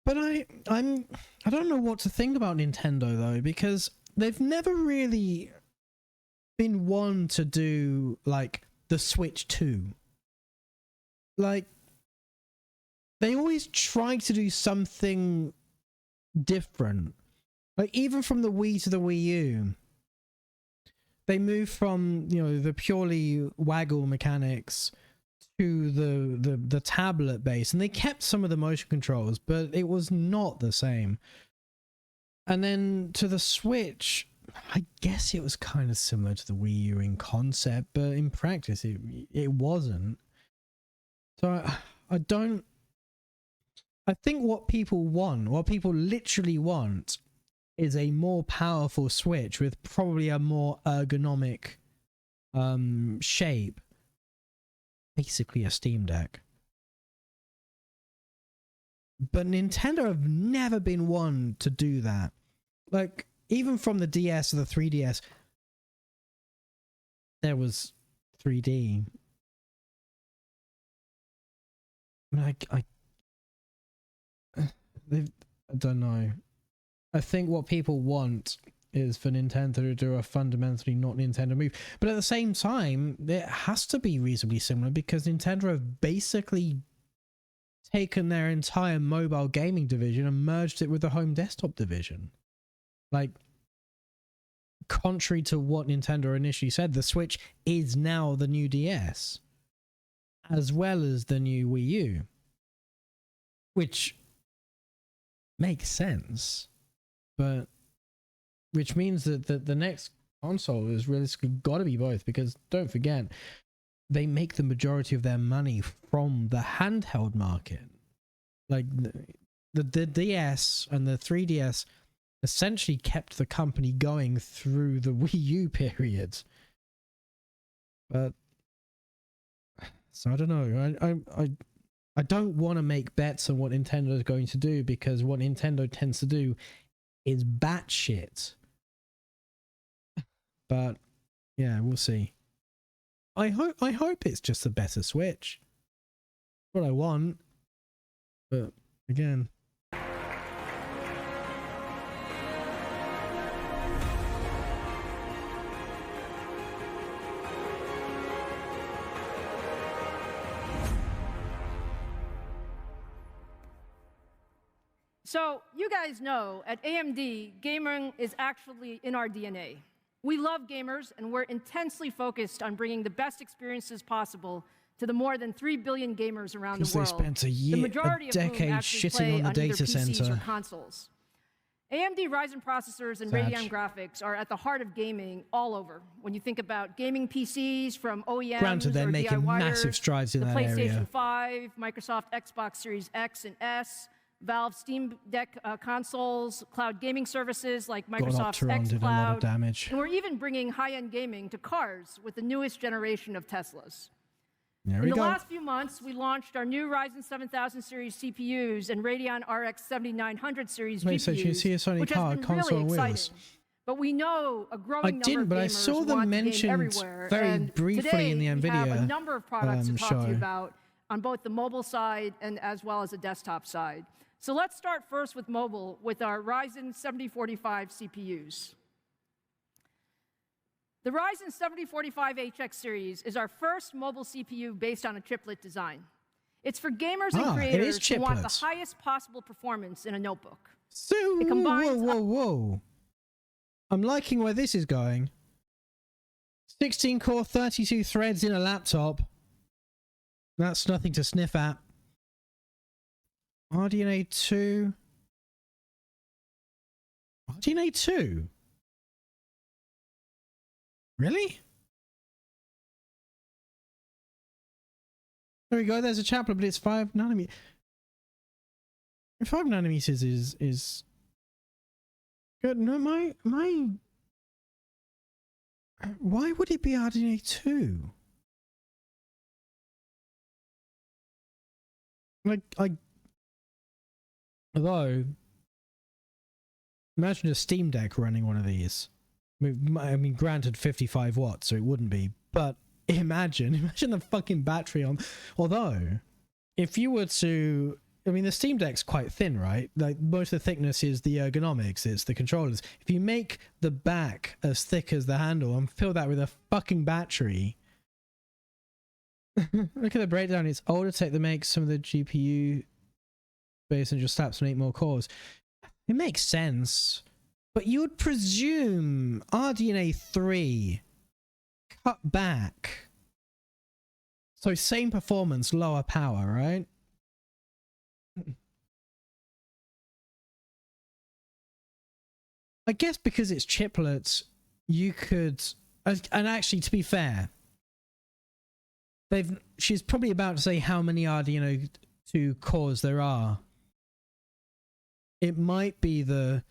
But I don't know what to think about Nintendo though, because they've never really been one to do like the Switch 2. Like they always try to do something different. Like even from the Wii to the Wii U, they moved from, you know, the purely waggle mechanics to the tablet base, and they kept some of the motion controls, but it was not the same. And then to the Switch, I guess it was kind of similar to the Wii U in concept, but in practice it wasn't. So I think what people want, what people literally want, is a more powerful Switch with probably a more ergonomic shape. Basically a Steam Deck. But Nintendo have never been one to do that. Like, even from the DS to the 3DS, there was 3D. I don't know. I think what people want is for Nintendo to do a fundamentally not Nintendo move. But at the same time, it has to be reasonably similar because Nintendo have basically taken their entire mobile gaming division and merged it with the home desktop division. Like, contrary to what Nintendo initially said, the Switch is now the new DS, as well as the new Wii U. Which makes sense, but which means that the next console is realistically got to be both, because don't forget, they make the majority of their money from the handheld market. Like the DS and the 3DS essentially kept the company going through the Wii U period. But so I don't know. I don't want to make bets on what Nintendo is going to do, because what Nintendo tends to do is batshit. But yeah, we'll see. I hope it's just a better Switch. What I want. But again, So you guys know at AMD, gaming is actually in our DNA. We love gamers, and we're intensely focused on bringing the best experiences possible to the more than 3 billion gamers around the world. Because they spent a decade shitting on the data center. Consoles. AMD Ryzen processors and Radeon graphics are at the heart of gaming all over. When you think about gaming PCs from OEMs, granted, they're or making DIYers, massive strides in the that PlayStation area. 5, Microsoft Xbox Series X and S, Valve Steam Deck consoles, cloud gaming services like Microsoft's Opteron did a lot of xCloud, damage. and we're even bringing high-end gaming to cars with the newest generation of Teslas. There In we the go. last few months, we launched our new Ryzen 7000 series CPUs and Radeon RX 7900 series Wait, GPUs, so you see a Sony which car has been console really on wheels? exciting. But we know a growing I number didn't, of but gamers I saw them want to game mentioned everywhere. very and briefly today in the we have a Nvidia, number of products to talk to show. you about on both the mobile side and as well as the desktop side. So let's start first with mobile with our Ryzen 7045 CPUs. The Ryzen 7045HX series is our first mobile CPU based on a chiplet design. It's for gamers and creators who want the highest possible performance in a notebook. So, whoa. I'm liking where this is going. 16 core, 32 threads in a laptop. That's nothing to sniff at. RDNA 2. RDNA 2? Really? There we go. There's a chaplet, but it's 5 nanometers. 5 nanometers is good. No, my why would it be RDNA 2? Although, imagine a Steam Deck running one of these. I mean, granted, 55 watts, so it wouldn't be. But imagine the fucking battery on. Although, if you were to, I mean, the Steam Deck's quite thin, right? Like, most of the thickness is the ergonomics, it's the controllers. If you make the back as thick as the handle and fill that with a fucking battery. Look at the breakdown. It's older tech that makes some of the GPU space and just slaps on 8 more cores. It makes sense. But you would presume RDNA 3 cut back. So same performance, lower power, right? I guess because it's chiplets, you could, and actually to be fair, she's probably about to say how many RDNA 2 cores there are. It might be the,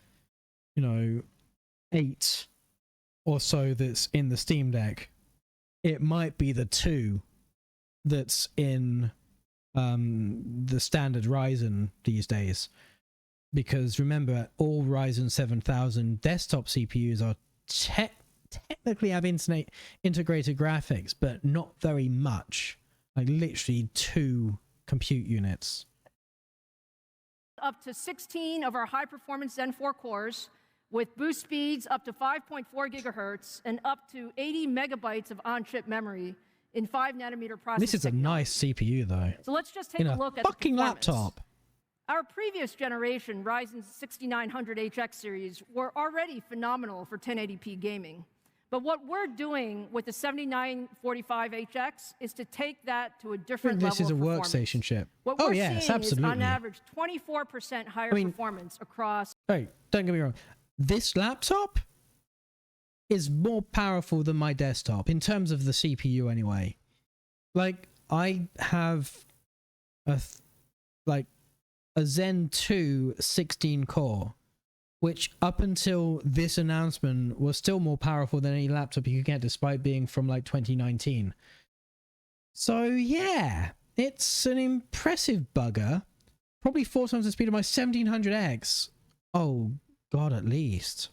8 or so that's in the Steam Deck. It might be the 2 that's in the standard Ryzen these days. Because remember, all Ryzen 7000 desktop CPUs are technically have integrated graphics, but not very much. Like literally 2 compute units. Up to 16 of our high-performance Zen 4 cores with boost speeds up to 5.4 gigahertz and up to 80 megabytes of on-chip memory in 5-nanometer process. This is a nice CPU, though. So let's just take a look at fucking the laptop. Our previous generation Ryzen 6900HX series were already phenomenal for 1080p gaming. But what we're doing with the 7945HX is to take that to a different level of performance. This is a workstation chip. What we're seeing is, on average, 24% higher performance across... Hey, don't get me wrong. This laptop is more powerful than my desktop, in terms of the CPU anyway. Like, I have a Zen 2 16 core, which up until this announcement was still more powerful than any laptop you could get, despite being from like 2019. So yeah, it's an impressive bugger. Probably 4 times the speed of my 1700X. Oh god, at least.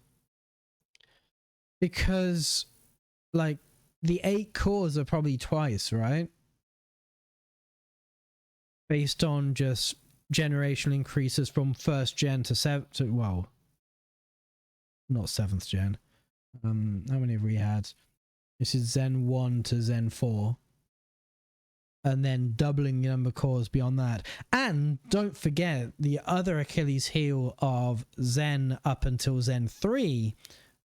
Because like the 8 cores are probably twice, right? Based on just generational increases from 1st gen to 7th to, well, not 7th gen. How many have we had? This is Zen 1 to Zen 4. And then doubling the number of cores beyond that. And don't forget, the other Achilles heel of Zen up until Zen 3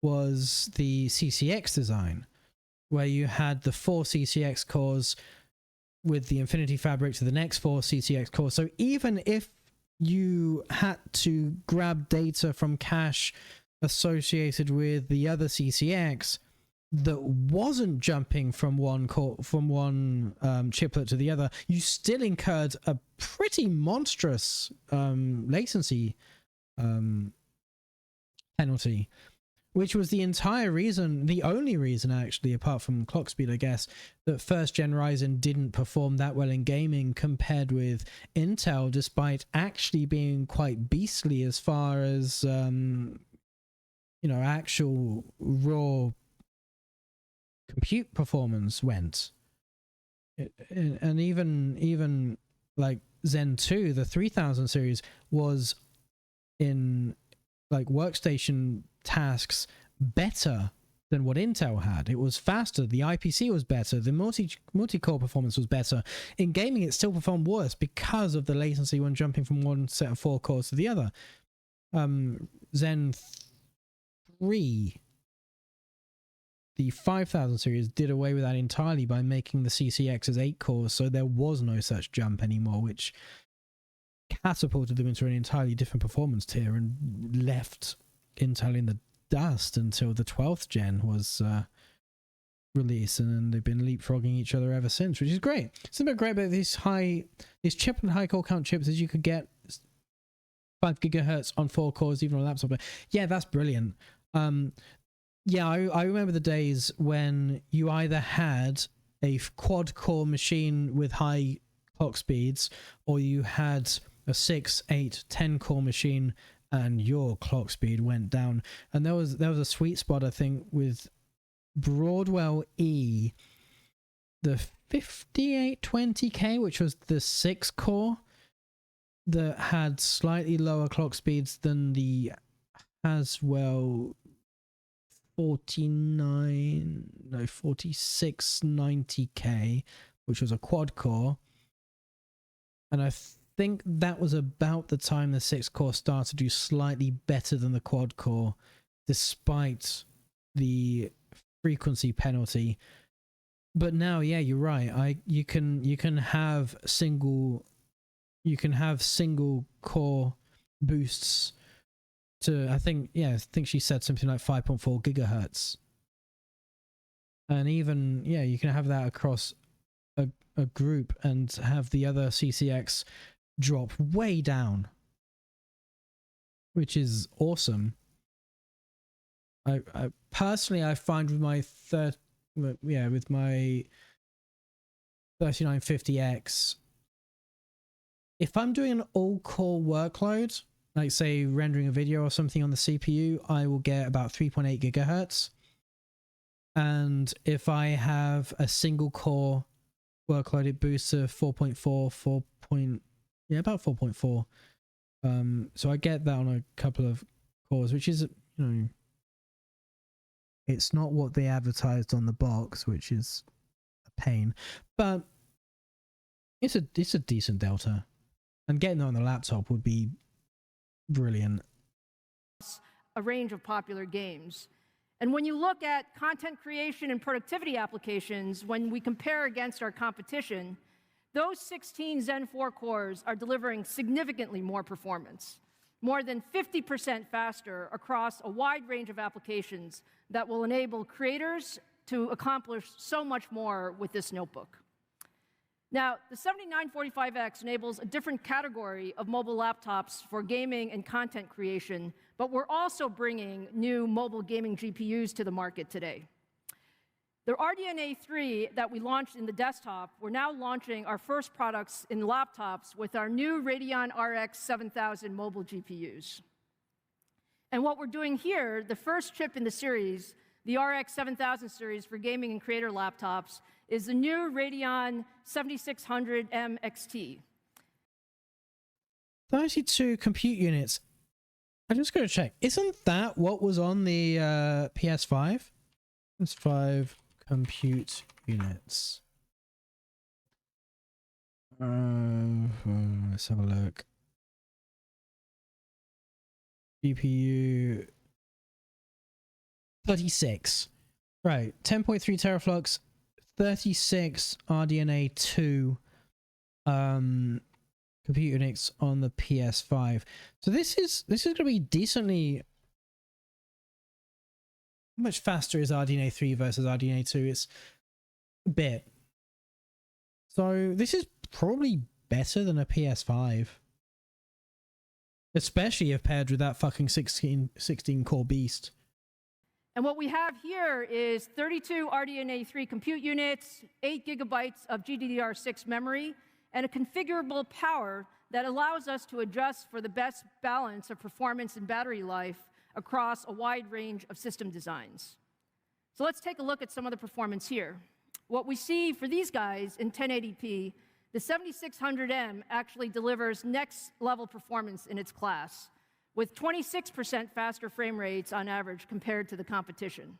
was the CCX design, where you had the 4 CCX cores with the Infinity Fabric to the next 4 CCX cores. So even if you had to grab data from cache associated with the other CCX that wasn't jumping from one chiplet to the other, you still incurred a pretty monstrous latency penalty, which was the entire reason, the only reason actually, apart from clock speed, I guess, that 1st gen Ryzen didn't perform that well in gaming compared with Intel, despite actually being quite beastly as far as actual raw compute performance went. And even like Zen 2, the 3000 series, was in like workstation tasks better than what Intel had. It was faster, the IPC was better, the multi-core performance was better. In gaming, it still performed worse because of the latency when jumping from one set of 4 cores to the other. Zen 3, the 5000 series, did away with that entirely by making the CCX as 8 cores, so there was no such jump anymore, which catapulted them into an entirely different performance tier and left Intel in the dust until the 12th gen was release, and then they've been leapfrogging each other ever since, which is great. It's a bit great about these chip and high core count chips, as you could get 5 gigahertz on 4 cores even on a laptop. Yeah, that's brilliant. Yeah, I remember the days when you either had a quad core machine with high clock speeds, or you had a 6, 8, 10 core machine and your clock speed went down. And there was a sweet spot, I think, with Broadwell E, the 5820K, which was the 6 core that had slightly lower clock speeds than the Haswell 4690K, which was a quad core. And I think that was about the time the 6 core started to do slightly better than the quad core, despite the frequency penalty. But now, yeah, you're right. You can have single core boosts to, I think she said something like 5.4 gigahertz. And even, yeah, you can have that across a group and have the other CCX drop way down, which is awesome. I personally, I find with my 3950X, if I'm doing an all-core workload, like say rendering a video or something on the CPU, I will get about 3.8 gigahertz. And if I have a single core workload, it boosts to 4.4, about 4.4. So I get that on a couple of cores, which is, it's not what they advertised on the box, which is a pain, but it's a decent delta, and getting that on the laptop would be brilliant. A range of popular games. And when you look at content creation and productivity applications, when we compare against our competition, those 16 Zen 4 cores are delivering significantly more performance, more than 50% faster across a wide range of applications that will enable creators to accomplish so much more with this notebook. Now, the 7945X enables a different category of mobile laptops for gaming and content creation, but we're also bringing new mobile gaming GPUs to the market today. The RDNA 3 that we launched in the desktop, we're now launching our first products in laptops with our new Radeon RX 7000 mobile GPUs. And what we're doing here, the first chip in the series, the RX 7000 series for gaming and creator laptops, is the new Radeon 7600M XT. 32 compute units. I'm just going to check. Isn't that what was on the PS5? PS5 compute units. Let's have a look. GPU 36. Right, 10.3 teraflops, 36 RDNA 2 compute units on the PS5. So this is going to be decently. How much faster is RDNA 3 versus RDNA 2? It's a bit. So this is probably better than a PS5. Especially if paired with that fucking 16 core beast. And what we have here is 32 RDNA 3 compute units, 8 gigabytes of GDDR6 memory, and a configurable power that allows us to adjust for the best balance of performance and battery life across a wide range of system designs. So let's take a look at some of the performance here. What we see for these guys in 1080p, the 7600M actually delivers next level performance in its class, with 26% faster frame rates on average compared to the competition.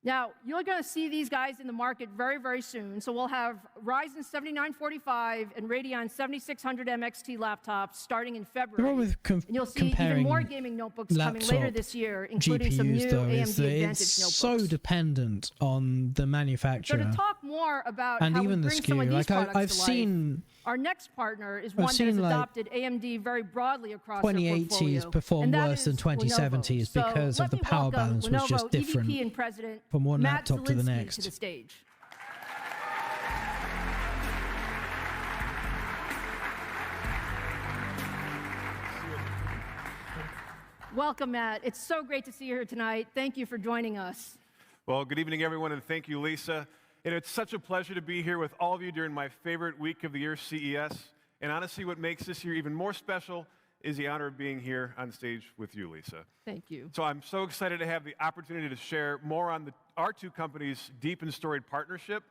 Now, you're going to see these guys in the market very, very soon. So we'll have Ryzen 7945 and Radeon 7600M XT laptops starting in February. And you'll see even more gaming notebooks coming later this year, including some new AMD Advantage notebooks. So dependent on the manufacturer. So to talk more more about And how we even the bring some of SKU, these like products I've to seen, life, our next partner is one that seen has like adopted AMD very broadly across their 2080s portfolio, perform and that worse than is 2070s Lenovo. because So of the let me power welcome balance was Lenovo just different EVP and President from one Matt laptop to the Zielinski next. to the stage. Welcome, Matt. It's so great to see you here tonight. Thank you for joining us. Well, good evening, everyone, and thank you, Lisa. And it's such a pleasure to be here with all of you during my favorite week of the year, CES. And honestly, what makes this year even more special is the honor of being here on stage with you, Lisa. Thank you. So I'm so excited to have the opportunity to share more on our two companies' deep and storied partnership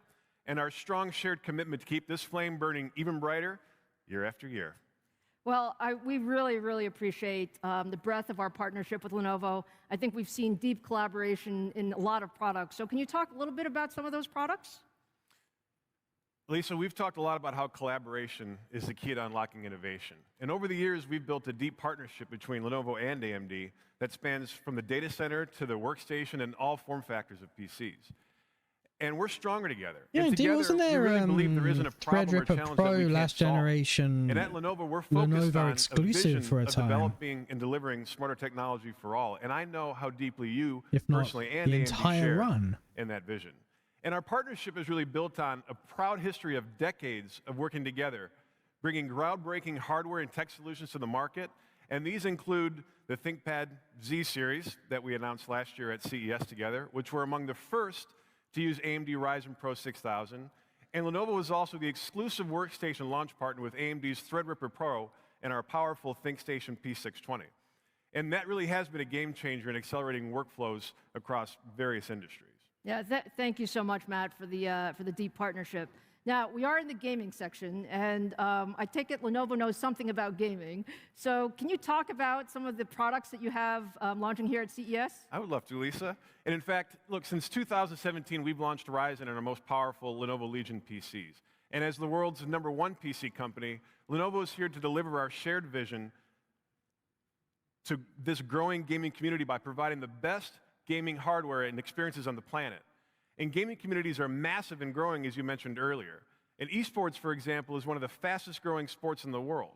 and our strong shared commitment to keep this flame burning even brighter year after year. Well, we really, really appreciate the breadth of our partnership with Lenovo. I think we've seen deep collaboration in a lot of products. So can you talk a little bit about some of those products? Lisa, we've talked a lot about how collaboration is the key to unlocking innovation. And over the years, we've built a deep partnership between Lenovo and AMD that spans from the data center to the workstation and all form factors of PCs. And we're stronger together. Yeah, and together, wasn't there we really believe there isn't a problem or Threadripper challenge Pro that we can't last solve. generation? And at Lenovo, we're focused Lenovo on exclusive a vision for a of time. developing and delivering smarter technology for all. And I know how deeply you If not personally and the AMD entire share run. in that vision. And our partnership is really built on a proud history of decades of working together, bringing groundbreaking hardware and tech solutions to the market. And these include the ThinkPad Z series that we announced last year at CES together, which were among the first to use AMD Ryzen Pro 6000. And Lenovo was also the exclusive workstation launch partner with AMD's Threadripper Pro and our powerful ThinkStation P620. And that really has been a game changer in accelerating workflows across various industries. Yeah, thank you so much, Matt, for the deep partnership. Now, we are in the gaming section, and I take it Lenovo knows something about gaming. So can you talk about some of the products that you have launching here at CES? I would love to, Lisa. And in fact, look, since 2017, we've launched Ryzen and our most powerful Lenovo Legion PCs. And as the world's #1 PC company, Lenovo is here to deliver our shared vision to this growing gaming community by providing the best gaming hardware and experiences on the planet. And gaming communities are massive and growing, as you mentioned earlier. And esports, for example, is one of the fastest growing sports in the world.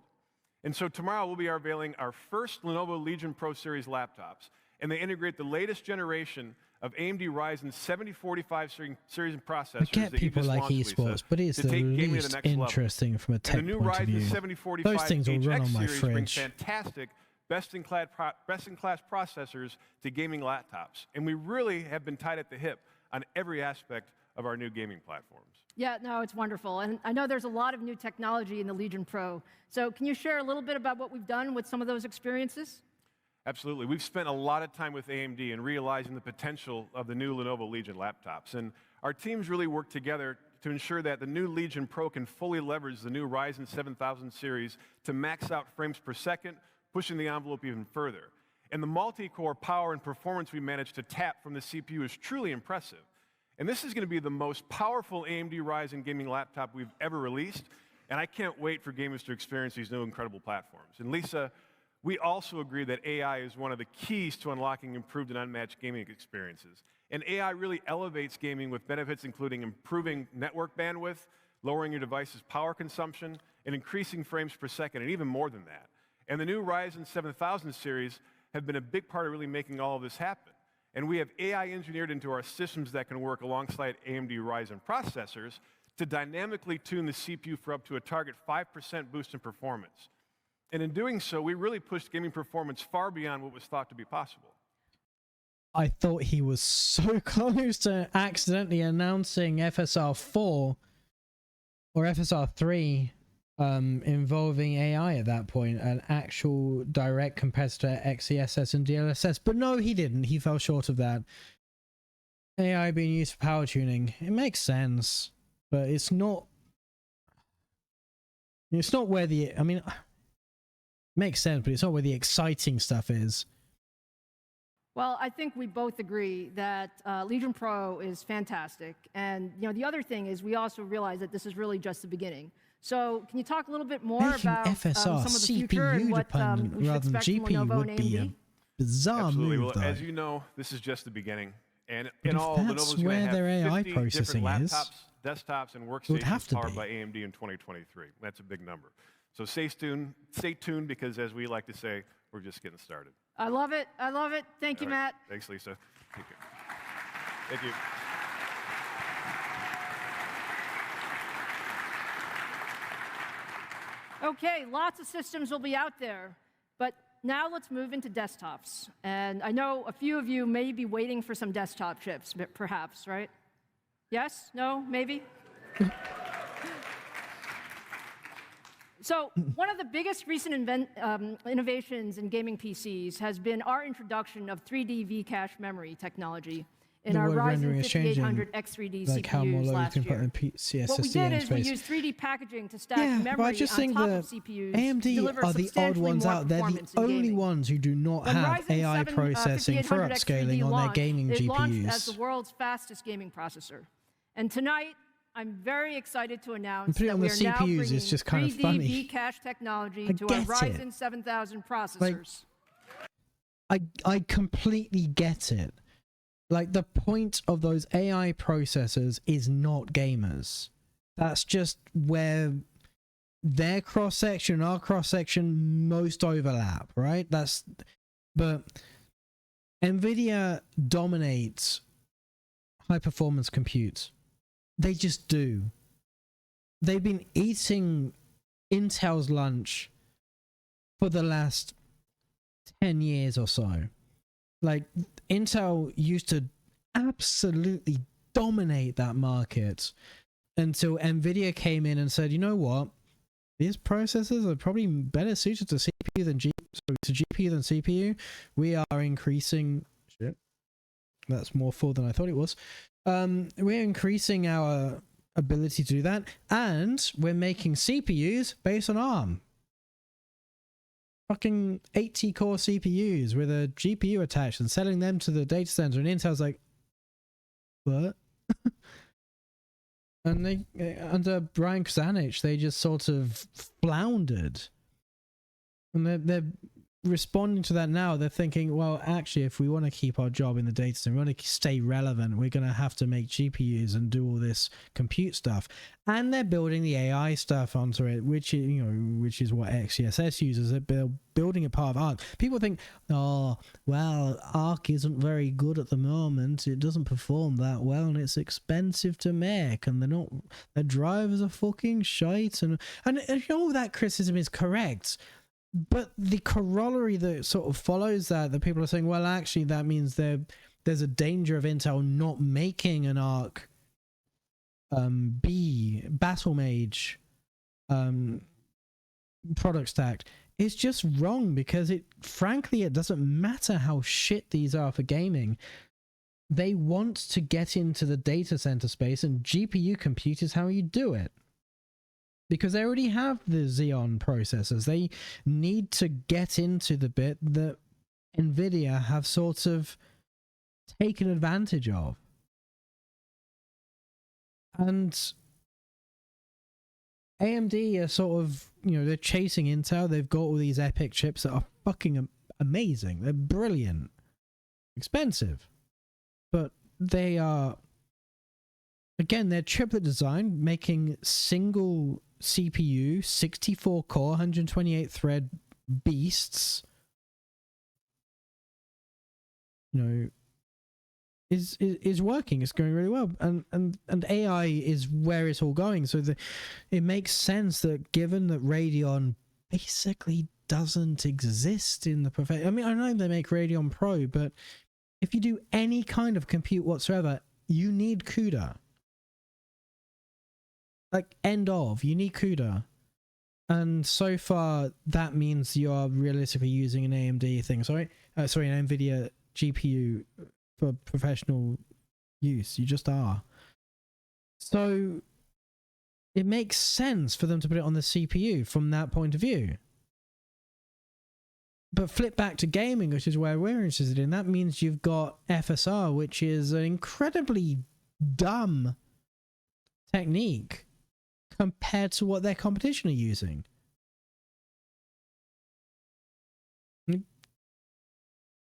And so tomorrow we'll be unveiling our first Lenovo Legion Pro Series laptops. And they integrate the latest generation of AMD Ryzen 7045 series and processors. I get that you people just like launched, esports, Lisa, but it's to the take gaming to least the next level. interesting from a tech And the new point of Ryzen view. 7045 Those things will run HX on my series brings fridge. fantastic best-in-class processors to gaming laptops. And we really have been tied at the hip on every aspect of our new gaming platforms. Yeah, no, it's wonderful. And I know there's a lot of new technology in the Legion Pro. So can you share a little bit about what we've done with some of those experiences? Absolutely. We've spent a lot of time with AMD and realizing the potential of the new Lenovo Legion laptops. And our teams really work together to ensure that the new Legion Pro can fully leverage the new Ryzen 7000 series to max out frames per second, pushing the envelope even further. And the multi-core power and performance we managed to tap from the CPU is truly impressive. And this is going to be the most powerful AMD Ryzen gaming laptop we've ever released, and I can't wait for gamers to experience these new incredible platforms. And Lisa, we also agree that AI is one of the keys to unlocking improved and unmatched gaming experiences. And AI really elevates gaming with benefits including improving network bandwidth, lowering your device's power consumption, and increasing frames per second, and even more than that. And the new Ryzen 7000 series have been a big part of really making all of this happen. And we have AI engineered into our systems that can work alongside AMD Ryzen processors to dynamically tune the CPU for up to a target 5% boost in performance. And in doing so, we really pushed gaming performance far beyond what was thought to be possible. I thought he was so close to accidentally announcing FSR 4 or FSR 3 involving AI at that point, an actual direct competitor XeSS and DLSS. But no, he didn't. He fell short of that. AI being used for power tuning. It makes sense, but it's not where the, I mean, makes sense, but it's not where the exciting stuff is. Well, I think we both agree that Legion Pro is fantastic. And you know, the other thing is we also realize that this is really just the beginning. So can you talk a little bit more Making about FSR some of the future and what dependent we should rather than expect from GPU Lenovo would and be AMD? a bizarre Absolutely. move, Well, though. as you know, this is just the beginning. And But in if all, that's Lenovo's going where to have their AI 50 processing different is, laptops desktops and would have workstations to powered be. by AMD in 2023. That's a big number. So stay tuned because, as we like to say, we're just getting started. I love it. I love it. Thank you, All right. Matt. Thanks, Lisa. Thank you. Thank you. Okay, lots of systems will be out there, but now let's move into desktops. And I know a few of you may be waiting for some desktop chips, perhaps, right? Yes? No? Maybe? So one of the biggest recent innovations in gaming PCs has been our introduction of 3D V-cache memory technology in our Ryzen 5800 X3D like how more CPUs load you last can put year. in CSS What we did is we space. used 3D packaging to stack Yeah, memory but I just on think top that of CPUs AMD to deliver are the odd substantially ones more out. They're the performance in only gaming. ones who do not When have Ryzen AI 7, processing for 5800 upscaling X3D on their launched, gaming it launched as the GPUs. world's fastest gaming processor. And tonight, I'm very excited to announce put it that on we the are now CPUs, bringing it's just kind of 3D funny. V-cache technology I to our get it. Ryzen 7000 processors. I completely get it. Like, the point of those AI processors is not gamers. That's just where their cross-section and our cross-section most overlap, right? But Nvidia dominates high-performance compute. They just do. They've been eating Intel's lunch for the last 10 years or so. Like, Intel used to absolutely dominate that market until Nvidia came in and said, you know what? These processors are probably better suited to CPU than GPU than CPU. We are increasing... Shit. That's more full than I thought it was. We're increasing our ability to do that, and we're making CPUs based on ARM. Fucking 80-core CPUs with a GPU attached and selling them to the data center, and Intel's like, what? And they, under Brian Krzanich, they just sort of floundered. And they're responding to that now. They're thinking, well, actually, if we want to keep our job in the data center, we want to stay relevant, we're going to have to make GPUs and do all this compute stuff. And they're building the AI stuff onto it, which is what XeSS uses. They're building it part of Arc. People think, oh, well, Arc isn't very good at the moment. It doesn't perform that well, and it's expensive to make, and their drivers are fucking shite. And all that criticism is correct. But the corollary that sort of follows that people are saying, well, actually, that means there's a danger of Intel not making an Arc B Battle Mage product stack. It's just wrong, because frankly, it doesn't matter how shit these are for gaming. They want to get into the data center space, and GPU compute is how you do it. Because they already have the Xeon processors. They need to get into the bit that Nvidia have sort of taken advantage of. And AMD are sort of, they're chasing Intel. They've got all these epic chips that are fucking amazing. They're brilliant. Expensive. But they are, again, they're triplet design, making single CPU, 64 core, 128 thread beasts, is working. It's going really well, and AI is where it's all going. So it makes sense that, given that Radeon basically doesn't exist in the profession. I mean, I know they make Radeon Pro, but if you do any kind of compute whatsoever, you need CUDA. Like, end of, you need CUDA. And so far, that means you're realistically using an AMD thing. An NVIDIA GPU for professional use. You just are. So it makes sense for them to put it on the CPU from that point of view. But flip back to gaming, which is where we're interested in. That means you've got FSR, which is an incredibly dumb technique compared to what their competition are using.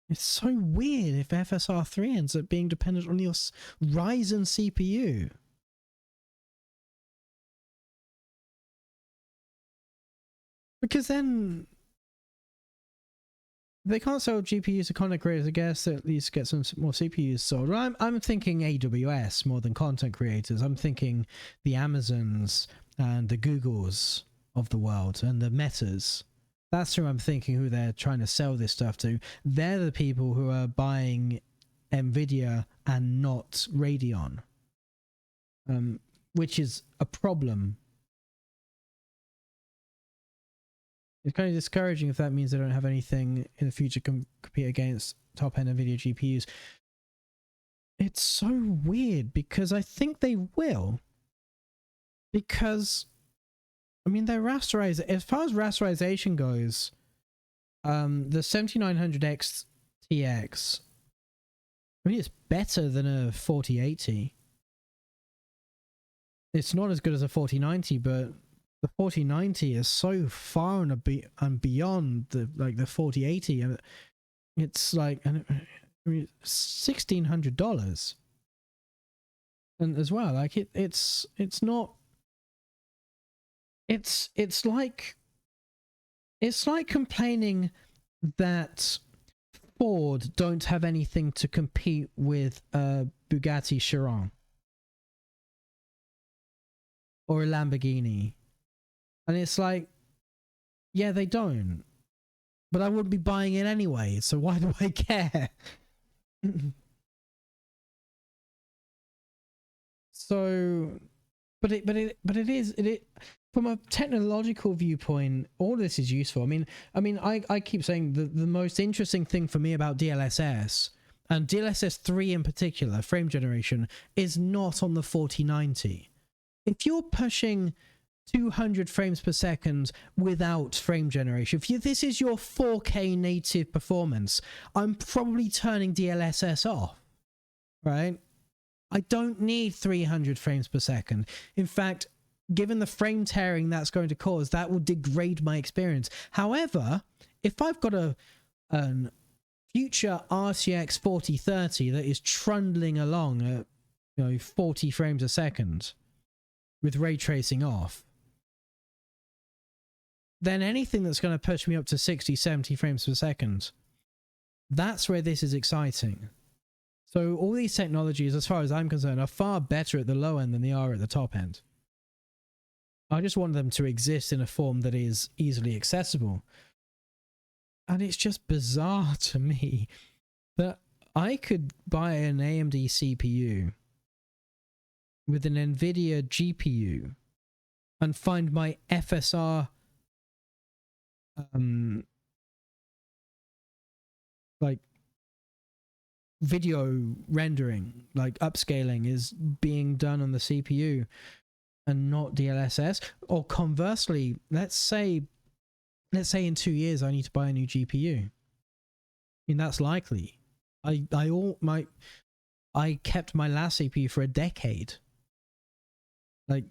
It's so weird if FSR 3 ends up being dependent on your Ryzen CPU. Because then they can't sell GPUs to content creators, I guess, at least get some more CPUs sold. I'm thinking AWS more than content creators. I'm thinking the Amazons and the Googles of the world and the Metas. That's who I'm thinking, who they're trying to sell this stuff to. They're the people who are buying Nvidia and not Radeon, which is a problem. It's kind of discouraging if that means they don't have anything in the future compete against top-end Nvidia GPUs. It's so weird because I think they will. Because, I mean, they're rasterized. As far as rasterization goes, the 7900X TX, I mean, it's better than a 4080. It's not as good as a 4090, but the 4090 is so far and beyond the the 4080. It's like, I mean, $1,600, and as well, like it's not. It's like complaining that Ford don't have anything to compete with a Bugatti Chiron or a Lamborghini. And it's like, yeah, they don't. But I wouldn't be buying it anyway, so why do I care? So, but it is from a technological viewpoint, all this is useful. I mean, I keep saying the most interesting thing for me about DLSS, and DLSS 3 in particular, frame generation, is not on the 4090. If you're pushing 200 frames per second without frame generation, if this is your 4K native performance, I'm probably turning DLSS off, right? I don't need 300 frames per second. In fact, given the frame tearing that's going to cause, that will degrade my experience. However, if I've got a future RTX 4030 that is trundling along at 40 frames a second with ray tracing off, then anything that's going to push me up to 60, 70 frames per second, that's where this is exciting. So all these technologies, as far as I'm concerned, are far better at the low end than they are at the top end. I just want them to exist in a form that is easily accessible. And it's just bizarre to me that I could buy an AMD CPU with an Nvidia GPU and find my FSR like video rendering, like upscaling, is being done on the CPU and not DLSS. Or conversely, let's say in 2 years I need to buy a new GPU. I mean, that's likely. I kept my last CPU for a decade. Like,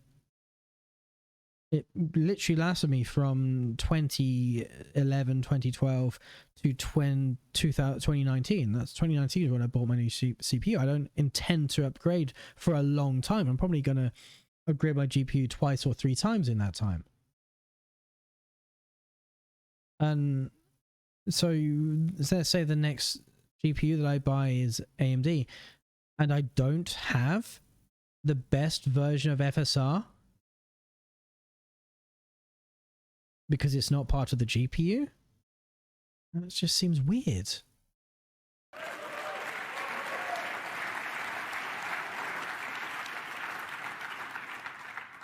it literally lasted me from 2011, 2012 to 2019. That's 2019 is when I bought my new CPU. I don't intend to upgrade for a long time. I'm probably going to upgrade my GPU twice or 3 times in that time. And so let's say the next GPU that I buy is AMD, and I don't have the best version of FSR because it's not part of the GPU. That just seems weird.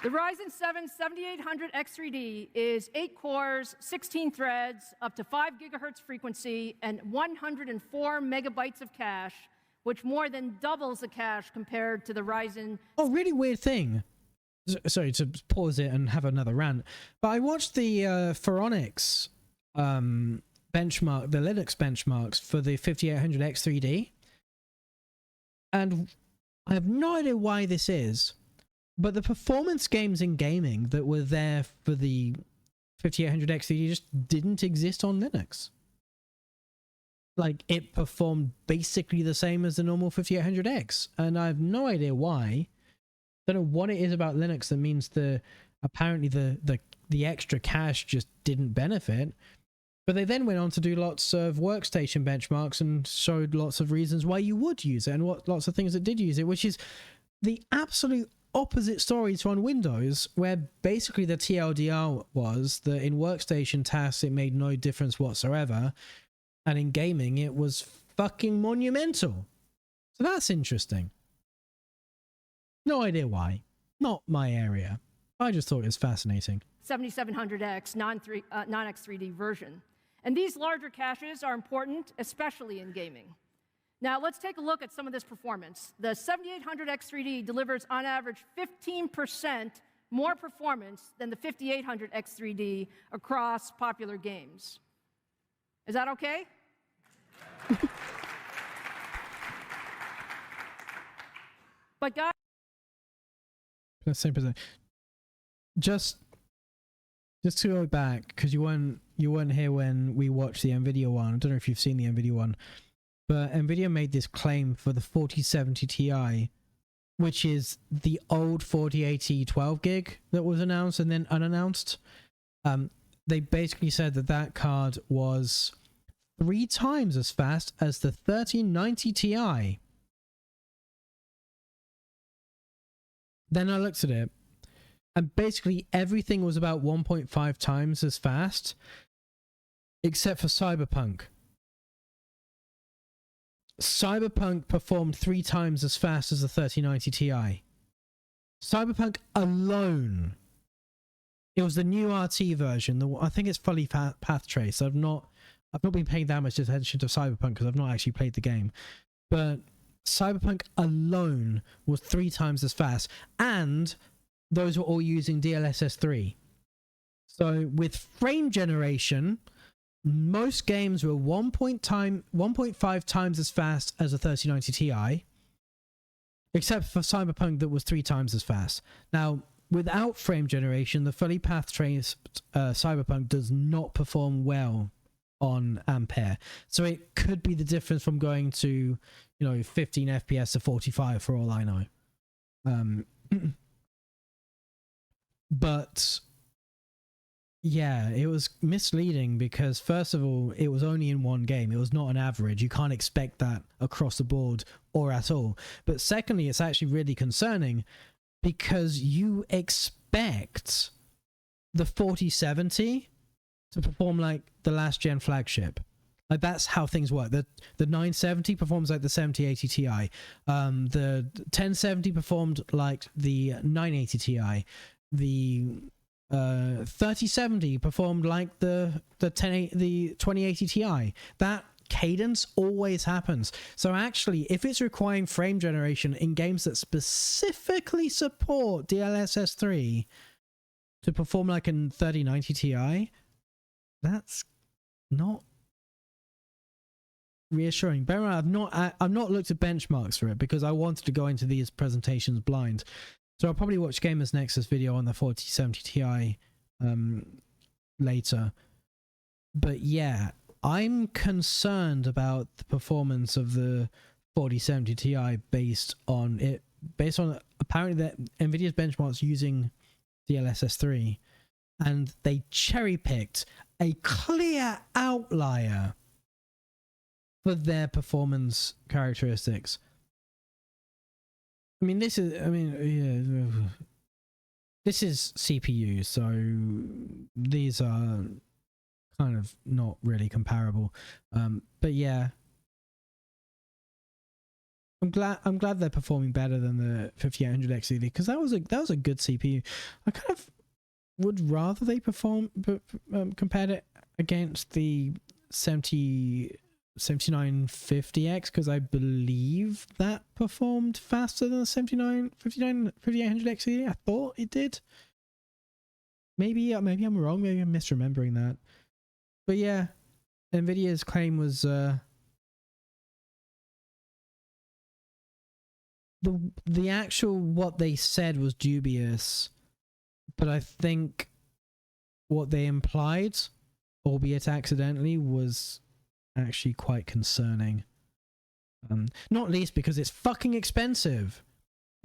The Ryzen 7 7800X3D is 8 cores, 16 threads, up to 5 gigahertz frequency, and 104 megabytes of cache, which more than doubles the cache compared to the Ryzen. Oh, really weird thing. Sorry to pause it and have another rant, but I watched the Phoronix benchmark, the Linux benchmarks for the 5800X3D, and I have no idea why this is, but the performance games in gaming that were there for the 5800X3D just didn't exist on Linux. Like, it performed basically the same as the normal 5800X, and I have no idea why. Don't know what it is about Linux that means apparently the the extra cache just didn't benefit. But they then went on to do lots of workstation benchmarks and showed lots of reasons why you would use it and lots of things that did use it, which is the absolute opposite story to on Windows, where basically the TLDR was that in workstation tasks it made no difference whatsoever, and in gaming it was fucking monumental. So that's interesting. No idea why. Not my area. I just thought it was fascinating. 7700X non-X3D version. And these larger caches are important, especially in gaming. Now let's take a look at some of this performance. The 7800X3D delivers on average 15% more performance than the 5800X3D across popular games. Is that okay? But guys, that's same percent. Just to go back, because you weren't here when we watched the Nvidia one. I don't know if you've seen the Nvidia one, but Nvidia made this claim for the 4070 Ti, which is the old 4080 12 gig that was announced and then unannounced. They basically said that that card was 3 times as fast as the 1390 Ti. Then I looked at it, and basically everything was about 1.5 times as fast, except for Cyberpunk. Cyberpunk performed 3 times as fast as the 3090 Ti. Cyberpunk alone. It was the new RT version. I think it's fully path traced. I've not been paying that much attention to Cyberpunk because I've not actually played the game. But Cyberpunk alone was 3 times as fast, and those were all using DLSS 3. So with frame generation, most games were 1.5 times as fast as a 3090 Ti, except for Cyberpunk that was 3 times as fast. Now, without frame generation, the fully path traced Cyberpunk does not perform well on Ampere. So it could be the difference from going to, 15 FPS to 45 for all I know. But yeah, it was misleading because first of all, it was only in one game. It was not an average. You can't expect that across the board or at all. But secondly, it's actually really concerning because you expect the 4070 to perform like the last gen flagship. Like that's how things work. The 970 performs like the 7080 Ti. The 1070 performed like the 980 Ti. The 3070 performed like the 2080 Ti. That cadence always happens. So actually, if it's requiring frame generation in games that specifically support DLSS 3 to perform like a 3090 Ti, that's not reassuring. Bear in mind, I've not looked at benchmarks for it because I wanted to go into these presentations blind. So I'll probably watch Gamers Nexus video on the 4070 Ti later. But yeah, I'm concerned about the performance of the 4070 Ti based on apparently that Nvidia's benchmarks using DLSS 3, and they cherry picked a clear outlier for their performance characteristics. This is CPU, so these are kind of not really comparable. But yeah, I'm glad they're performing better than the 5800 XED because that was a good CPU. I kind of would rather they perform compared it against the 7950X because I believe that performed faster than the 5800 XE. I thought it did. Maybe I'm wrong. Maybe I'm misremembering that. But yeah, Nvidia's claim was the actual what they said was dubious, but I think what they implied, albeit accidentally, was actually quite concerning. Not least because it's fucking expensive.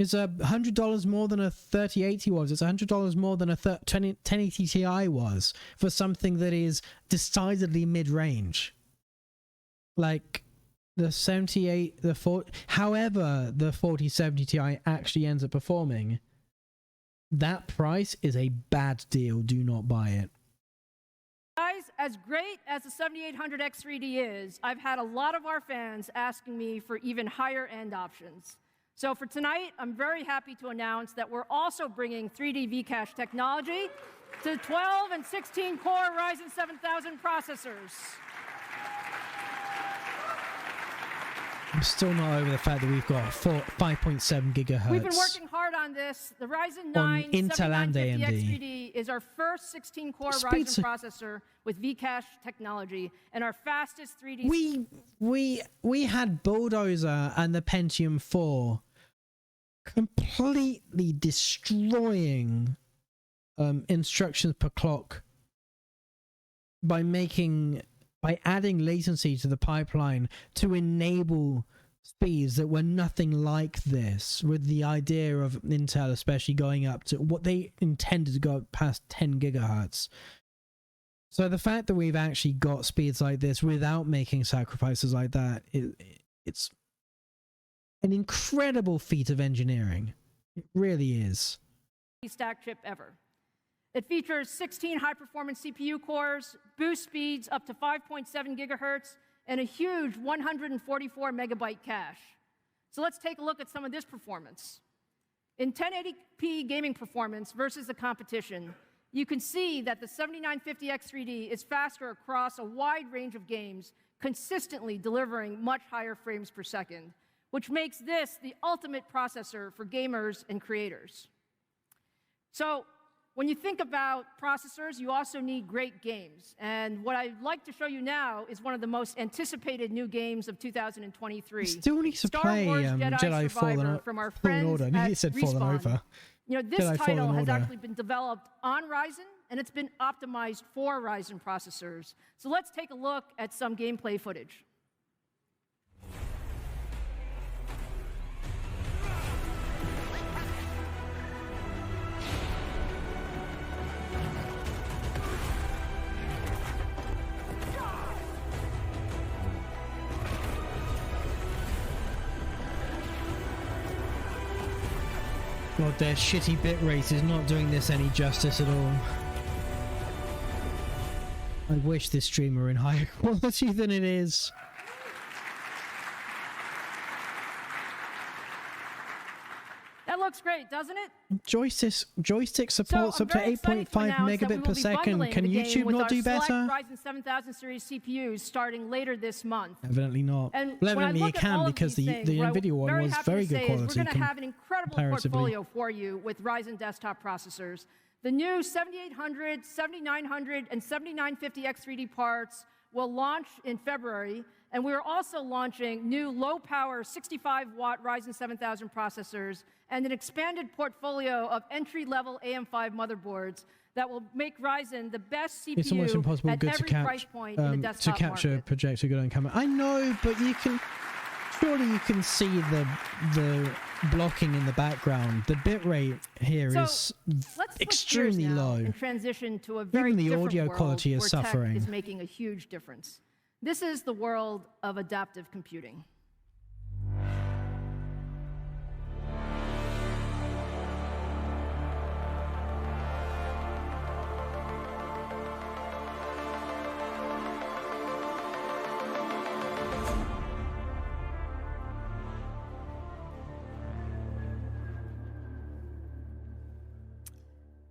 It's $100 more than a 3080 was. It's $100 more than a 1080 Ti was for something that is decidedly mid-range. Like the 78, the 40, however the 4070 Ti actually ends up performing, that price is a bad deal. Do not buy it. Guys, as great as the 7800 X3D is, I've had a lot of our fans asking me for even higher end options. So for tonight, I'm very happy to announce that we're also bringing 3D Vcache technology to 12 and 16 core Ryzen 7000 processors. I'm still not over the fact that we've got 5.7 gigahertz. We've been working hard on this. The Ryzen 9 Intel and 7950 AMD. X3D is our first 16-core Ryzen processor with Vcache technology and our fastest 3D. We had Bulldozer and the Pentium 4 completely destroying instructions per clock by adding latency to the pipeline to enable speeds that were nothing like this, with the idea of Intel especially going up to what they intended to go up past 10 gigahertz. So the fact that we've actually got speeds like this without making sacrifices like that, it's an incredible feat of engineering. It really is. Stack chip ever. It features 16 high-performance CPU cores, boost speeds up to 5.7 gigahertz, and a huge 144 megabyte cache. So let's take a look at some of this performance. In 1080p gaming performance versus the competition, you can see that the 7950 X3D is faster across a wide range of games, consistently delivering much higher frames per second, which makes this the ultimate processor for gamers and creators. So when you think about processors, you also need great games. And what I'd like to show you now is one of the most anticipated new games of 2023. Still need to Star play Wars Jedi Survivor from our friends Order. at He said Fallen Respawn. Over. You know, this Jedi title Fallen has Order. actually been developed on Ryzen, and it's been optimized for Ryzen processors. So let's take a look at some gameplay footage. God, their shitty bitrate is not doing this any justice at all. I wish this stream were in higher quality than it is. That looks great, doesn't it? Joystick supports up to 8.5 megabit per second. Can YouTube not do better? Ryzen 7000 series CPUs starting later this month. Evidently not. And Well, when I evidently look it at can all of because these the things, what I'm Nvidia one was happy very to good say is quality. We're going to have an incredible comparatively. portfolio for you with Ryzen desktop processors. The new 7800, 7900, and 7950 X3D parts will launch in February, and we're also launching new low-power 65-watt Ryzen 7000 processors and an expanded portfolio of entry-level AM5 motherboards that will make Ryzen the best CPU It's almost impossible at good every to price catch point in the to desktop capture market. projector good on camera. I know, but you can surely you can see the blocking in the background. The bitrate here is Let's switch extremely gears now low. and transition to a very Even the different audio world quality is where suffering. Tech is making a huge difference. This is the world of adaptive computing.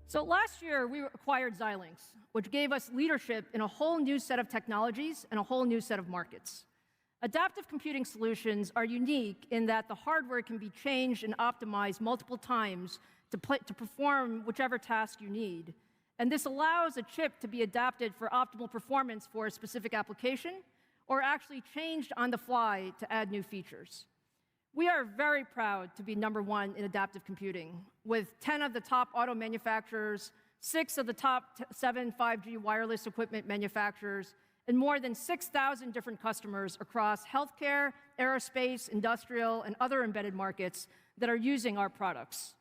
So last year, we acquired Xilinx, which gave us leadership in a whole new set of technologies and a whole new set of markets. Adaptive computing solutions are unique in that the hardware can be changed and optimized multiple times to perform whichever task you need. And this allows a chip to be adapted for optimal performance for a specific application, or actually changed on the fly to add new features. We are very proud to be #1 in adaptive computing, with 10 of the top auto manufacturers, 6 of the top 7 5G wireless equipment manufacturers, and more than 6,000 different customers across healthcare, aerospace, industrial, and other embedded markets that are using our products.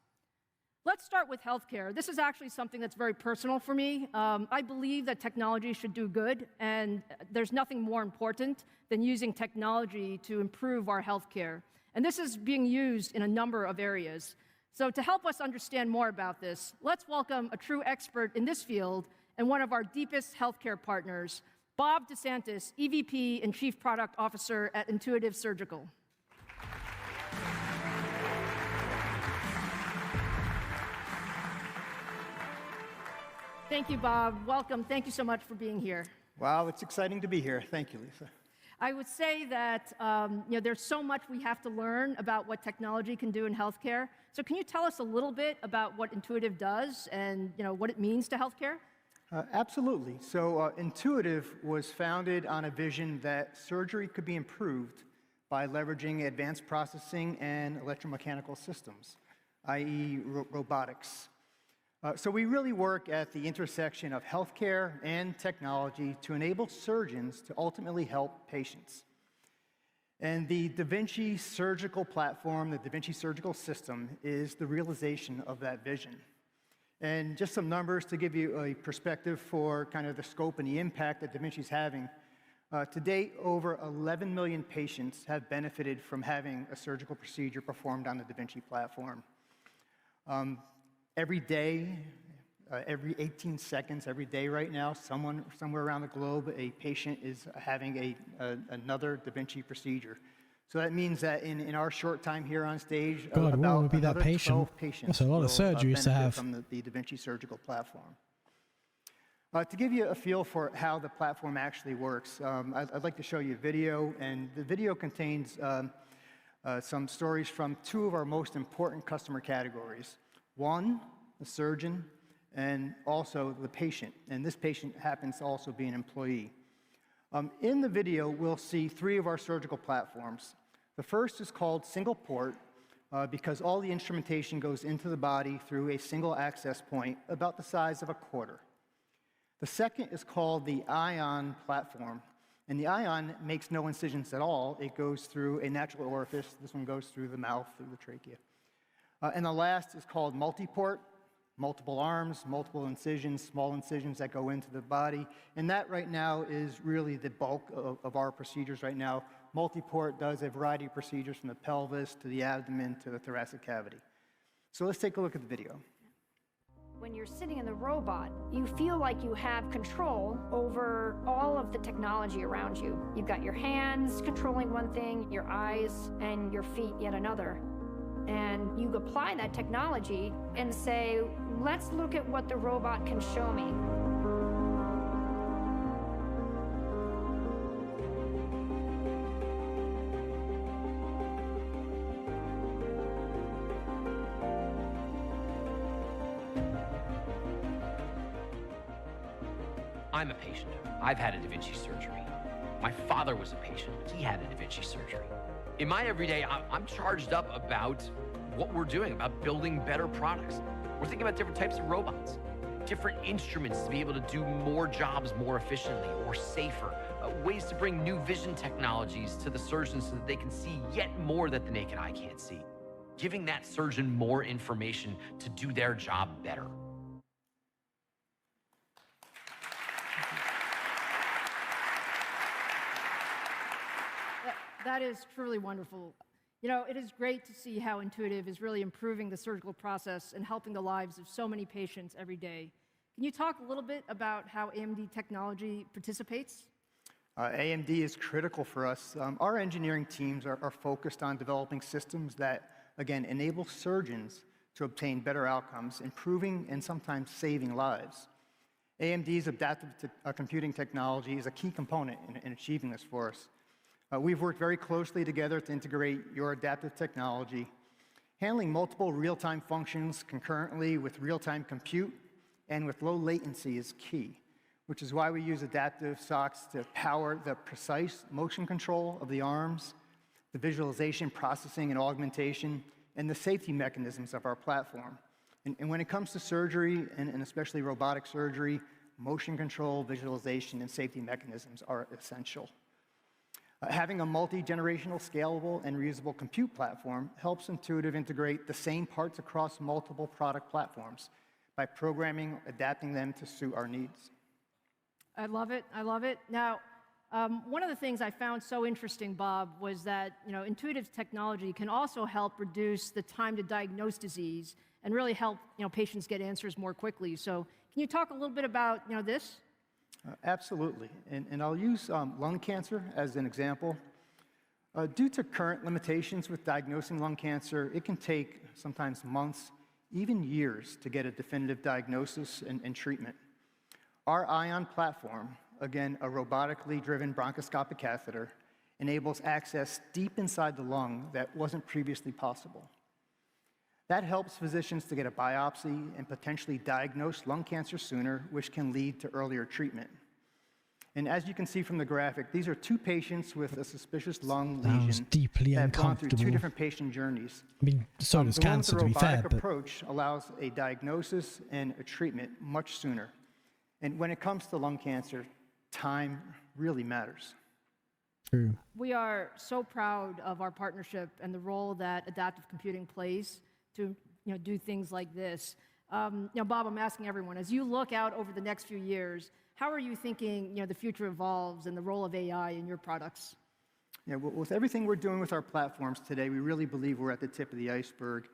Let's start with healthcare. This is actually something that's very personal for me. I believe that technology should do good, and there's nothing more important than using technology to improve our healthcare. And this is being used in a number of areas. So to help us understand more about this, let's welcome a true expert in this field and one of our deepest healthcare partners, Bob DeSantis, EVP and Chief Product Officer at Intuitive Surgical. Thank you, Bob. Welcome. Thank you so much for being here. Wow, it's exciting to be here. Thank you, Lisa. I would say that there's so much we have to learn about what technology can do in healthcare. So can you tell us a little bit about what Intuitive does and what it means to healthcare? Absolutely. So Intuitive was founded on a vision that surgery could be improved by leveraging advanced processing and electromechanical systems, i.e. robotics. So we really work at the intersection of healthcare and technology to enable surgeons to ultimately help patients. And the Da Vinci surgical platform, the Da Vinci surgical system, is the realization of that vision. And just some numbers to give you a perspective for kind of the scope and the impact that Da Vinci's having. To date, over 11 million patients have benefited from having a surgical procedure performed on the Da Vinci platform. Every day, every 18 seconds, every day right now, somewhere around the globe, a patient is having another Da Vinci procedure. So that means that in our short time here on stage, God, about what would be that another patient? 12 patients That's a lot of surgeries to have. from the Da Vinci surgical platform. To give you a feel for how the platform actually works, I'd like to show you a video, and the video contains some stories from two of our most important customer categories. One, the surgeon, and also the patient. And this patient happens to also be an employee. In the video, we'll see three of our surgical platforms. The first is called single port because all the instrumentation goes into the body through a single access point about the size of a quarter. The second is called the Ion platform. And the Ion makes no incisions at all. It goes through a natural orifice. This one goes through the mouth, through the trachea. And the last is called multi-port, multiple arms, multiple incisions, small incisions that go into the body. And that right now is really the bulk of our procedures right now. Multi-port does a variety of procedures from the pelvis to the abdomen to the thoracic cavity. So let's take a look at the video. When you're sitting in the robot, you feel like you have control over all of the technology around you. You've got your hands controlling one thing, your eyes, and your feet yet another. And you apply that technology and say, let's look at what the robot can show me. I'm a patient. I've had a Da Vinci surgery. My father was a patient. He had a Da Vinci surgery. In my everyday, I'm charged up about what we're doing, about building better products. We're thinking about different types of robots, different instruments to be able to do more jobs more efficiently or safer, ways to bring new vision technologies to the surgeons so that they can see yet more that the naked eye can't see, giving that surgeon more information to do their job better. That is truly wonderful. It is great to see how Intuitive is really improving the surgical process and helping the lives of so many patients every day. Can you talk a little bit about how AMD technology participates? AMD is critical for us. Our engineering teams are focused on developing systems that, again, enable surgeons to obtain better outcomes, improving and sometimes saving lives. AMD's adaptive computing technology is a key component in achieving this for us. We've worked very closely together to integrate your adaptive technology. Handling multiple real-time functions concurrently with real-time compute and with low latency is key, which is why we use adaptive socks to power the precise motion control of the arms, the visualization, processing, and augmentation, and the safety mechanisms of our platform. And when it comes to surgery, and especially robotic surgery, motion control, visualization, and safety mechanisms are essential. Having a multi-generational, scalable, and reusable compute platform helps Intuitive integrate the same parts across multiple product platforms by programming, adapting them to suit our needs. I love it. I love it. Now, one of the things I found so interesting, Bob, was that Intuitive's technology can also help reduce the time to diagnose disease and really help patients get answers more quickly. So, can you talk a little bit about this? Absolutely, and I'll use lung cancer as an example. Due to current limitations with diagnosing lung cancer, it can take sometimes months, even years, to get a definitive diagnosis and treatment. Our Ion platform, again, a robotically driven bronchoscopic catheter, enables access deep inside the lung that wasn't previously possible. That helps physicians to get a biopsy and potentially diagnose lung cancer sooner, which can lead to earlier treatment. And as you can see from the graphic, these are 2 patients with a suspicious lung lesion deeply that have gone through 2 uncomfortable. different patient journeys. I mean, so does cancer, to be fair. The robotic But approach allows a diagnosis and a treatment much sooner. And when it comes to lung cancer, time really matters. True. We are so proud of our partnership and the role that adaptive computing plays to do things like this. Bob, I'm asking everyone, as you look out over the next few years, how are you thinking the future evolves and the role of AI in your products? Yeah, well, with everything we're doing with our platforms today, we really believe we're at the tip of the iceberg.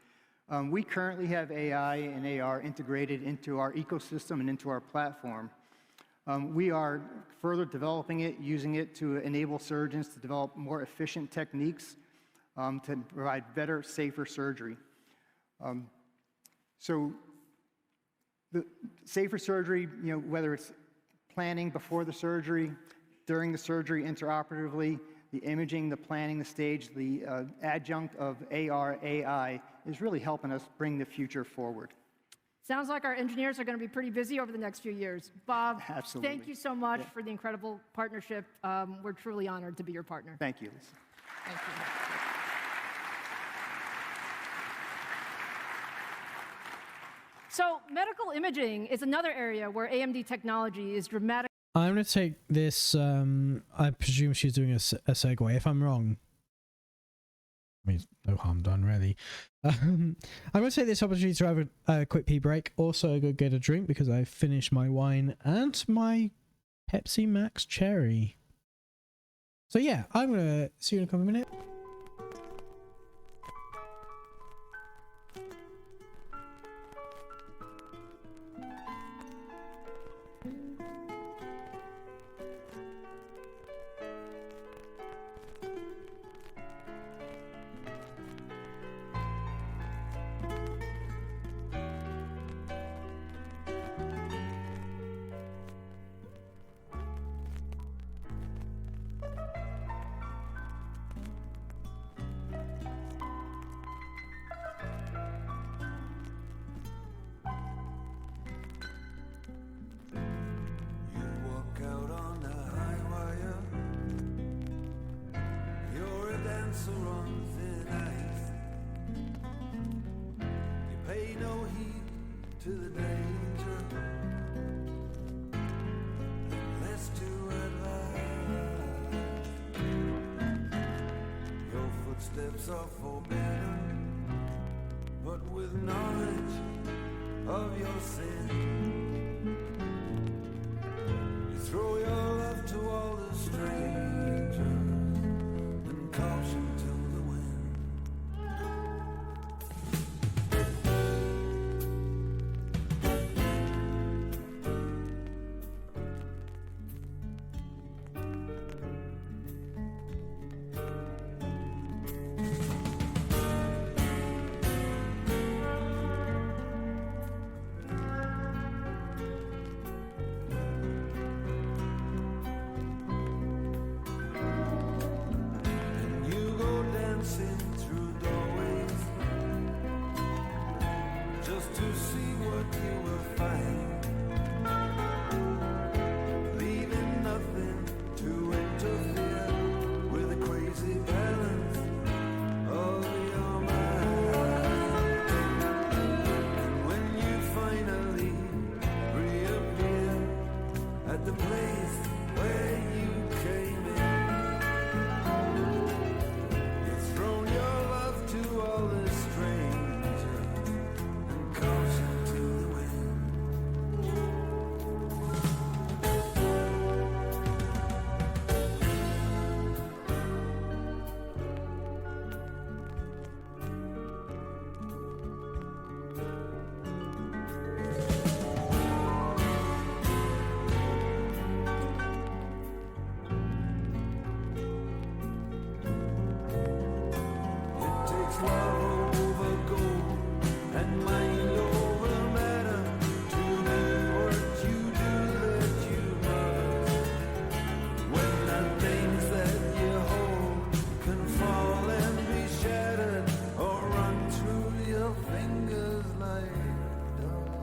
We currently have AI and AR integrated into our ecosystem and into our platform. We are further developing it, using it to enable surgeons to develop more efficient techniques to provide better, safer surgery. So the safer surgery, whether it's planning before the surgery, during the surgery intraoperatively, the imaging, the planning, the stage, the adjunct of AR, AI is really helping us bring the future forward. Sounds like our engineers are going to be pretty busy over the next few years. Bob, Absolutely. Thank you so much for the incredible partnership. We're truly honored to be your partner. Thank you, Lisa. Thank you. So medical imaging is another area where AMD technology is dramatic. I'm going to take this. I presume she's doing a segue. If I'm wrong, I mean, no harm done, really. I'm going to take this opportunity to have a quick pee break. Also, go get a drink because I finished my wine and my Pepsi Max Cherry. So yeah, I'm going to see you in a couple of minutes. Steps are forbidden, but with knowledge of your sin, you throw your love to all the strangers and caution to the wind. It's love over gold and mind over matter. To do what you do that you must. When the things that you hold can fall and be shattered or run through your fingers like dust.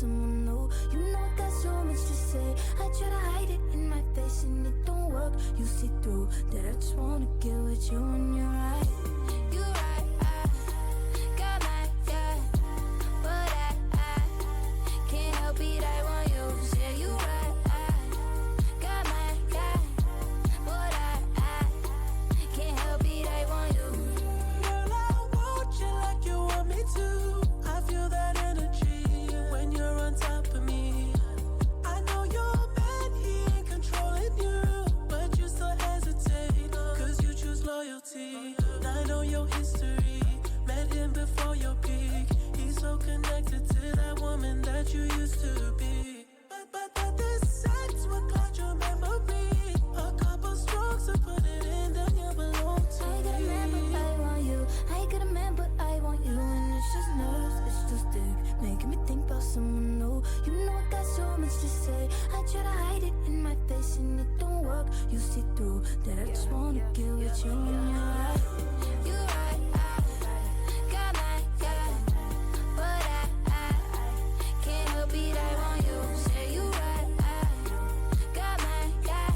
someone new. You know got so much to say. you see through that. I just wanna get with you when you're right. You right, I got my guy, but I can't help it, I want you. Say you right, I got my guy, but I can't help it, I want you. Girl, I want you like you want me to. I feel that energy when you're on top of me. I know you're bad, he ain't controlling you, but you still hesitate, cause you choose loyalty. I know your history, met him before your peak. He's so connected to that woman that you used to be. But the sex will cloud your memory. A couple strokes to put it in, then you belong to I got a man, but I want you. I got a man, but I want you. And it's just nerves, it's just dick, making me think about someone new. You know I got so much to say. I try to hide it in my face and it don't work. You see through that. I just wanna get with you when you're right. You right, I got my guy, but I can't help it, I want you. Say you right, I got my guy,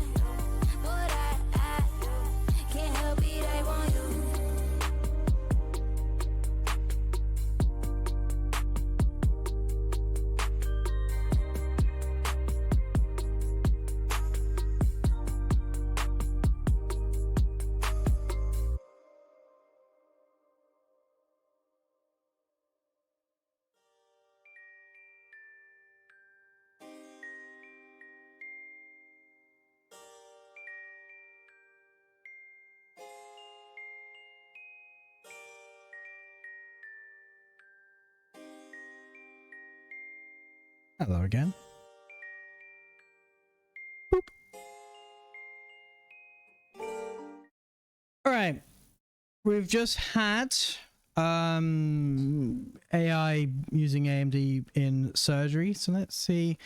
but I can't help it, I want you. Hello again. All right, we've just had AI using AMD in surgery. So let's see.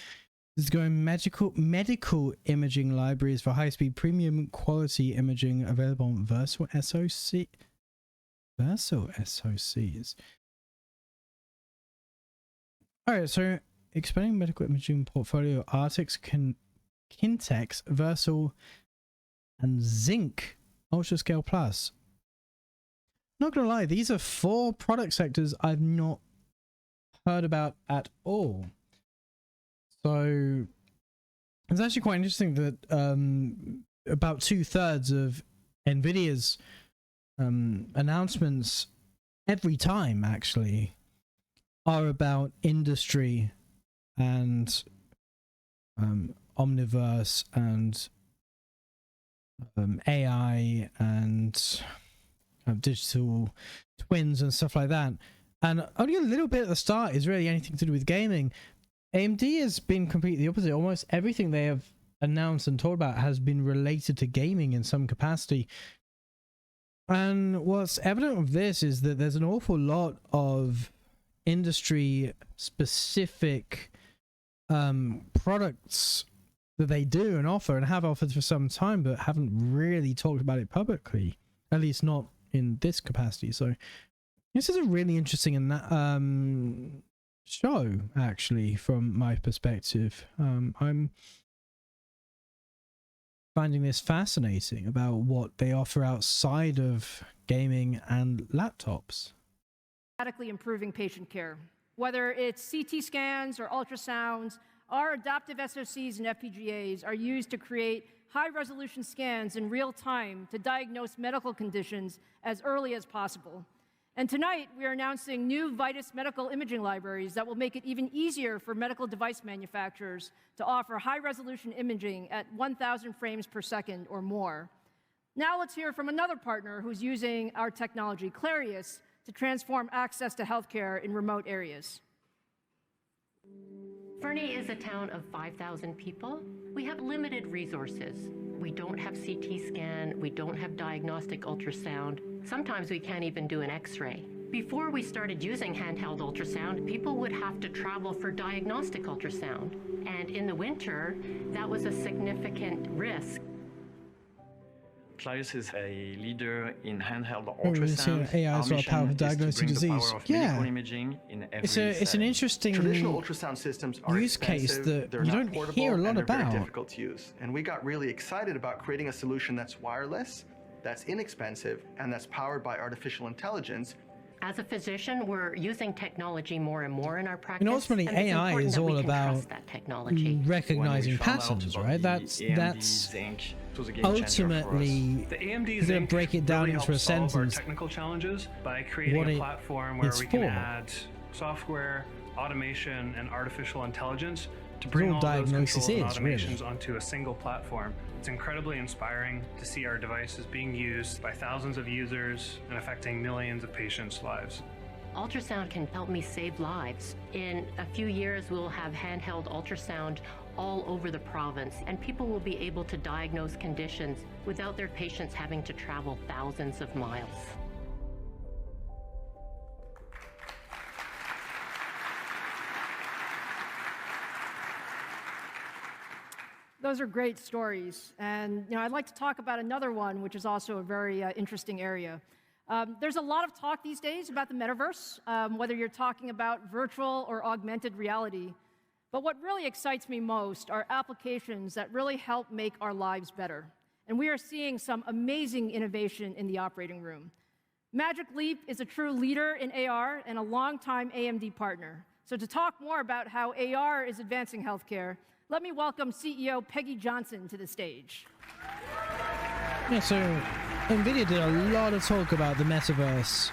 This is going medical imaging libraries for high-speed premium quality imaging available on Versal SoCs. All right, so expanding medical imaging portfolio, Artix, Kintex, Versal, and Zinc Ultrascale Plus. Not gonna lie, these are 4 product sectors I've not heard about at all. So it's actually quite interesting that about 2/3 of Nvidia's announcements every time actually are about industry and Omniverse and AI and digital twins and stuff like that. And only a little bit at the start is really anything to do with gaming. AMD has been completely the opposite. Almost everything they have announced and talked about has been related to gaming in some capacity. And what's evident of this is that there's an awful lot of industry specific products that they do and offer and have offered for some time, but haven't really talked about it publicly, at least not in this capacity. So this is a really interesting and show, actually, from my perspective. I'm finding this fascinating about what they offer outside of gaming and laptops. Dramatically improving patient care. Whether it's CT scans or ultrasounds, our adaptive SoCs and FPGAs are used to create high-resolution scans in real time to diagnose medical conditions as early as possible. And tonight, we are announcing new Vitis medical imaging libraries that will make it even easier for medical device manufacturers to offer high-resolution imaging at 1,000 frames per second or more. Now let's hear from another partner who's using our technology, Clarius, to transform access to healthcare in remote areas. Fernie is a town of 5,000 people. We have limited resources. We don't have CT scan, we don't have diagnostic ultrasound. Sometimes we can't even do an X-ray. Before we started using handheld ultrasound, people would have to travel for diagnostic ultrasound. And in the winter, that was a significant risk. Clarius is a leader in handheld we're seeing ultrasound. AI Our as well, mission power for is to diagnosing bring the disease. power of Yeah. medical imaging in every It's an setting. interesting Traditional ultrasound systems are use case expensive, that they're you not don't portable, hear a lot and they're about. very difficult to use. And we got really excited about creating a solution that's wireless, that's inexpensive, and that's powered by artificial intelligence. As a physician, we're using technology more and more in our practice. And ultimately, and it's AI important is that we all can about trust that technology. recognizing patterns, right? That's ultimately the AMD going to Zinc break it down really into a helps solve our sentence. technical challenges by creating what a it platform where is we can for. add software, automation, and artificial intelligence to It's bring all all those diagnosis controls and is, automations really. onto a single platform. It's incredibly inspiring to see our devices being used by thousands of users and affecting millions of patients' lives. Ultrasound can help me save lives. In a few years, we'll have handheld ultrasound all over the province, and people will be able to diagnose conditions without their patients having to travel thousands of miles. Those are great stories. And I'd like to talk about another one, which is also a very interesting area. There's a lot of talk these days about the metaverse, whether you're talking about virtual or augmented reality. But what really excites me most are applications that really help make our lives better. And we are seeing some amazing innovation in the operating room. Magic Leap is a true leader in AR and a longtime AMD partner. So to talk more about how AR is advancing healthcare, let me welcome CEO Peggy Johnson to the stage. Yeah, so Nvidia did a lot of talk about the metaverse,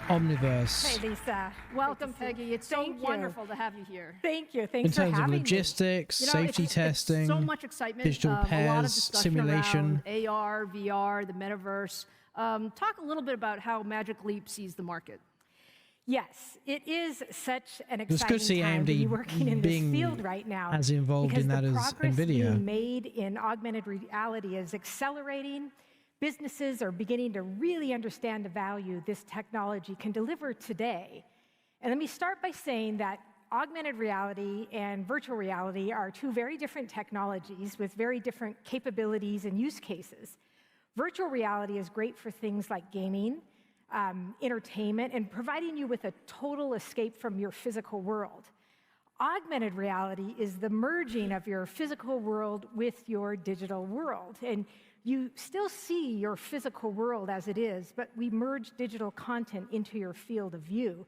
Omniverse. Hey, Lisa. Welcome, Peggy. It's so wonderful to have you here. Thank you. In Thanks for terms of having logistics, me. safety testing, so much excitement, digital a lot of pairs, discussion simulation. around AR, VR, the metaverse. Talk a little bit about how Magic Leap sees the market. Yes, it is such an It's good to see exciting time to be AMD working in this being field right now. as involved because in that the as progress Nvidia. being made in augmented reality is accelerating. Businesses are beginning to really understand the value this technology can deliver today. And let me start by saying that augmented reality and virtual reality are two very different technologies with very different capabilities and use cases. Virtual reality is great for things like gaming, entertainment, and providing you with a total escape from your physical world. Augmented reality is the merging of your physical world with your digital world. And you still see your physical world as it is, but we merge digital content into your field of view.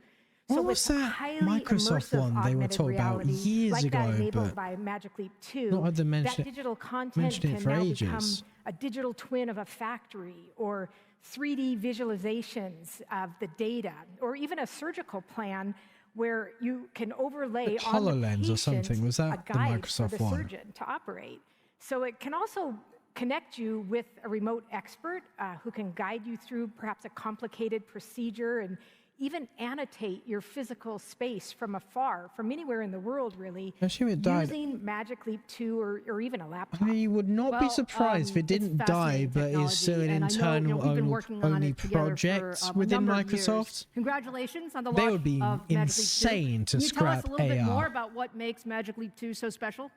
What was that Microsoft one they were talking about years like ago, that enabled but by Magic Leap 2, not had them that mention digital content mentioned it can for now ages. become a digital twin of a factory, or 3D visualizations of the data, or even a surgical plan where you can overlay The on the HoloLens or patient something, was that a the guide Microsoft for the one? surgeon to operate. So it can also connect you with a remote expert who can guide you through perhaps a complicated procedure and even annotate your physical space from afar, from anywhere in the world, really, I assume it died. using Magic Leap 2 or even a laptop. I mean, you would not be surprised if it didn't die, but is still an internal only project within Microsoft. Congratulations on the They launch would be of Magic Leap 2. insane to Can you tell us scrap a little bit more AR. about what makes Magic Leap 2 so special?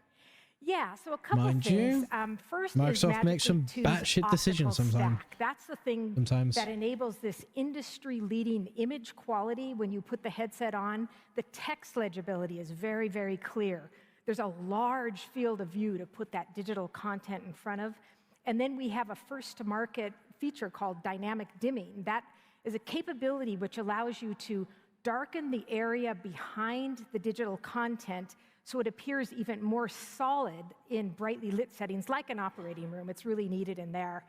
Yeah, so a couple Mind of things. you, First Microsoft is Magic makes some Leap 2's batshit decisions optical sometimes. stack. That's the thing Sometimes. that enables this industry-leading image quality when you put the headset on. The text legibility is very, very clear. There's a large field of view to put that digital content in front of. And then we have a first-to-market feature called dynamic dimming. That is a capability which allows you to darken the area behind the digital content so it appears even more solid in brightly lit settings, like an operating room. It's really needed in there.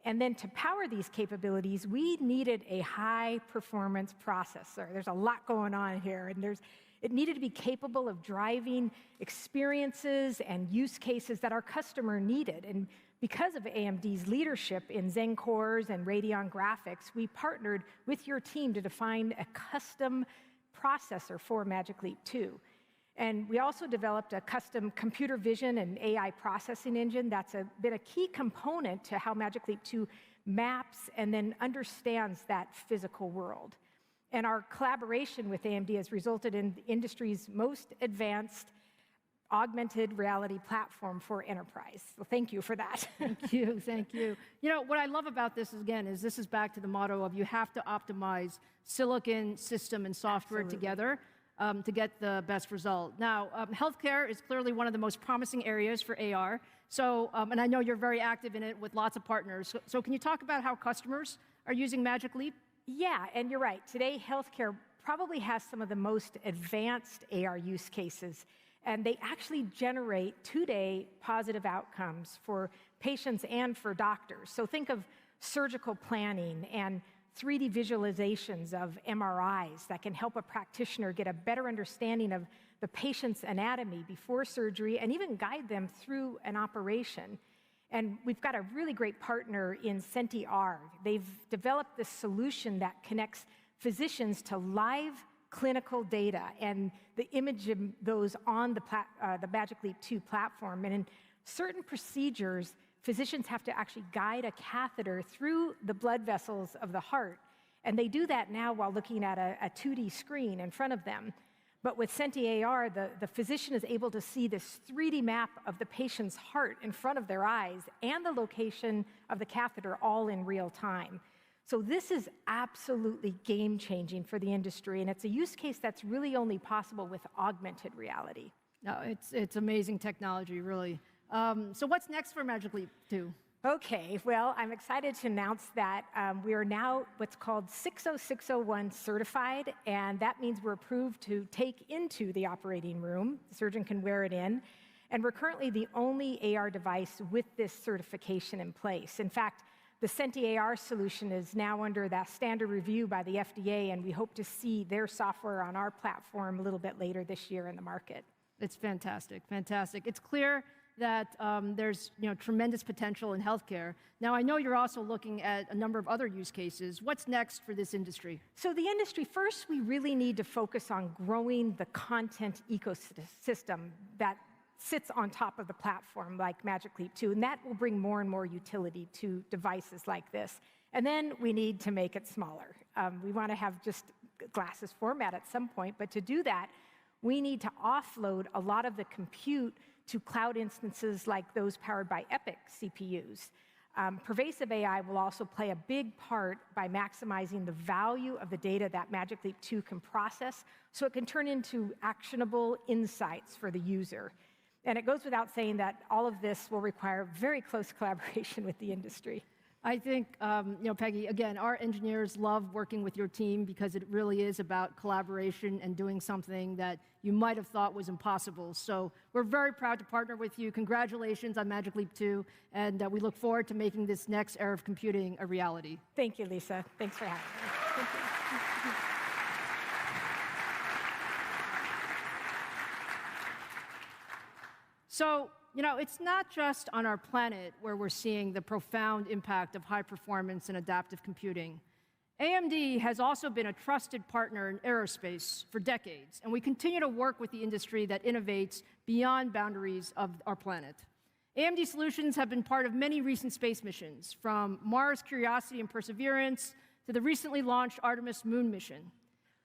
And then to power these capabilities, we needed a high-performance processor. There's a lot going on here, and it needed to be capable of driving experiences and use cases that our customer needed. And because of AMD's leadership in Zen cores and Radeon graphics, we partnered with your team to define a custom processor for Magic Leap 2. And we also developed a custom computer vision and AI processing engine that's been a key component to how Magic Leap 2 maps and then understands that physical world. And our collaboration with AMD has resulted in the industry's most advanced augmented reality platform for enterprise. So thank you for that. Thank you, thank you. You know, what I love about this, again, is this is back to the motto of you have to optimize silicon, system, and software together to get the best result. Now, healthcare is clearly one of the most promising areas for AR. So, and I know you're very active in it with lots of partners. So can you talk about how customers are using Magic Leap? Yeah, and you're right. Today, healthcare probably has some of the most advanced AR use cases, and they actually generate two-day positive outcomes for patients and for doctors. So think of surgical planning and 3D visualizations of MRIs that can help a practitioner get a better understanding of the patient's anatomy before surgery and even guide them through an operation. And we've got a really great partner in CentiAR. They've developed this solution that connects physicians to live clinical data and the image of those on the Magic Leap 2 platform. And in certain procedures, physicians have to actually guide a catheter through the blood vessels of the heart. And they do that now while looking at a 2D screen in front of them. But with CentiAR, the physician is able to see this 3D map of the patient's heart in front of their eyes and the location of the catheter all in real time. So this is absolutely game-changing for the industry, and it's a use case that's really only possible with augmented reality. No, it's amazing technology, really. So what's next for Magic Leap 2? Okay, well, I'm excited to announce that we are now what's called 60601 certified, and that means we're approved to take into the operating room. The surgeon can wear it in, and we're currently the only AR device with this certification in place. In fact, the CentiAR solution is now under that standard review by the FDA, and we hope to see their software on our platform a little bit later this year in the market. It's fantastic, fantastic. It's clear that there's tremendous potential in healthcare. Now, I know you're also looking at a number of other use cases. What's next for this industry? So the industry, first, we really need to focus on growing the content ecosystem that sits on top of the platform like Magic Leap 2, and that will bring more and more utility to devices like this. And then we need to make it smaller. We want to have just glasses format at some point, but to do that, we need to offload a lot of the compute to cloud instances like those powered by EPYC CPUs. Pervasive AI will also play a big part by maximizing the value of the data that Magic Leap 2 can process so it can turn into actionable insights for the user. And it goes without saying that all of this will require very close collaboration with the industry. I think, Peggy, again, our engineers love working with your team because it really is about collaboration and doing something that you might have thought was impossible. So we're very proud to partner with you. Congratulations on Magic Leap 2, and we look forward to making this next era of computing a reality. Thank you, Lisa. Thanks for having me. Thank you. So, it's not just on our planet where we're seeing the profound impact of high performance and adaptive computing. AMD has also been a trusted partner in aerospace for decades, and we continue to work with the industry that innovates beyond boundaries of our planet. AMD solutions have been part of many recent space missions, from Mars Curiosity and Perseverance to the recently launched Artemis moon mission.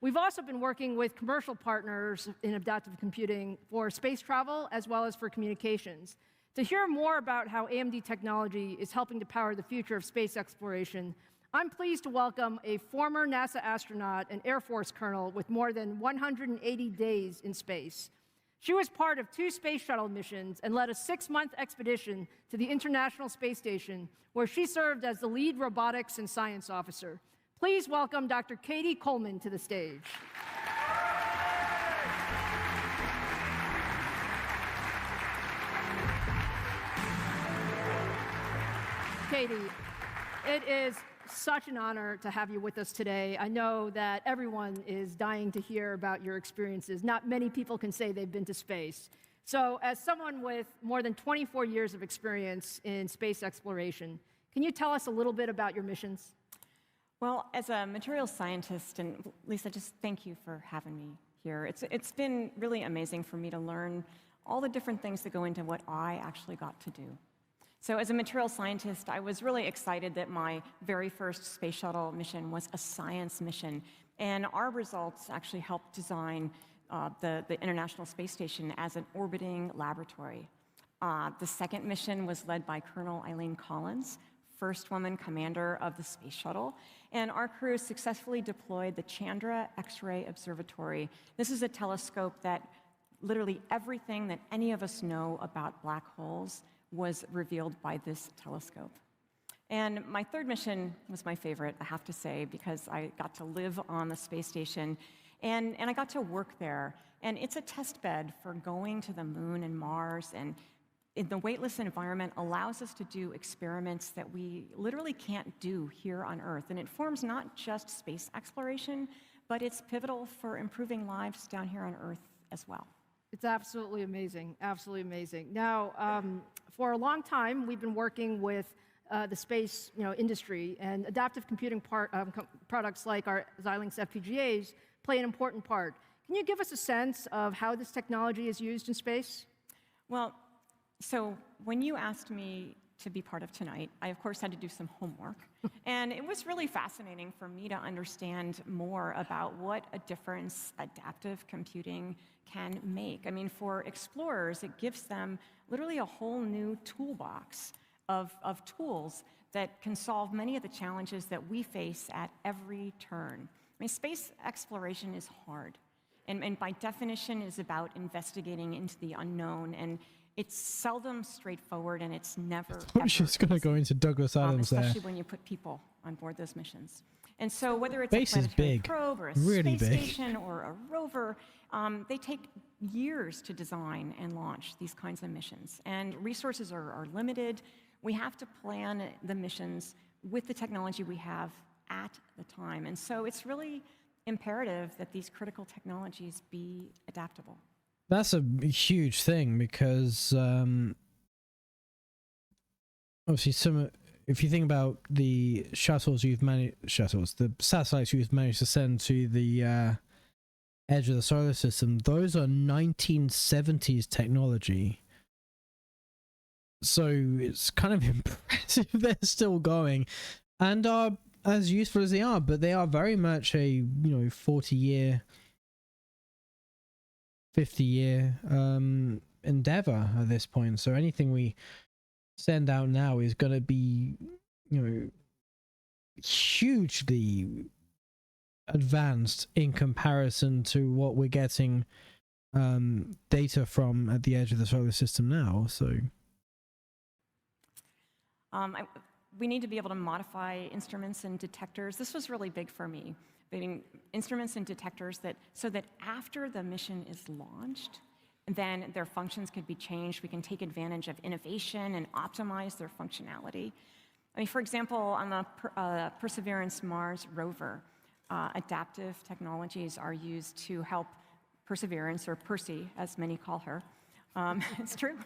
We've also been working with commercial partners in adaptive computing for space travel as well as for communications. To hear more about how AMD technology is helping to power the future of space exploration, I'm pleased to welcome a former NASA astronaut and Air Force colonel with more than 180 days in space. She was part of 2 space shuttle missions and led a 6-month expedition to the International Space Station, where she served as the lead robotics and science officer. Please welcome Dr. Katie Coleman to the stage. Katie, it is such an honor to have you with us today. I know that everyone is dying to hear about your experiences. Not many people can say they've been to space. So as someone with more than 24 years of experience in space exploration, can you tell us a little bit about your missions? Well, as a materials scientist, and Lisa, just thank you for having me here. It's been really amazing for me to learn all the different things that go into what I actually got to do. So as a materials scientist, I was really excited that my very first space shuttle mission was a science mission. And our results actually helped design the International Space Station as an orbiting laboratory. The second mission was led by Colonel Eileen Collins, first woman commander of the space shuttle, and our crew successfully deployed the Chandra X-ray Observatory. This is a telescope that literally everything that any of us know about black holes was revealed by this telescope. And my third mission was my favorite, I have to say, because I got to live on the space station and I got to work there. And it's a test bed for going to the moon and Mars, and in the weightless environment allows us to do experiments that we literally can't do here on Earth. And it forms not just space exploration, but it's pivotal for improving lives down here on Earth as well. It's absolutely amazing, absolutely amazing. Now, for a long time, we've been working with the space industry, and adaptive computing products like our Xilinx FPGAs play an important part. Can you give us a sense of how this technology is used in space? Well, so when you asked me to be part of tonight, I of course had to do some homework. And it was really fascinating for me to understand more about what a difference adaptive computing can make. I mean, for explorers, it gives them literally a whole new toolbox of tools that can solve many of the challenges that we face at every turn. I mean, space exploration is hard. And by definition is about investigating into the unknown, and it's seldom straightforward, and it's never I was just going to go into Douglas Adams there. especially when you put people on board those missions. And so whether it's Space a is planetary big, probe or a really space big. station or a rover, they take years to design and launch these kinds of missions. And resources are limited. We have to plan the missions with the technology we have at the time. And so it's really imperative that these critical technologies be adaptable. That's a huge thing because obviously if you think about the the satellites you've managed to send to the edge of the solar system, those are 1970s technology. So it's kind of impressive they're still going and are as useful as they are, but they are very much a 40-year 50-year endeavor at this point. So anything we send out now is going to be hugely advanced in comparison to what we're getting data from at the edge of the solar system now. So we need to be able to modify instruments and detectors. This was really big for me. I mean, instruments and detectors so that after the mission is launched, then their functions could be changed. We can take advantage of innovation and optimize their functionality. I mean, for example, on the Perseverance Mars rover, adaptive technologies are used to help Perseverance, or Percy, as many call her, it's true,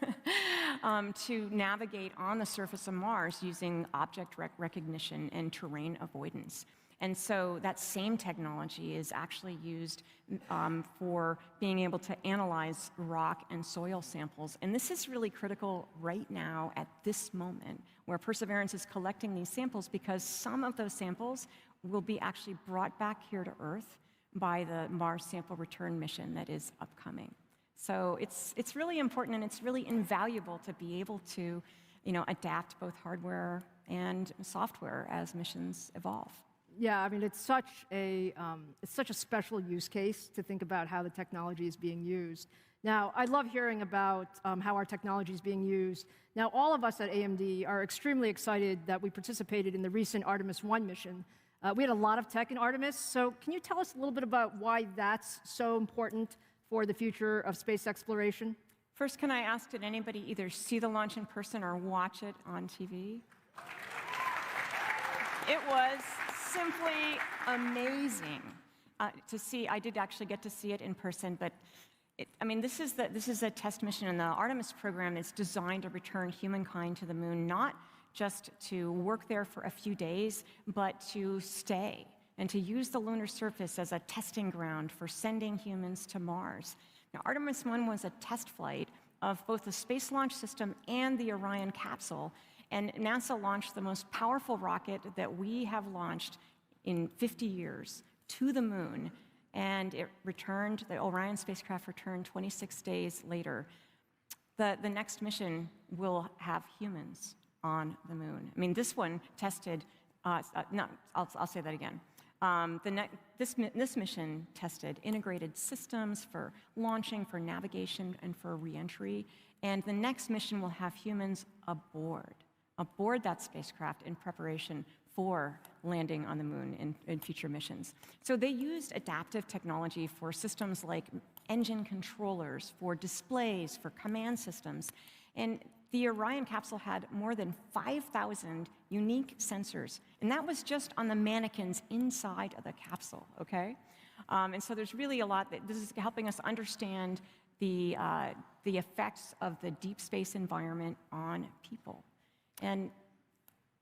to navigate on the surface of Mars using object recognition and terrain avoidance. And so that same technology is actually used for being able to analyze rock and soil samples. And this is really critical right now at this moment, where Perseverance is collecting these samples, because some of those samples will be actually brought back here to Earth by the Mars Sample Return mission that is upcoming. So it's really important, and it's really invaluable to be able to adapt both hardware and software as missions evolve. Yeah, I mean, it's such a special use case to think about how the technology is being used. Now, I love hearing about how our technology is being used. Now, all of us at AMD are extremely excited that we participated in the recent Artemis 1 mission. We had a lot of tech in Artemis, so can you tell us a little bit about why that's so important for the future of space exploration? First, can I ask, did anybody either see the launch in person or watch it on TV? It was simply amazing to see. I did actually get to see it in person, but this is a test mission, and the Artemis program is designed to return humankind to the moon, not just to work there for a few days, but to stay and to use the lunar surface as a testing ground for sending humans to Mars. Now, Artemis 1 was a test flight of both the Space Launch System and the Orion capsule, and NASA launched the most powerful rocket that we have launched in 50 years to the moon. and it returned, the Orion spacecraft returned 26 days later. The next mission will have humans on the moon. I mean, this one tested, no, I'll say that again. This mission tested integrated systems for launching, for navigation, and for reentry. And the next mission will have humans aboard that spacecraft in preparation for landing on the moon in future missions. So they used adaptive technology for systems like engine controllers, for displays, for command systems. And the Orion capsule had more than 5,000 unique sensors, and that was just on the mannequins inside of the capsule, okay? And so there's really a lot that this is helping us understand the effects of the deep space environment on people. And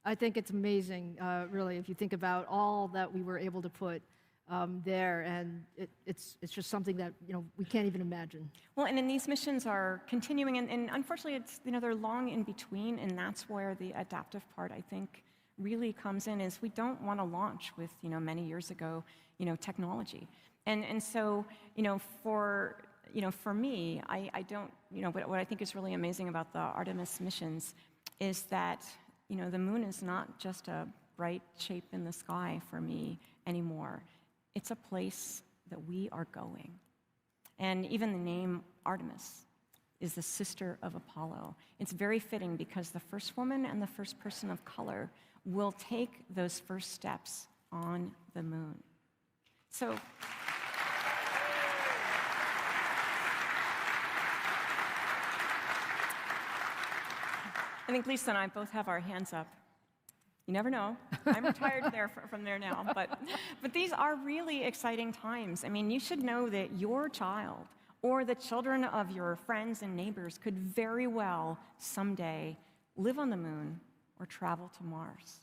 I think it's amazing, really, if you think about all that we were able to put there, and it's just something that we can't even imagine. Well, and then these missions are continuing, and unfortunately, it's they're long in between, and that's where the adaptive part, I think, really comes in. Is we don't want to launch with many years ago technology, and so for me, I don't what I think is really amazing about the Artemis missions is that the moon is not just a bright shape in the sky for me anymore. It's a place that we are going. And even the name Artemis is the sister of Apollo. It's very fitting because the first woman and the first person of color will take those first steps on the moon. So I think Lisa and I both have our hands up. You never know. I'm retired from there now. But these are really exciting times. I mean, you should know that your child or the children of your friends and neighbors could very well someday live on the moon or travel to Mars.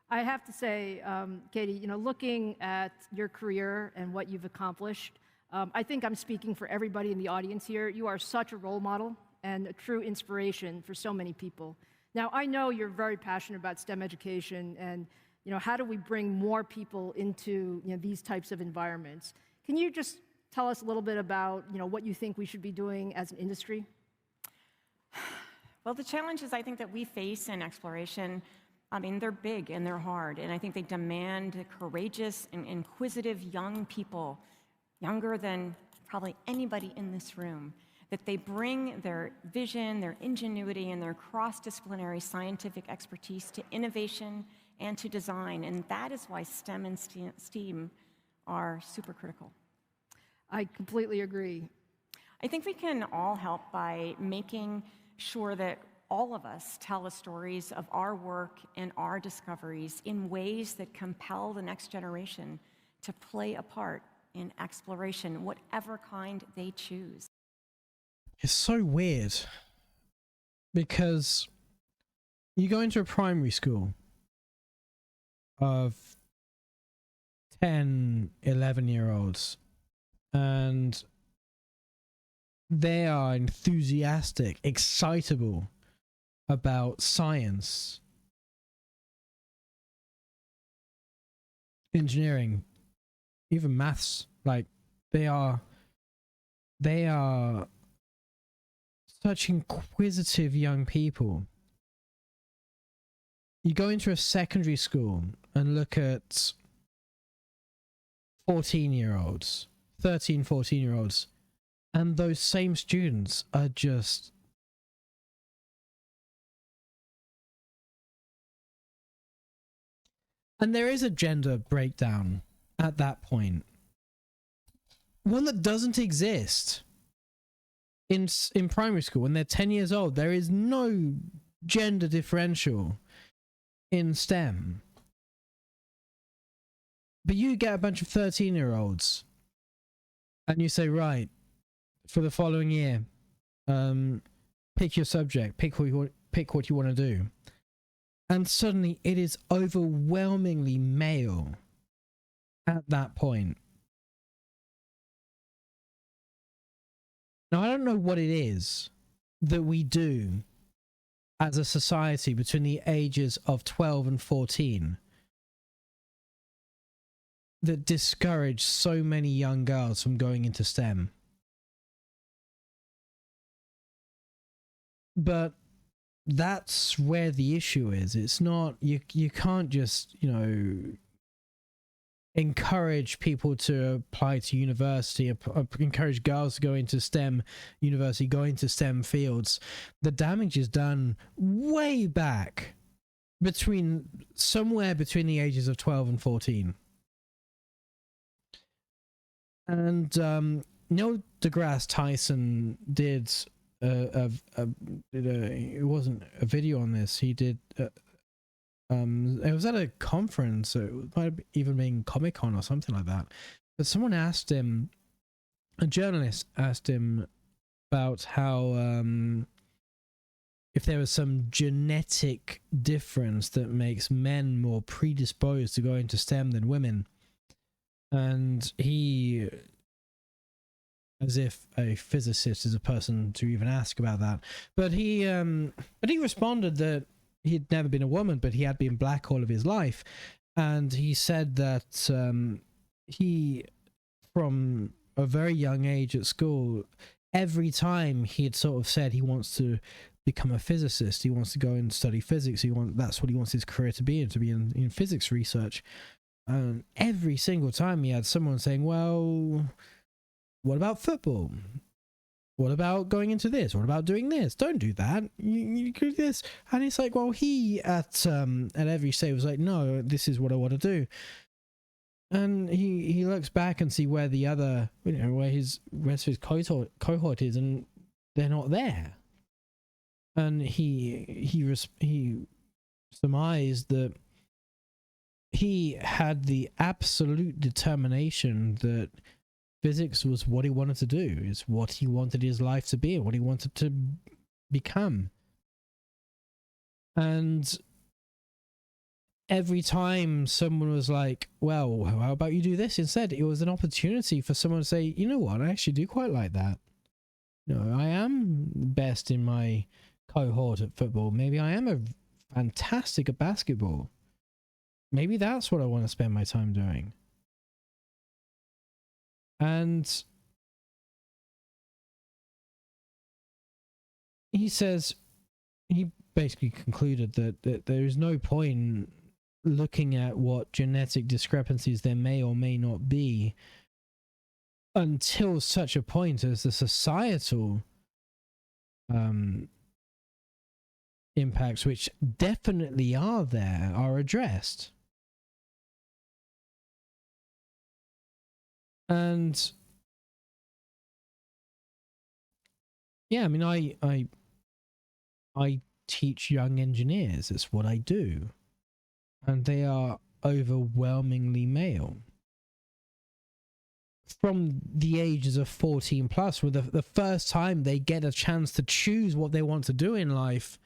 I have to say, Katie, looking at your career and what you've accomplished, I think I'm speaking for everybody in the audience here. You are such a role model and a true inspiration for so many people. Now, I know you're very passionate about STEM education and how do we bring more people into these types of environments. Can you just tell us a little bit about what you think we should be doing as an industry? Well, the challenges I think that we face in exploration, I mean, they're big and they're hard, and I think they demand courageous and inquisitive young people, younger than probably anybody in this room, that they bring their vision, their ingenuity, and their cross-disciplinary scientific expertise to innovation and to design. And that is why STEM and STEAM are super critical. I completely agree. I think we can all help by making sure that all of us tell the stories of our work and our discoveries in ways that compel the next generation to play a part in exploration, whatever kind they choose. It's so weird because you go into a primary school of 10, 11-year-olds and they are enthusiastic, excitable about science, engineering, even maths. Like they are such inquisitive young people. You go into a secondary school and look at 14-year-olds, 13, 14-year-olds, and those same students are just and there is a gender breakdown at that point. One that doesn't exist in primary school. When they're 10 years old, there is no gender differential in STEM. But you get a bunch of 13-year-olds and you say, right, for the following year, pick your subject, pick what you want to do. And suddenly it is overwhelmingly male at that point. Now, I don't know what it is that we do as a society between the ages of 12 and 14 that discourage so many young girls from going into STEM. But that's where the issue is. It's not, you can't just, you know, encourage people to apply to university, encourage girls to go into STEM university, go into STEM fields. The damage is done way back, somewhere between the ages of 12 and 14. And Neil deGrasse Tyson did it wasn't a video on this. He did it was at a conference. It might have even been Comic-Con or something like that. But someone asked him, a journalist asked him about how if there was some genetic difference that makes men more predisposed to go into STEM than women. And he, as if a physicist is a person to even ask about that, but he responded that he'd never been a woman, but he had been black all of his life. And he said that he, from a very young age at school, every time he had sort of said he wants to become a physicist, he wants to go and study physics, that's what he wants his career to be in physics research. And every single time he had someone saying, well, what about football? What about going into this? What about doing this? Don't do that. You do this. And it's like, well, he at every stage was like, no, this is what I want to do. And he looks back and see where the other, you know, where his rest of his cohort is, and they're not there. And he surmised that he had the absolute determination that physics was what he wanted to do, is what he wanted his life to be, and what he wanted to become. And every time someone was like, well, how about you do this instead? It was an opportunity for someone to say, you know what, I actually do quite like that. You know, I am best in my cohort at football. Maybe I am a fantastic at basketball. Maybe that's what I want to spend my time doing. And he says, he basically concluded that there is no point looking at what genetic discrepancies there may or may not be until such a point as the societal impacts, which definitely are there, are addressed. And yeah, I mean, I teach young engineers. It's what I do. And they are overwhelmingly male. From the ages of 14 plus, where the first time they get a chance to choose what they want to do in life,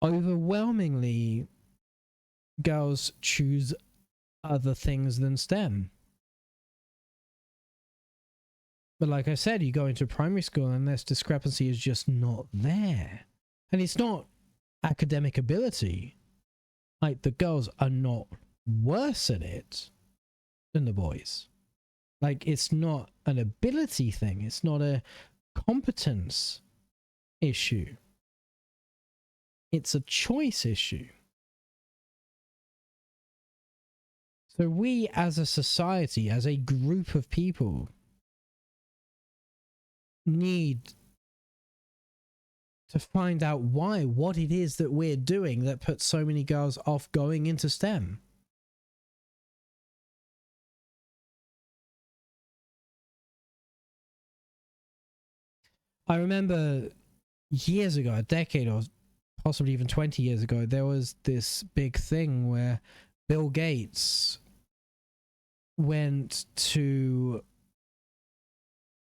overwhelmingly girls choose other things than STEM. But like I said, you go into primary school and this discrepancy is just not there. And it's not academic ability. Like, the girls are not worse at it than the boys. Like, it's not an ability thing. It's not a competence issue. It's a choice issue. So we as a society, as a group of people, need to find out what it is that we're doing that puts so many girls off going into STEM. I remember years ago, a decade or possibly even 20 years ago, there was this big thing where Bill Gates went to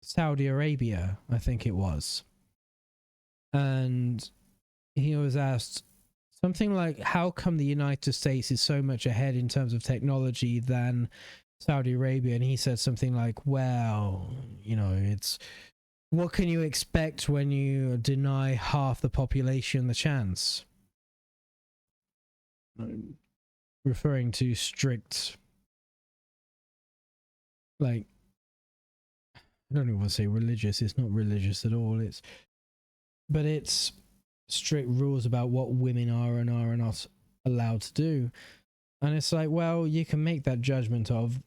Saudi Arabia, I think it was. And he was asked something like, how come the United States is so much ahead in terms of technology than Saudi Arabia? And he said something like, well, you know, it's, what can you expect when you deny half the population the chance? referring to strict, like, I don't even want to say religious. It's not religious at all. But it's strict rules about what women are and are not allowed to do. And it's like, well, you can make that judgment of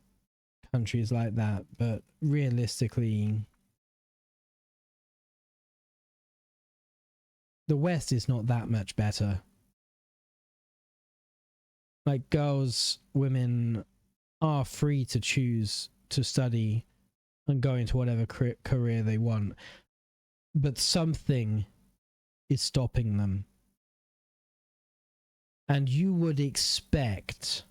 countries like that, but realistically, the West is not that much better. Like, girls, women are free to choose to study and go into whatever career they want, but something is stopping them. And you would expect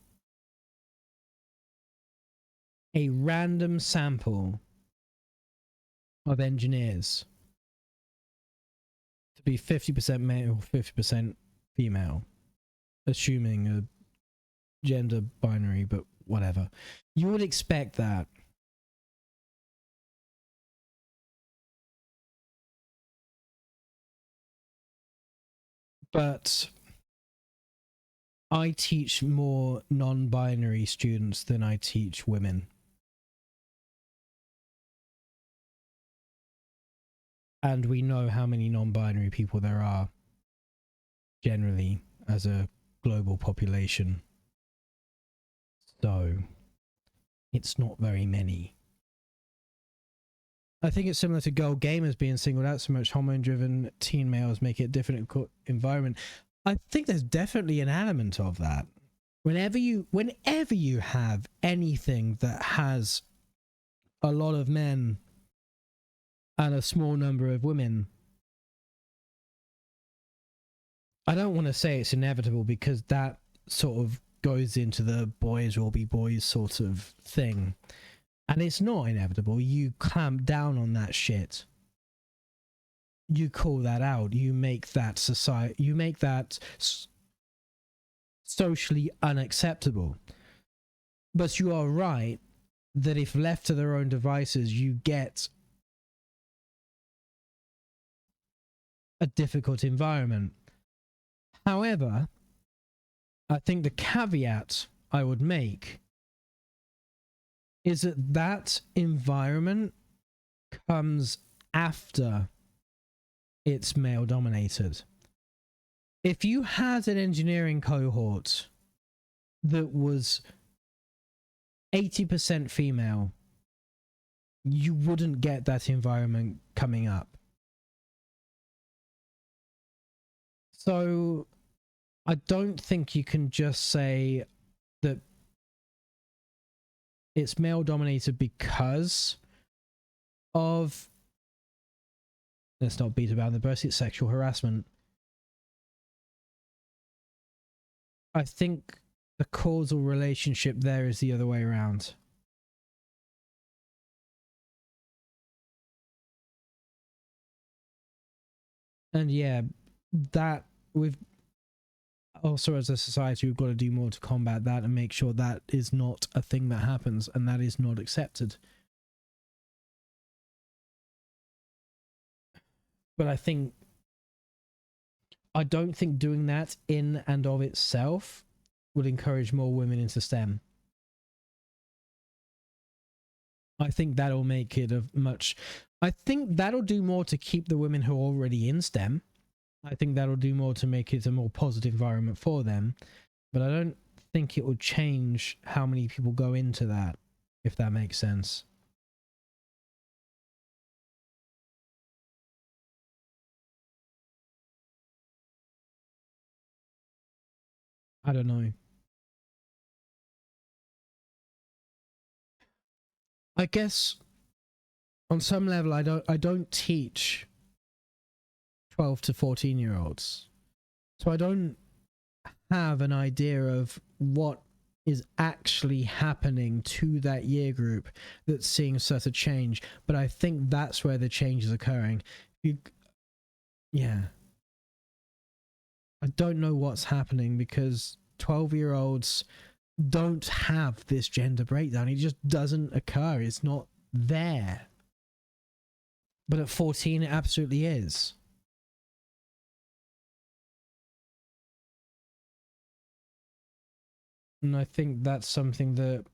a random sample of engineers to be 50% male, 50% female, assuming a gender binary, but whatever. You would expect that. But I teach more non-binary students than I teach women. And we know how many non-binary people there are generally as a global population. So it's not very many. I think it's similar to girl gamers being singled out so much. Hormone-driven teen males make it a difficult environment. I think there's definitely an element of that. Whenever you have anything that has a lot of men and a small number of women, I don't want to say it's inevitable, because that sort of goes into the boys will be boys sort of thing. And it's not inevitable. You clamp down on that shit. You call that out. You make that socially unacceptable. But you are right that if left to their own devices, you get a difficult environment. However, I think the caveat I would make is that environment comes after it's male dominated. If you had an engineering cohort that was 80% female, you wouldn't get that environment coming up. So I don't think you can just say that it's male dominated because of, let's not beat about the bush, it's sexual harassment. I think the causal relationship there is the other way around. And yeah, that we've also, as a society, we've got to do more to combat that and make sure that is not a thing that happens and that is not accepted. But I don't think doing that in and of itself would encourage more women into STEM. I think that'll make it I think that'll do more to keep the women who are already in STEM. I think that'll do more to make it a more positive environment for them. But I don't think it will change how many people go into that, if that makes sense. I don't know. I guess on some level I don't teach 12 to 14-year-olds. So I don't have an idea of what is actually happening to that year group that's seeing such a change. But I think that's where the change is occurring. Yeah. I don't know what's happening because 12-year-olds don't have this gender breakdown. It just doesn't occur. It's not there. But at 14, it absolutely is. And I think that's something that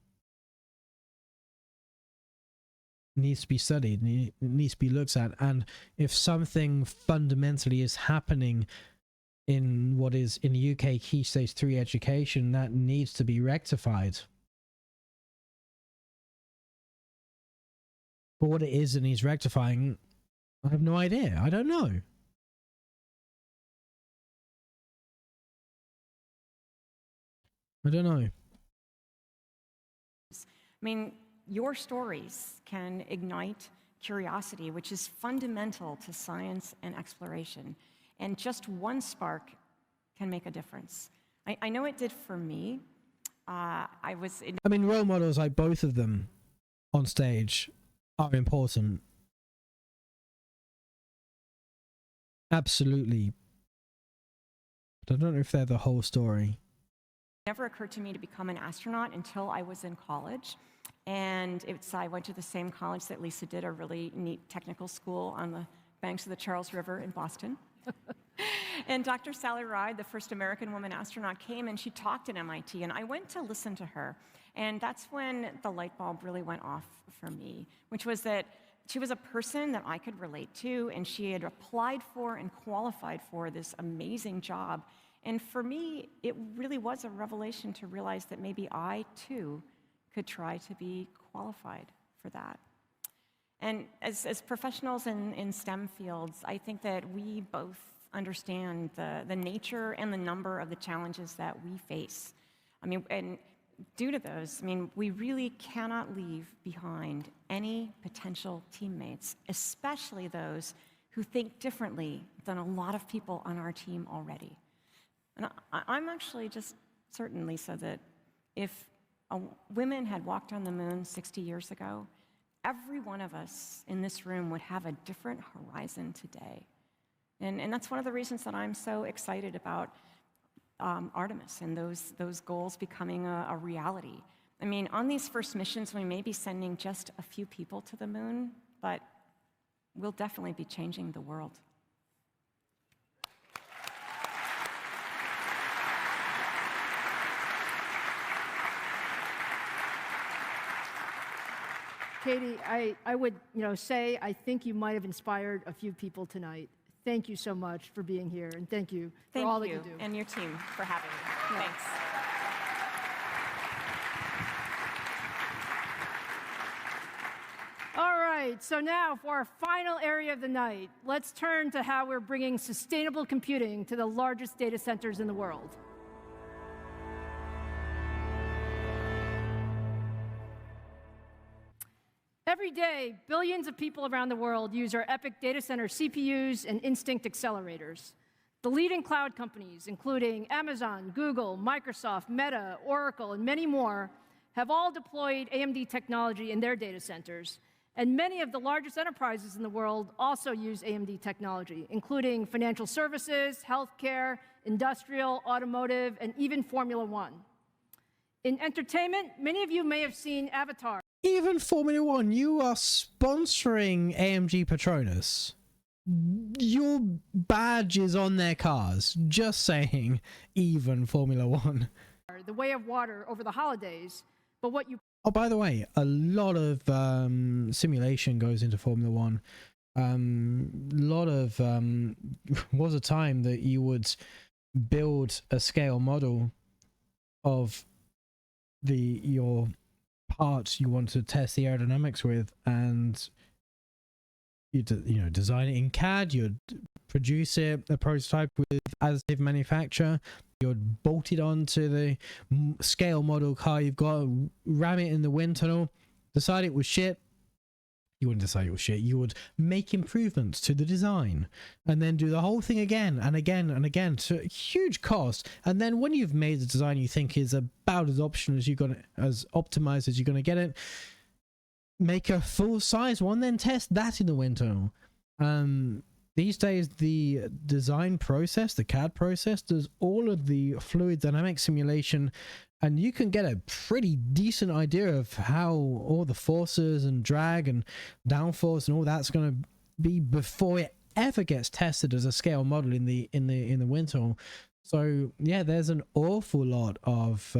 needs to be studied, needs to be looked at. And if something fundamentally is happening in what is in the UK Key Stage 3 education, that needs to be rectified. But what it is that needs rectifying, I have no idea. I don't know. I don't know. I mean, your stories can ignite curiosity, which is fundamental to science and exploration. And just one spark can make a difference. I know it did for me. I mean, role models like both of them on stage are important. Absolutely. But I don't know if they're the whole story. It never occurred to me to become an astronaut until I was in college. And I went to the same college that Lisa did, a really neat technical school on the banks of the Charles River in Boston. And Dr. Sally Ride, the first American woman astronaut, came and she talked at MIT, and I went to listen to her. And that's when the light bulb really went off for me, which was that she was a person that I could relate to, and she had applied for and qualified for this amazing job. And for me, it really was a revelation to realize that maybe I, too, could try to be qualified for that. And as professionals in STEM fields, I think that we both understand the nature and the number of the challenges that we face. I mean, and due to those, I mean, we really cannot leave behind any potential teammates, especially those who think differently than a lot of people on our team already. And I'm actually just certain, Lisa, that if women had walked on the moon 60 years ago, every one of us in this room would have a different horizon today. And that's one of the reasons that I'm so excited about Artemis and those goals becoming a reality. I mean, on these first missions, we may be sending just a few people to the moon, but we'll definitely be changing the world. Katie, I would say I think you might have inspired a few people tonight. Thank you so much for being here, and thank you for all that you do. And your team for having me. Yeah. Thanks. All right, so now for our final area of the night, let's turn to how we're bringing sustainable computing to the largest data centers in the world. Every day, billions of people around the world use our EPYC data center CPUs and Instinct accelerators. The leading cloud companies, including Amazon, Google, Microsoft, Meta, Oracle, and many more, have all deployed AMD technology in their data centers. And many of the largest enterprises in the world also use AMD technology, including financial services, healthcare, industrial, automotive, and even Formula One. In entertainment, many of you may have seen Avatar. Even Formula One, you are sponsoring AMG Petronas. Your badge is on their cars. Just saying, even Formula One. The Way of Water over the holidays, but what you... Oh, by the way, a lot of simulation goes into Formula One. Lot of was a time that you would build a scale model of your parts you want to test the aerodynamics with, and you design it in CAD. You'd produce it, a prototype with additive manufacture. You'd bolt it onto the scale model car you've got, ram it in the wind tunnel, decide it was shit. You wouldn't decide it was shit. You would make improvements to the design and then do the whole thing again and again and again to a huge cost. And then when you've made the design you think is about as optimized as you're going to get it, make a full size one, then test that in the wind tunnel. These days, the design process, the CAD process, does all of the fluid dynamic simulation, and you can get a pretty decent idea of how all the forces and drag and downforce and all that's going to be before it ever gets tested as a scale model in the wind tunnel. So yeah, there's an awful lot of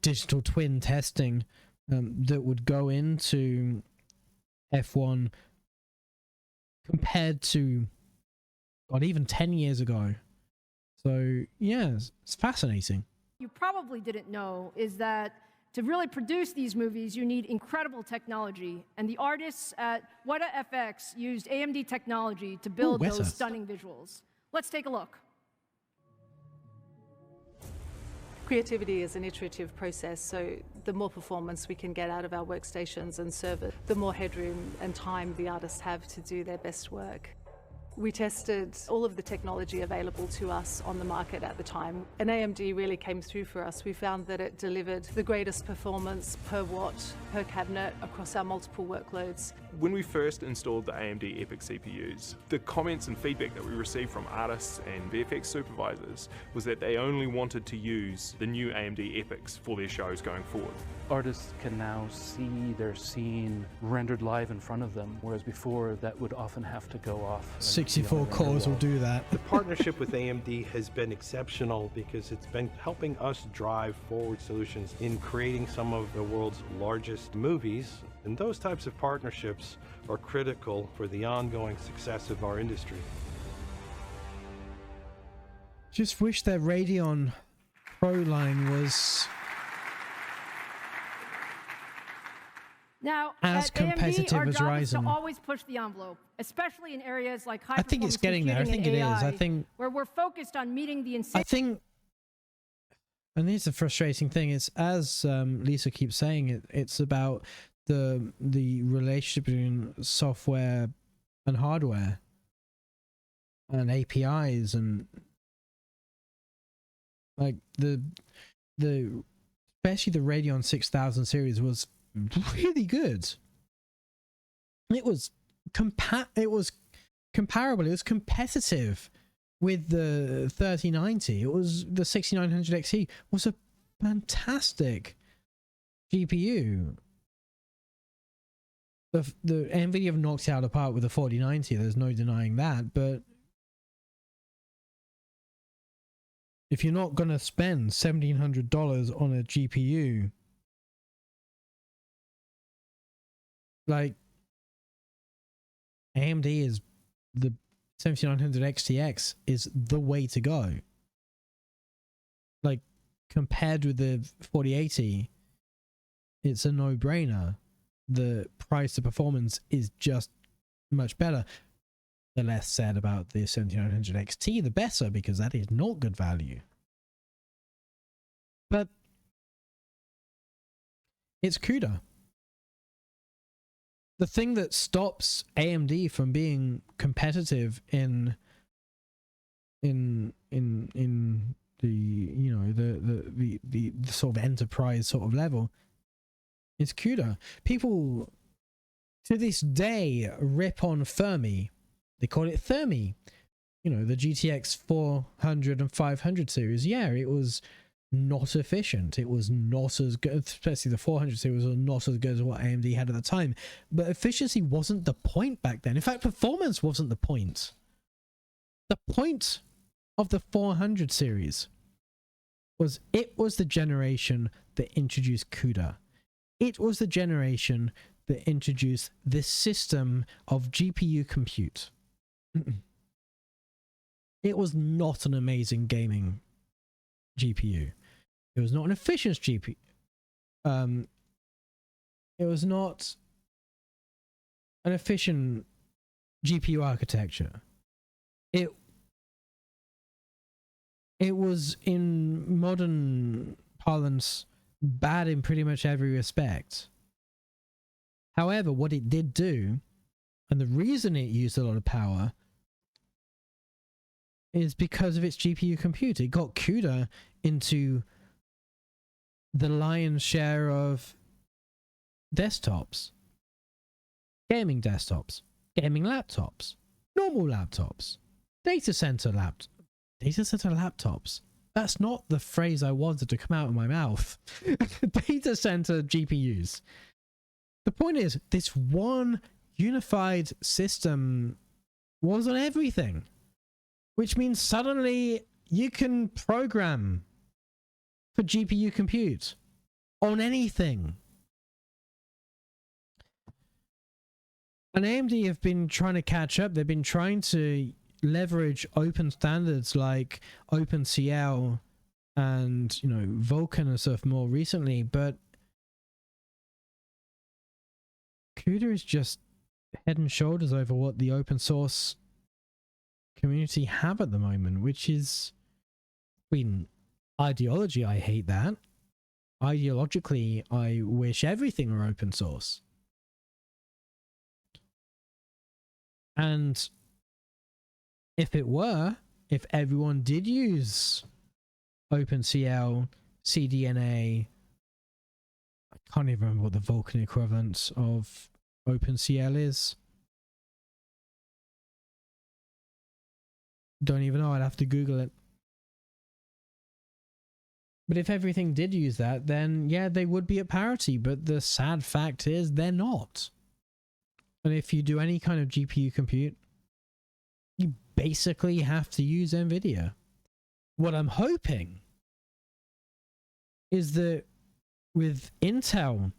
digital twin testing that would go into F1 compared to, God, even 10 years ago. So yeah, it's fascinating. You probably didn't know is that to really produce these movies, you need incredible technology. And the artists at Weta FX used AMD technology to build those stunning visuals. Let's take a look. Creativity is an iterative process, so the more performance we can get out of our workstations and servers, the more headroom and time the artists have to do their best work. We tested all of the technology available to us on the market at the time, and AMD really came through for us. We found that it delivered the greatest performance per watt, per cabinet across our multiple workloads. When we first installed the AMD EPYC CPUs, the comments and feedback that we received from artists and VFX supervisors was that they only wanted to use the new AMD EPYCs for their shows going forward. Artists can now see their scene rendered live in front of them, whereas before that would often have to go off. 64 cores will do that. The partnership with AMD has been exceptional because it's been helping us drive forward solutions in creating some of the world's largest movies, and those types of partnerships are critical for the ongoing success of our industry. Just wish their Radeon Pro line was Now, as at competitive AMD, our as job is to Ryzen. always push the envelope, especially in areas like high I think it's getting there. I think it is. I think where we're focused on meeting the I think, and this is a frustrating thing, is as Lisa keeps saying, it's about the relationship between software and hardware and APIs, and like the especially the Radeon 6000 series was really good. It was comparable. It was competitive with the 3090. It was the 6900 XE was a fantastic GPU. The Nvidia have knocked it out apart with the 4090. There's no denying that. But if you're not gonna spend $1,700 on a GPU, like AMD is the 7900 XTX is the way to go. Like compared with the 4080, it's a no-brainer. The price to performance is just much better. The less said about the 7900 XT, the better, because that is not good value. But it's CUDA. The thing that stops AMD from being competitive in the the sort of enterprise sort of level is CUDA. People to this day rip on Fermi. They call it Thermi. You know, the GTX 400 and 500 series. Yeah, it was not efficient. It was not as good, especially the 400 series was not as good as what AMD had at the time. But efficiency wasn't the point back then. In fact, performance wasn't the point. The point of the 400 series was it was the generation that introduced CUDA. It was the generation that introduced this system of GPU compute. It was not an amazing gaming GPU. It was not an efficient GPU. It was not an efficient GPU architecture. It was, in modern parlance, bad in pretty much every respect. However, what it did do, and the reason it used a lot of power, is because of its GPU compute. It got CUDA into the lion's share of desktops, gaming desktops, gaming laptops, normal laptops, data center laptops. That's not the phrase I wanted to come out of my mouth. Data center GPUs. The point is, this one unified system was on everything, which means suddenly you can program for GPU compute on anything. And AMD have been trying to catch up. They've been trying to leverage open standards like OpenCL and, you know, Vulkan and stuff more recently, but CUDA is just head and shoulders over what the open source community have at the moment, which is, I mean, ideology, I hate that. Ideologically, I wish everything were open source. And if it were, if everyone did use OpenCL, CDNA, I can't even remember what the Vulkan equivalent of OpenCL is. Don't even know, I'd have to Google it. But if everything did use that, then yeah, they would be at parity, but the sad fact is they're not. And if you do any kind of GPU compute, you basically have to use Nvidia. What I'm hoping is that with Intel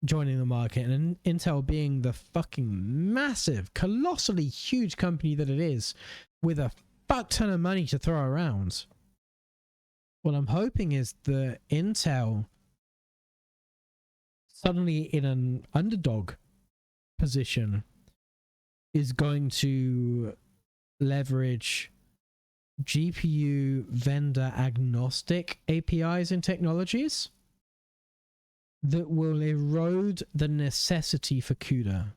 joining the market, and Intel being the fucking massive, colossally huge company that it is, with a fuck ton of money to throw around, what I'm hoping is that Intel, suddenly in an underdog position, is going to leverage GPU vendor agnostic APIs and technologies that will erode the necessity for CUDA.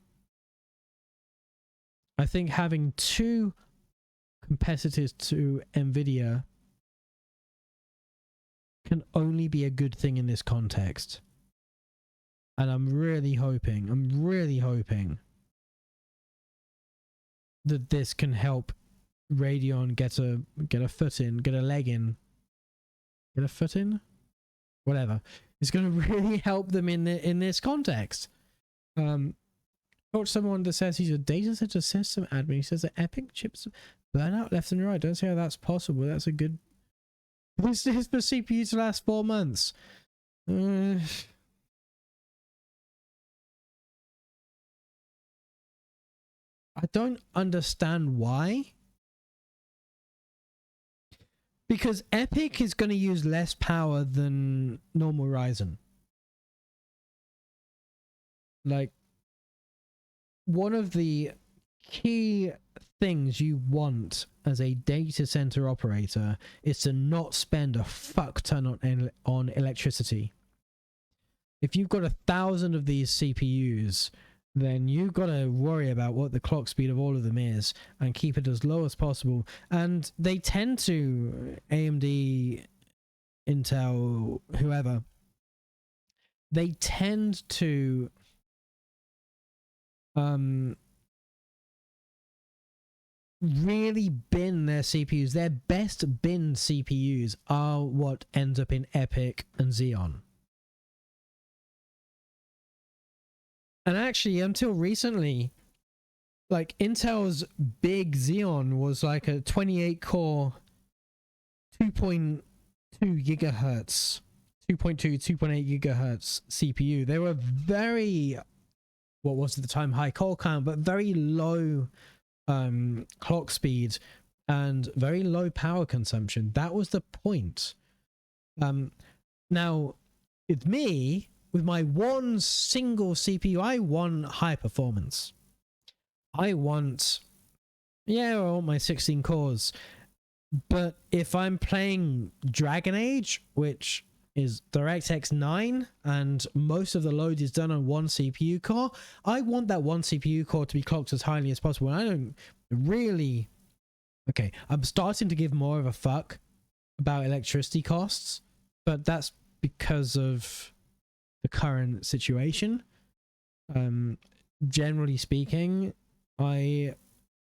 I think having two competitors to Nvidia can only be a good thing in this context. And I'm really hoping that this can help Radeon get a foot in, get a leg in, get a foot in, whatever. It's going to really help them in this context. Talk to someone that says he's a data center system admin. He says that Epic chips burn out left and right. Don't see how that's possible. That's a good. This is for CPU to last 4 months. I don't understand why. Because Epic is going to use less power than normal Ryzen. Like, one of the key things you want as a data center operator is to not spend a fuck ton on electricity. If you've got 1,000 of these CPUs, then you've got to worry about what the clock speed of all of them is and keep it as low as possible. And they tend to, AMD, Intel, whoever, they tend to really bin their CPUs. Their best bin CPUs are what ends up in Epic and Xeon. And actually, until recently, like, Intel's big Xeon was like a 28 core 2.2 gigahertz 2.8 gigahertz CPU. They were very, what was at the time, high core count, but very low clock speed and very low power consumption. That was the point. Now, with me, with my one single CPU, I want high performance. I want, I want my 16 cores. But if I'm playing Dragon Age, which is DirectX 9, and most of the load is done on one CPU core, I want that one CPU core to be clocked as highly as possible. And I don't really... Okay, I'm starting to give more of a fuck about electricity costs, but that's because of the current situation. Generally speaking, I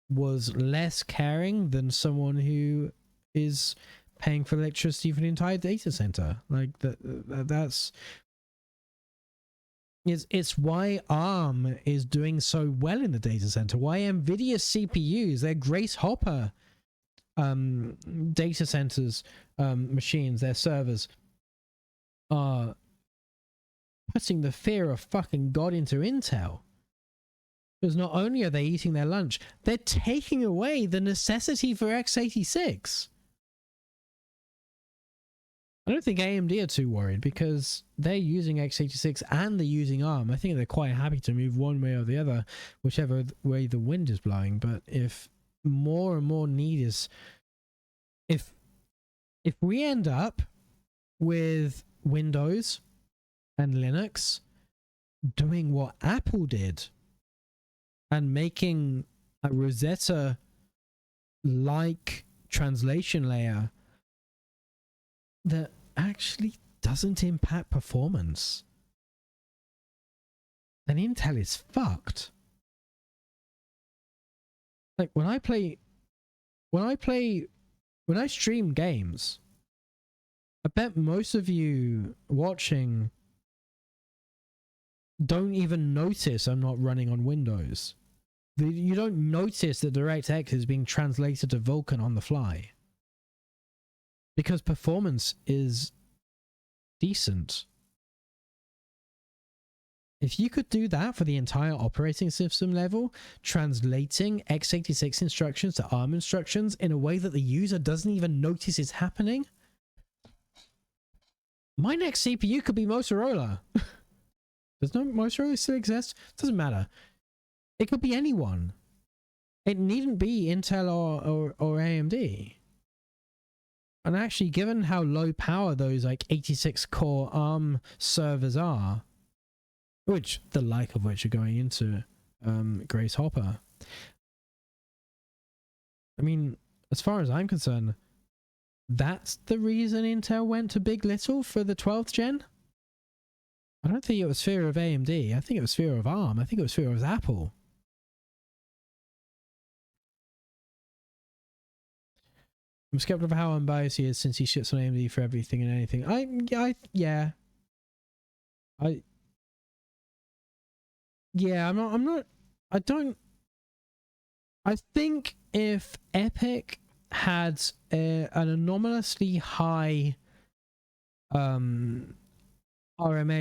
was less caring than someone who is paying for electricity for the entire data center. Like that's It's why ARM is doing so well in the data center. Why Nvidia CPUs, their Grace Hopper data centers, machines, their servers are putting the fear of fucking God into Intel. Because not only are they eating their lunch, they're taking away the necessity for x86. I don't think AMD are too worried because they're using x86 and they're using ARM. I think they're quite happy to move one way or the other, whichever way the wind is blowing. But if more and more need is... If we end up with Windows and Linux doing what Apple did and making a Rosetta-like translation layer that actually doesn't impact performance, then Intel is fucked. Like when I stream games, I bet most of you watching don't even notice I'm not running on Windows. You don't notice that DirectX is being translated to Vulkan on the fly. Because performance is decent. If you could do that for the entire operating system level, translating x86 instructions to ARM instructions in a way that the user doesn't even notice is happening, my next CPU could be Motorola. Does no Motorola still exist? Doesn't matter. It could be anyone. It needn't be Intel or AMD. And actually, given how low power those like 86 core ARM servers are, which the like of which are going into Grace Hopper, I mean, as far as I'm concerned, that's the reason Intel went to Big Little for the 12th gen. I don't think it was fear of AMD. I think it was fear of ARM. I think it was fear of Apple. I'm skeptical of how unbiased he is since he shits on AMD for everything and anything. I think if Epic had an anomalously high RMA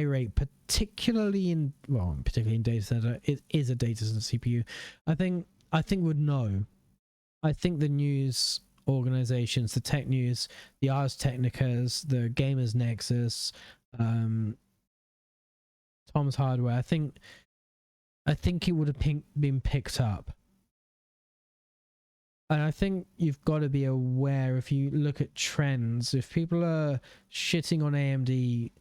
rate, particularly in data center, it is a data center CPU, I think would know. I think the news organizations, the tech news, the Ars Technicas, the Gamers Nexus, Tom's Hardware, I think it would have been picked up. And I think you've got to be aware, if you look at trends, if people are shitting on AMD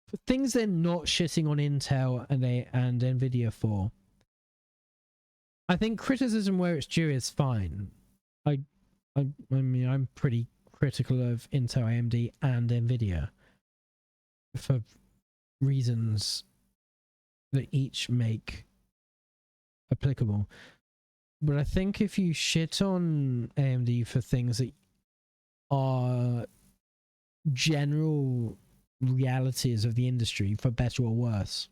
for things they're not shitting on Intel and Nvidia for, I think criticism where it's due is fine. I mean, I'm pretty critical of Intel, AMD, and Nvidia for reasons that each make applicable. But I think if you shit on AMD for things that are general realities of the industry, for better or worse,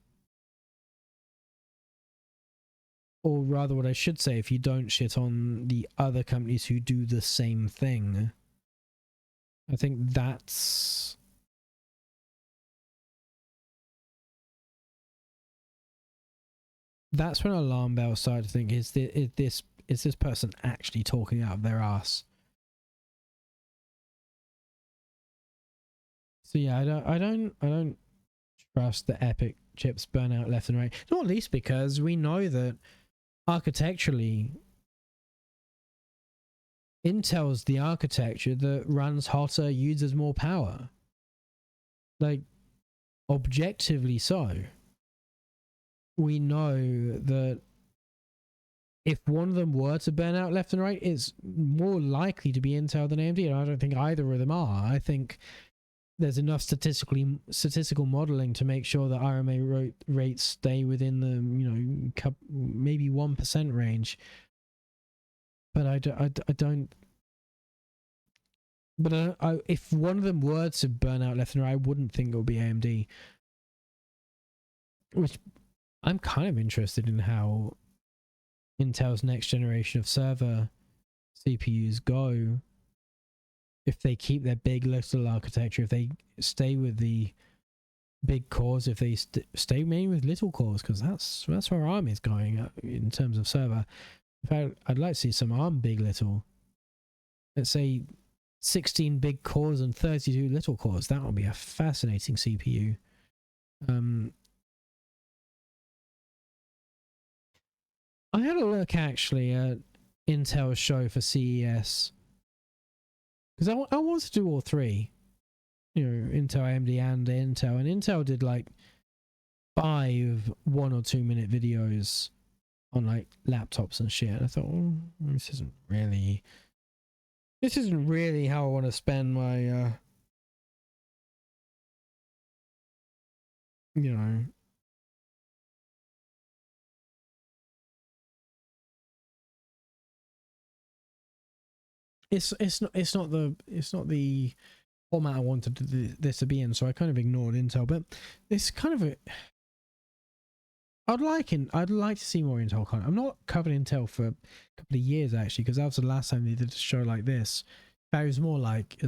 or rather what I should say, if you don't shit on the other companies who do the same thing, I think that's when alarm bells start to think, is this person actually talking out of their ass? So yeah, I don't trust the Epic chips burn out left and right. Not least because we know that architecturally, Intel's the architecture that runs hotter, uses more power. Like, objectively so. We know that if one of them were to burn out left and right, it's more likely to be Intel than AMD, and I don't think either of them are. I think there's enough statistical modeling to make sure that RMA rates stay within the maybe 1% range. But I don't. But if one of them were to burn out left and right, I wouldn't think it would be AMD. which I'm kind of interested in how Intel's next generation of server CPUs go. If they keep their big little architecture, if they stay with the big cores, if they stay mainly with little cores, because that's where ARM is going in terms of server. In fact, I'd like to see some ARM big little. Let's say 16 big cores and 32 little cores. That would be a fascinating CPU. I had a look actually at Intel's show for CES because I wanted to do all three, Intel, AMD, and Intel, and Intel did like 5 1 or 2 minute videos on like laptops and shit. And I thought, this isn't really how I want to spend my it's not the format I wanted this to be in, so I kind of ignored Intel. But it's kind of I'd like to see more Intel content. I'm not covering Intel for a couple of years actually, because that was the last time they did a show like this. It was more like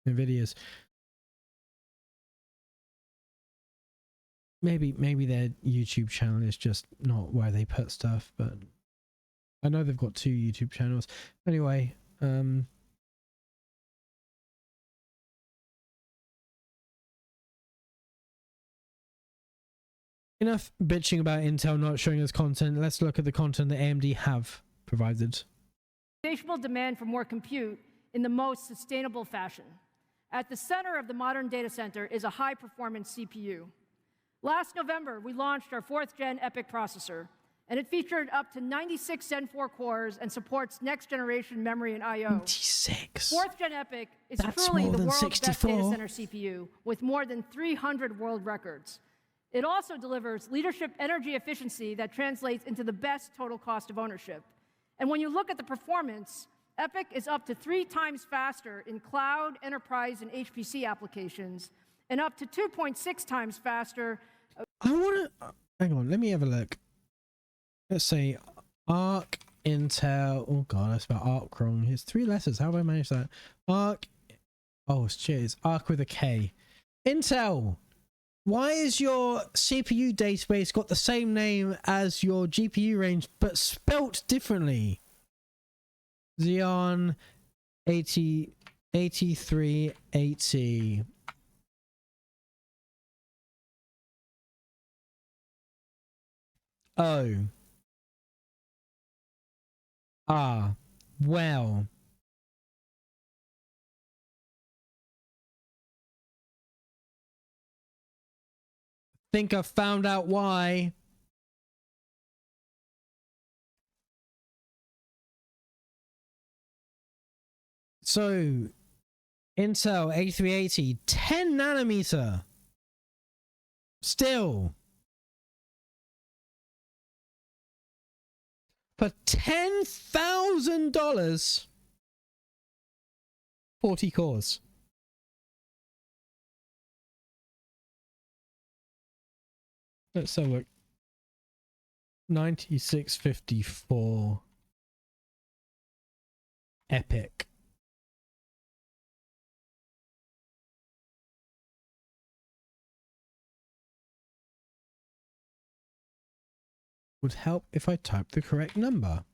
Nvidia's. Maybe their YouTube channel is just not where they put stuff, but I know they've got 2 YouTube channels. Anyway, enough bitching about Intel not showing us content. Let's look at the content that AMD have provided. Insatiable demand for more compute in the most sustainable fashion. At the center of the modern data center is a high-performance CPU. Last November, we launched our 4th-gen EPYC processor, and it featured up to 96 Zen 4 cores and supports next-generation memory and I/O. 96. 4th-gen EPYC is That's truly more the than world's 64. best data center CPU, with more than 300 world records. It also delivers leadership energy efficiency that translates into the best total cost of ownership. And when you look at the performance, EPYC is up to 3 times faster in cloud, enterprise, and HPC applications, and up to 2.6 times faster. I want to hang on. Let me have a look. Let's say Arc Intel. Oh god, I spelled Arc wrong. It's 3 letters. How do I manage that? Arc. Oh shit, it's Arc with a K. Intel. Why is your CPU database got the same name as your GPU range but spelt differently? Xeon 8380. Oh. Ah. Well. Think I found out why. So, Intel 8380, 10 nanometer. Still. For $10,000. 40 cores. Let's have a look. 9654 EPYC. Would help if I typed the correct number.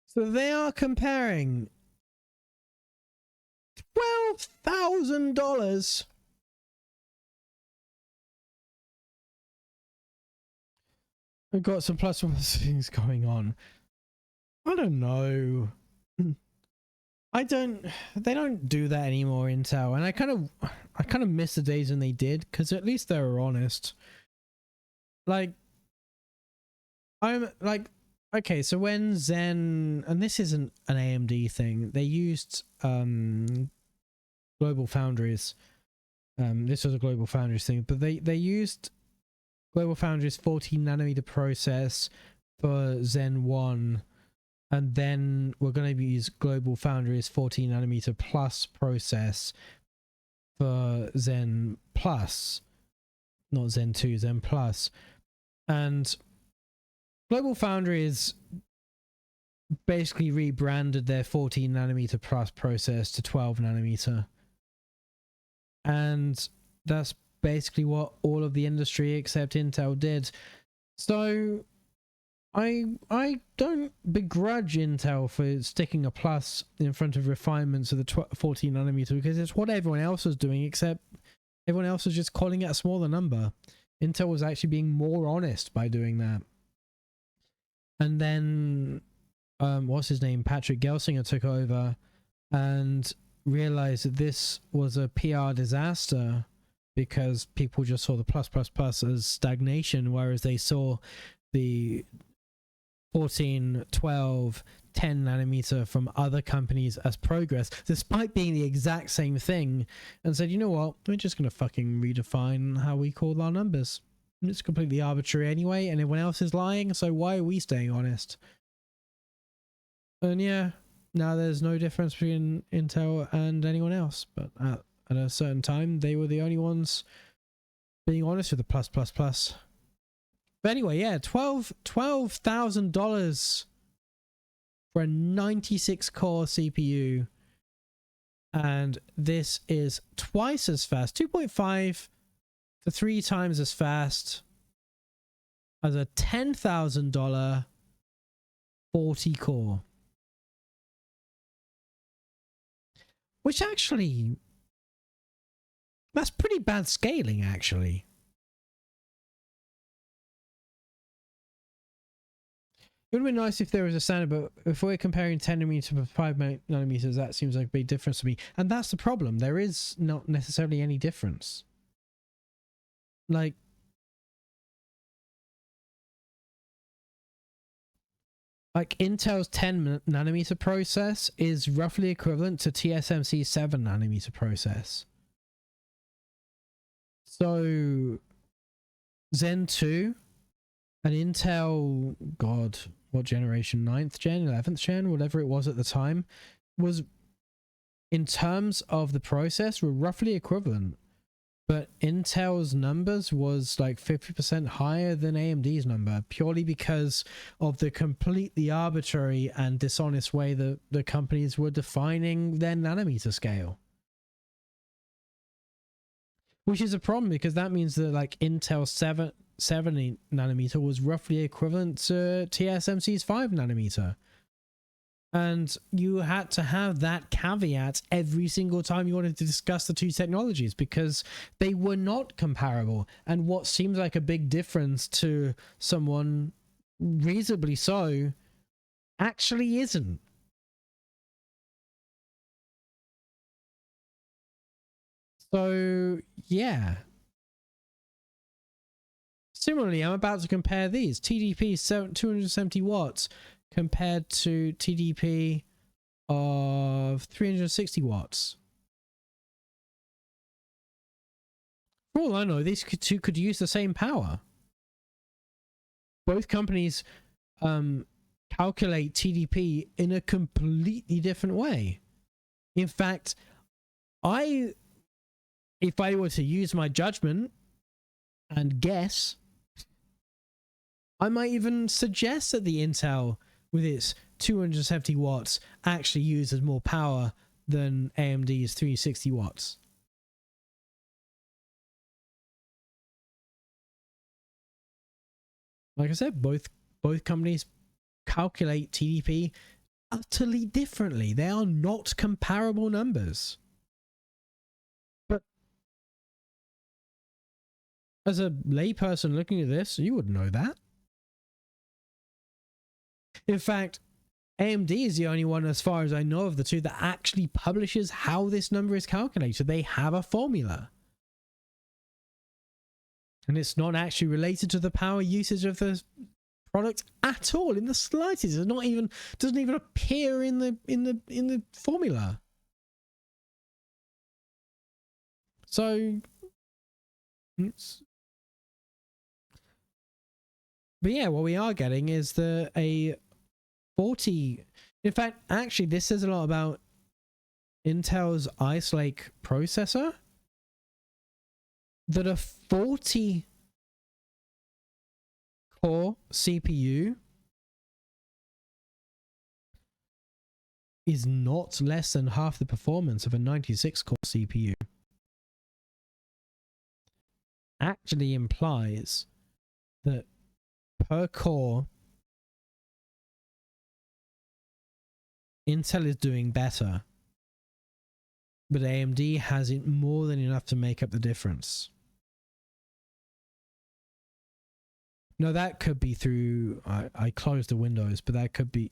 So they are comparing $12,000. We've got some plus things going on. I don't know. They don't do that anymore, Intel, and I kind of miss the days when they did, because at least they were honest. Like, I'm like, okay, so when Zen, and this isn't an AMD thing, they used Global Foundries This was a Global Foundries thing, but they used Global Foundries 14 nanometer process for Zen 1, and then we're going to use Global Foundries 14 nanometer plus process for Zen Plus, not Zen 2, Zen Plus. And Global Foundries basically rebranded their 14 nanometer plus process to 12 nanometer. And that's basically what all of the industry except Intel did. So I don't begrudge Intel for sticking a plus in front of refinements of the 14 nanometer, because it's what everyone else was doing, except everyone else was just calling it a smaller number. Intel was actually being more honest by doing that. And then what's his name, Patrick Gelsinger, took over and realized that this was a PR disaster, because people just saw the plus as stagnation, whereas they saw the 14, 12, 10 nanometer from other companies as progress, despite being the exact same thing, and said, you know what, we're just going to fucking redefine how we call our numbers. It's completely arbitrary anyway, and everyone else is lying, so why are we staying honest? And yeah, now there's no difference between Intel and anyone else, but at a certain time, they were the only ones being honest with the plus. But anyway, yeah, $12,000 for a 96 core CPU, and this is twice as fast, 2.5 to 3 times as fast as a $10,000 40 core. Which actually, that's pretty bad scaling, actually. It would have been nice if there was a standard, but if we're comparing 10 nanometers to 5 nanometers, that seems like a big difference to me. And that's the problem. There is not necessarily any difference. Like, Intel's 10 nanometer process is roughly equivalent to TSMC's 7 nanometer process. So Zen 2 and Intel, God, what generation? 9th gen, 11th gen, whatever it was at the time, was, in terms of the process, were roughly equivalent. But Intel's numbers was like 50% higher than AMD's number, purely because of the completely arbitrary and dishonest way that the companies were defining their nanometer scale. Which is a problem, because that means that like Intel's 70 nanometer was roughly equivalent to TSMC's 5 nanometer. And you had to have that caveat every single time you wanted to discuss the two technologies, because they were not comparable. And what seems like a big difference to someone, reasonably so, actually isn't. So, yeah. Similarly, I'm about to compare these. TDP 270 watts compared to TDP of 360 watts. For all I know, these two could use the same power. Both companies calculate TDP in a completely different way. In fact, if I were to use my judgment and guess, I might even suggest that the Intel with its 270 watts actually uses more power than AMD's 360 watts. Like I said, both companies calculate TDP utterly differently. They are not comparable numbers. But as a layperson looking at this, you would know that. In fact, AMD is the only one, as far as I know of the two, that actually publishes how this number is calculated. They have a formula. And it's not actually related to the power usage of the product at all, in the slightest. It's not even, doesn't even appear in the formula. So, but yeah, what we are getting is a 40. In fact, actually, this says a lot about Intel's Ice Lake processor. That a 40 core CPU is not less than half the performance of a 96 core CPU. Actually implies that per core, Intel is doing better, but AMD has it more than enough to make up the difference. No, that could be through I closed the windows, but that could be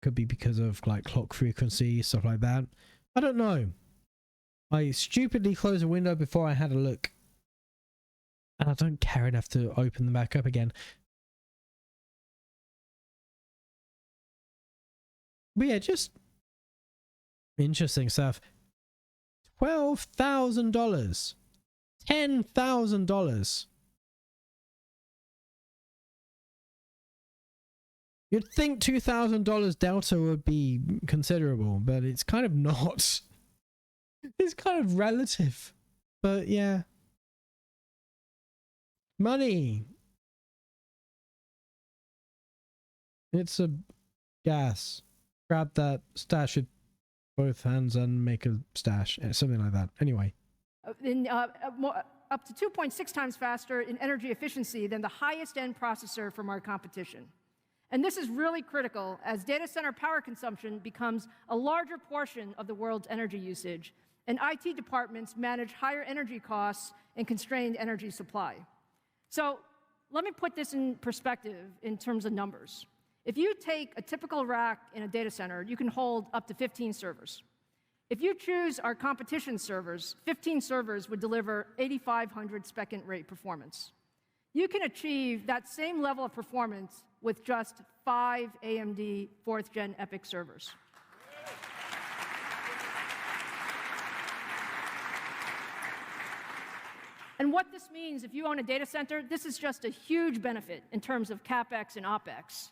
because of like clock frequency, stuff like that. I don't know. I stupidly closed a window before I had a look. And I don't care enough to open them back up again. But yeah, just interesting stuff. $12,000. $10,000. You'd think $2,000 delta would be considerable, but it's kind of not. It's kind of relative. But yeah. Money. It's a gas. Grab that, stash it both hands and make a stash. Something like that. Anyway. Up to 2.6 times faster in energy efficiency than the highest end processor from our competition. And this is really critical as data center power consumption becomes a larger portion of the world's energy usage, and IT departments manage higher energy costs and constrained energy supply. So let me put this in perspective in terms of numbers. If you take a typical rack in a data center, you can hold up to 15 servers. If you choose our competition servers, 15 servers would deliver 8,500 second rate performance. You can achieve that same level of performance with just 5 AMD 4th Gen EPYC servers. And what this means, if you own a data center, this is just a huge benefit in terms of CapEx and OpEx.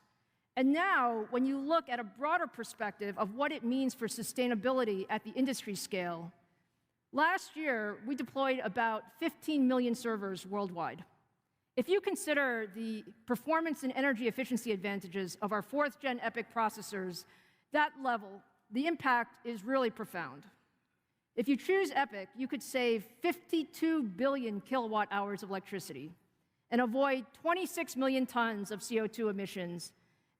And now, when you look at a broader perspective of what it means for sustainability at the industry scale, last year, we deployed about 15 million servers worldwide. If you consider the performance and energy efficiency advantages of our 4th Gen EPYC processors, that level, the impact is really profound. If you choose EPYC, you could save 52 billion kilowatt hours of electricity and avoid 26 million tons of CO2 emissions.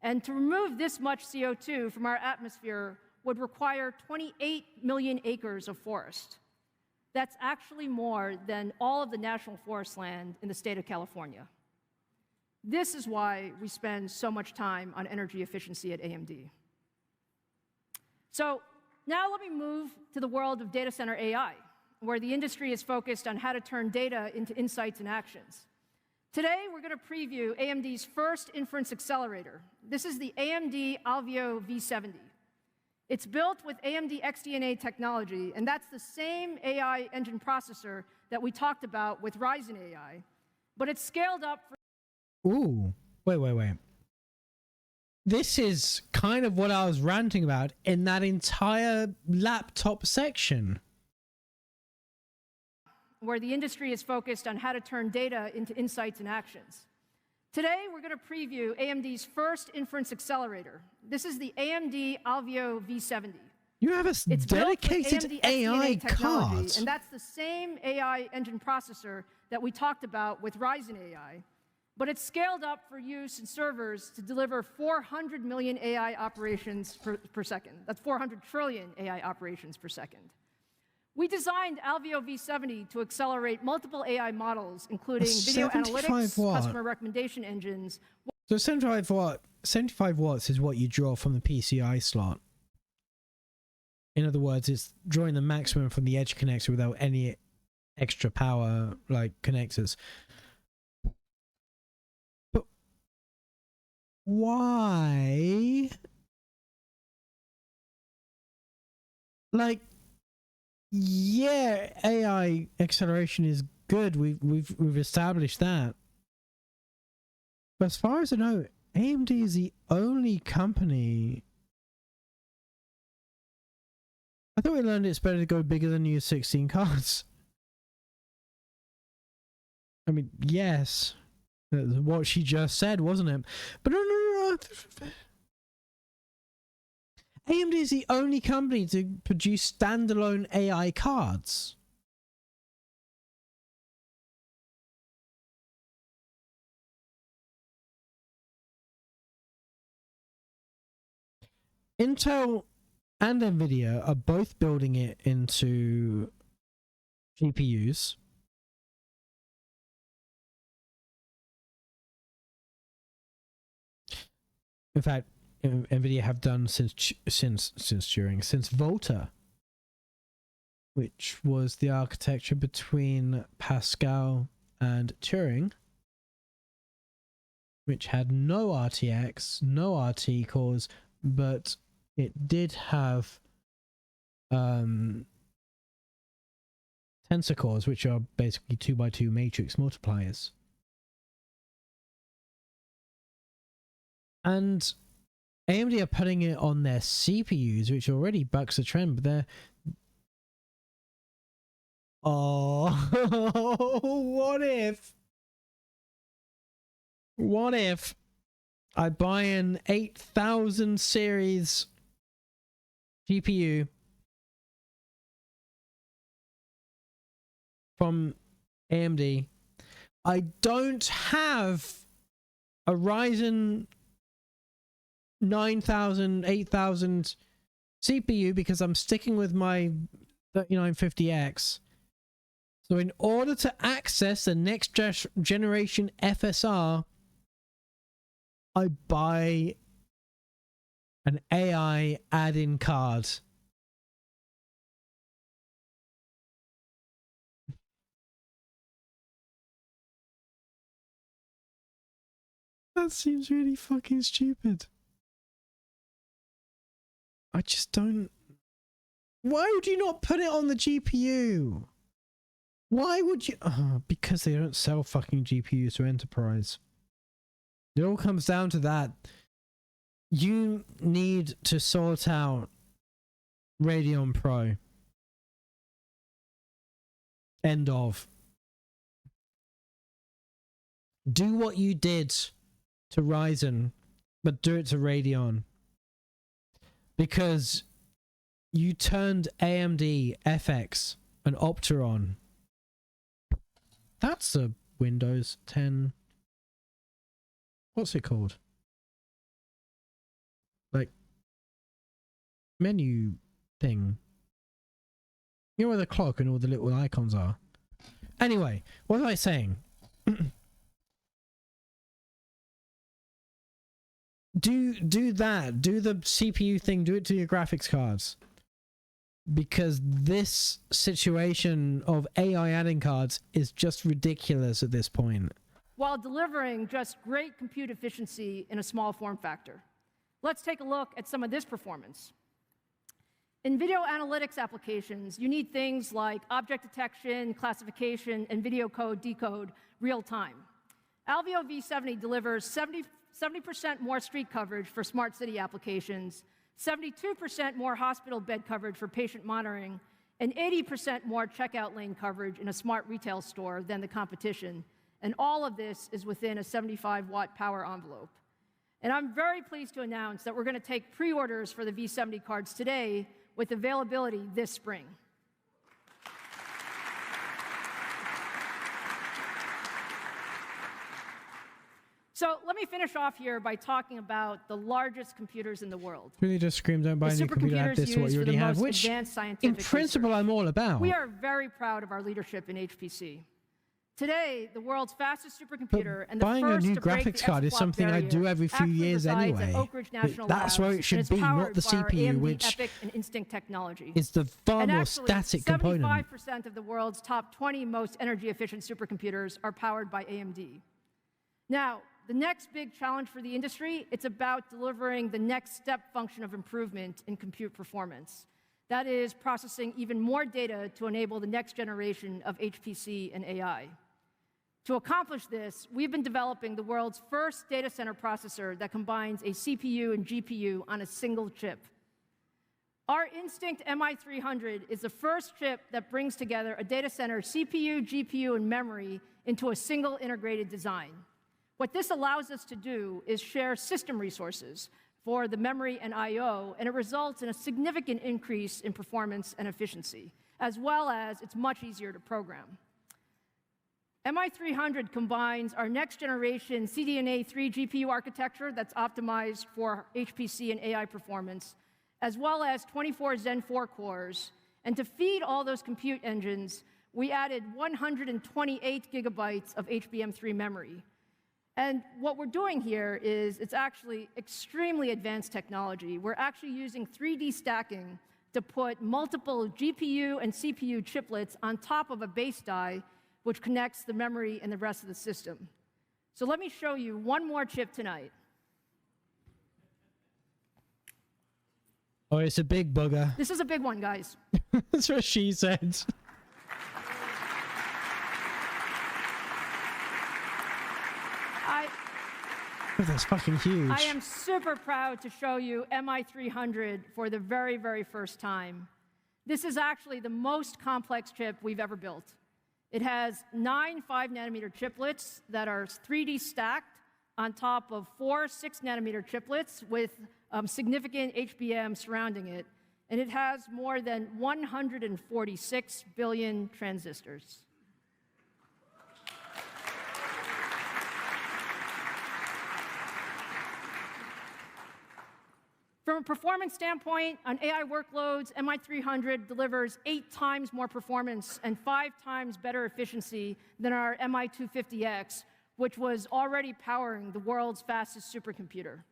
And to remove this much CO2 from our atmosphere would require 28 million acres of forest. That's actually more than all of the national forest land in the state of California. This is why we spend so much time on energy efficiency at AMD. So now let me move to the world of data center AI, where the industry is focused on how to turn data into insights and actions. Today, we're going to preview AMD's first inference accelerator. This is the AMD Alveo V70. It's built with AMD XDNA technology, and that's the same AI engine processor that we talked about with Ryzen AI, but it's scaled up for... Ooh, wait. This is kind of what I was ranting about in that entire laptop section. Where the industry is focused on how to turn data into insights and actions. Today, we're going to preview AMD's first inference accelerator. This is the AMD Alveo V70. You have a dedicated AI card. And that's the same AI engine processor that we talked about with Ryzen AI, but it's scaled up for use in servers to deliver 400 million AI operations per second. That's 400 trillion AI operations per second. We designed Alveo V70 to accelerate multiple AI models, including video analytics, customer recommendation engines. So 75 watts is what you draw from the PCI slot. In other words, it's drawing the maximum from the edge connector without any extra power like connectors. But why? Like, Yeah, AI acceleration is good. We've established that. But as far as I know, AMD is the only company. I thought we learned it's better to go bigger than use 16 cards. I mean, yes, that's what she just said, wasn't it? But no. AMD is the only company to produce standalone AI cards. Intel and Nvidia are both building it into GPUs. In fact, Nvidia have done since Volta, which was the architecture between Pascal and Turing, which had no RTX, no RT cores, but it did have tensor cores, which are basically 2x2 matrix multipliers. And AMD are putting it on their CPUs, which already bucks the trend, but they're... Oh, what if? What if I buy an 8000 series GPU from AMD? I don't have a Ryzen 9000, 8000 CPU because I'm sticking with my 3950X. So in order to access the next generation FSR, I buy an AI add-in card. That seems really fucking stupid. I just don't... Why would you not put it on the GPU? Why would you... because they don't sell fucking GPUs to enterprise. It all comes down to that. You need to sort out Radeon Pro. End of. Do what you did to Ryzen, but do it to Radeon. Because you turned AMD, FX, and Opteron. That's a Windows 10... What's it called? Like, menu thing. You know where the clock and all the little icons are? Anyway, what was I saying? Do that. Do the CPU thing. Do it to your graphics cards. Because this situation of AI adding cards is just ridiculous at this point. While delivering just great compute efficiency in a small form factor. Let's take a look at some of this performance. In video analytics applications, you need things like object detection, classification, and video code decode real time. Alveo V70 delivers 70% more street coverage for smart city applications, 72% more hospital bed coverage for patient monitoring, and 80% more checkout lane coverage in a smart retail store than the competition. And all of this is within a 75-watt power envelope. And I'm very pleased to announce that we're going to take pre-orders for the V70 cards today with availability this spring. So let me finish off here by talking about the largest computers in the world. Really just scream, don't buy a new computer, add this to what you already have, which in principle I'm all about. We are very proud of our leadership in HPC. Today, the world's fastest supercomputer and the buying a first new to break graphics the card is F-flop something I barrier do every few actually years resides anyway. at Oak Ridge National That's where Labs, it should and is be, not powered the by our CPU, AMD which EPYC and Instinct technology. is the far And more actually, static component. 75% of the world's top 20 most energy-efficient supercomputers are powered by AMD. Now, the next big challenge for the industry, it's about delivering the next step function of improvement in compute performance. That is processing even more data to enable the next generation of HPC and AI. To accomplish this, we've been developing the world's first data center processor that combines a CPU and GPU on a single chip. Our Instinct MI300 is the first chip that brings together a data center CPU, GPU, and memory into a single integrated design. What this allows us to do is share system resources for the memory and I/O, and it results in a significant increase in performance and efficiency, as well as it's much easier to program. MI300 combines our next generation CDNA 3 GPU architecture that's optimized for HPC and AI performance, as well as 24 Zen 4 cores. And to feed all those compute engines, we added 128 gigabytes of HBM3 memory. And what we're doing here is it's actually extremely advanced technology. We're actually using 3D stacking to put multiple GPU and CPU chiplets on top of a base die, which connects the memory and the rest of the system. So let me show you one more chip tonight. Oh, it's a big bugger. This is a big one, guys. That's what she said. Oh, that's fucking huge. I am super proud to show you MI300 for the very, very first time. This is actually the most complex chip we've ever built. It has 9 5-nanometer chiplets that are 3D stacked on top of 4 6-nanometer chiplets with significant HBM surrounding it. And it has more than 146 billion transistors. From a performance standpoint, on AI workloads, MI300 delivers 8 times more performance and 5 times better efficiency than our MI250X, which was already powering the world's fastest supercomputer.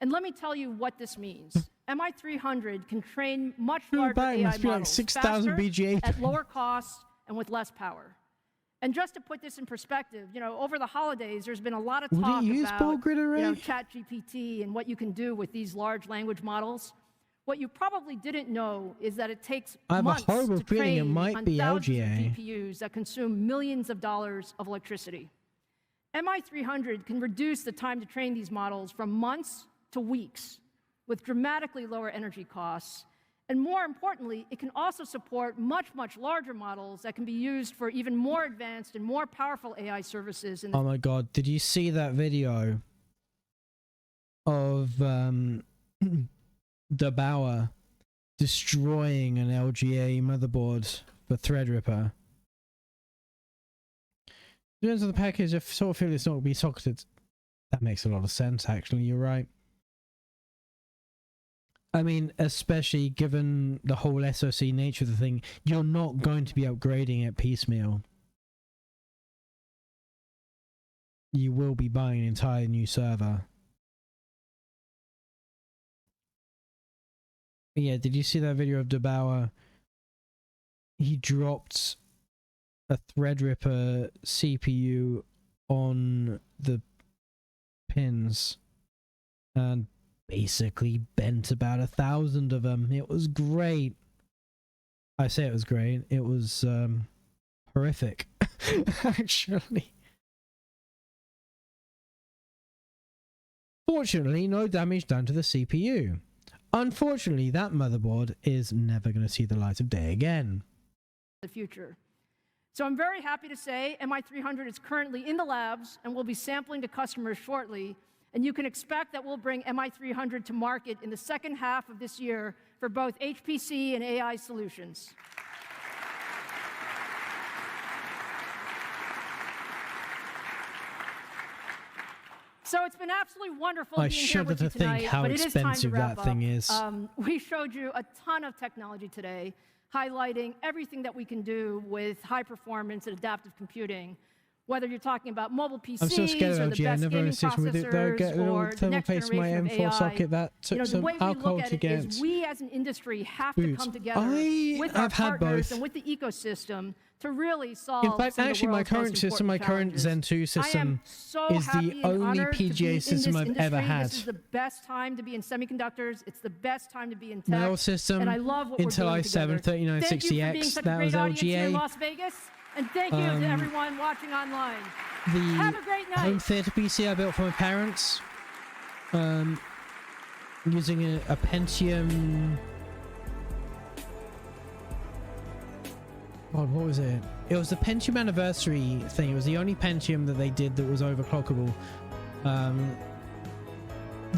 And let me tell you what this means. MI300 can train much larger AI models faster, at lower costs, and with less power. And just to put this in perspective, over the holidays, there's been a lot of talk about ChatGPT and what you can do with these large language models. What you probably didn't know is that it takes months to train on thousands of GPUs that consume millions of dollars of electricity. MI300 can reduce the time to train these models from months to weeks with dramatically lower energy costs. And more importantly, it can also support much, much larger models that can be used for even more advanced and more powerful AI services. Oh my god, did you see that video of Bauer destroying an LGA motherboard for Threadripper? In terms of the package, I sort of feel it's not going to be socketed. That makes a lot of sense, actually, you're right. I mean, especially given the whole SoC nature of the thing, you're not going to be upgrading it piecemeal. You will be buying an entire new server. Yeah, did you see that video of DeBauer? He dropped a Threadripper CPU on the pins and basically bent about 1,000 of them. It was great. I say it was great. It was horrific, actually. Fortunately, no damage done to the CPU. Unfortunately, that motherboard is never going to see the light of day again. The future. So I'm very happy to say MI300 is currently in the labs and will be sampling to customers shortly. And you can expect that we'll bring MI300 to market in the second half of this year for both HPC and AI solutions. So it's been absolutely wonderful being here with you tonight, how but it is time to expensive wrap that thing up. is. We showed you a ton of technology today, highlighting everything that we can do with high performance and adaptive computing. Whether you're talking about mobile PCs I'm still scared or of the LG. I best never gaming owned a system with it. They'll get a processors little or the thermal next paste in my generation of M4 AI, socket. That you know, took the some way we alcohol look at to it is get. we as an industry have to Boot. come together I with our have had partners both. and with the ecosystem to really solve In fact, some of the actually, my world's most current system, my important current Zen 2 challenges. I am system, so is the happy and only honored to be PGA in system this I've ever industry. had. This is the best time to be in semiconductors. It's the best time to be in tech. My old system, and I love what we're Intel doing i7 together. Thank you for being 3960X, such a that was great audience here in LGA. Las Vegas. And thank you to everyone watching online. The Have a great night. home theater PC I built for my parents, using a Pentium. God, what was it? It was the Pentium anniversary thing. It was the only Pentium that they did that was overclockable.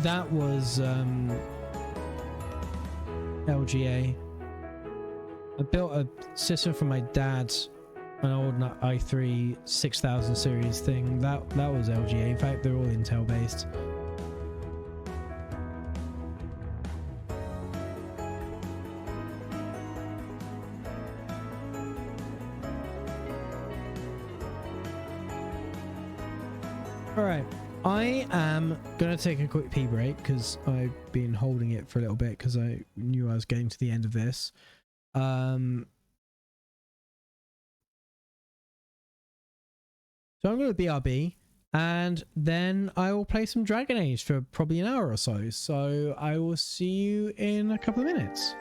That was LGA. I built a system for my dad, an old i3 6000 series thing. That was LGA. In fact, they're all Intel based. Alright, I am going to take a quick pee break because I've been holding it for a little bit because I knew I was getting to the end of this. So I'm going to BRB and then I will play some Dragon Age for probably an hour or so. So I will see you in a couple of minutes.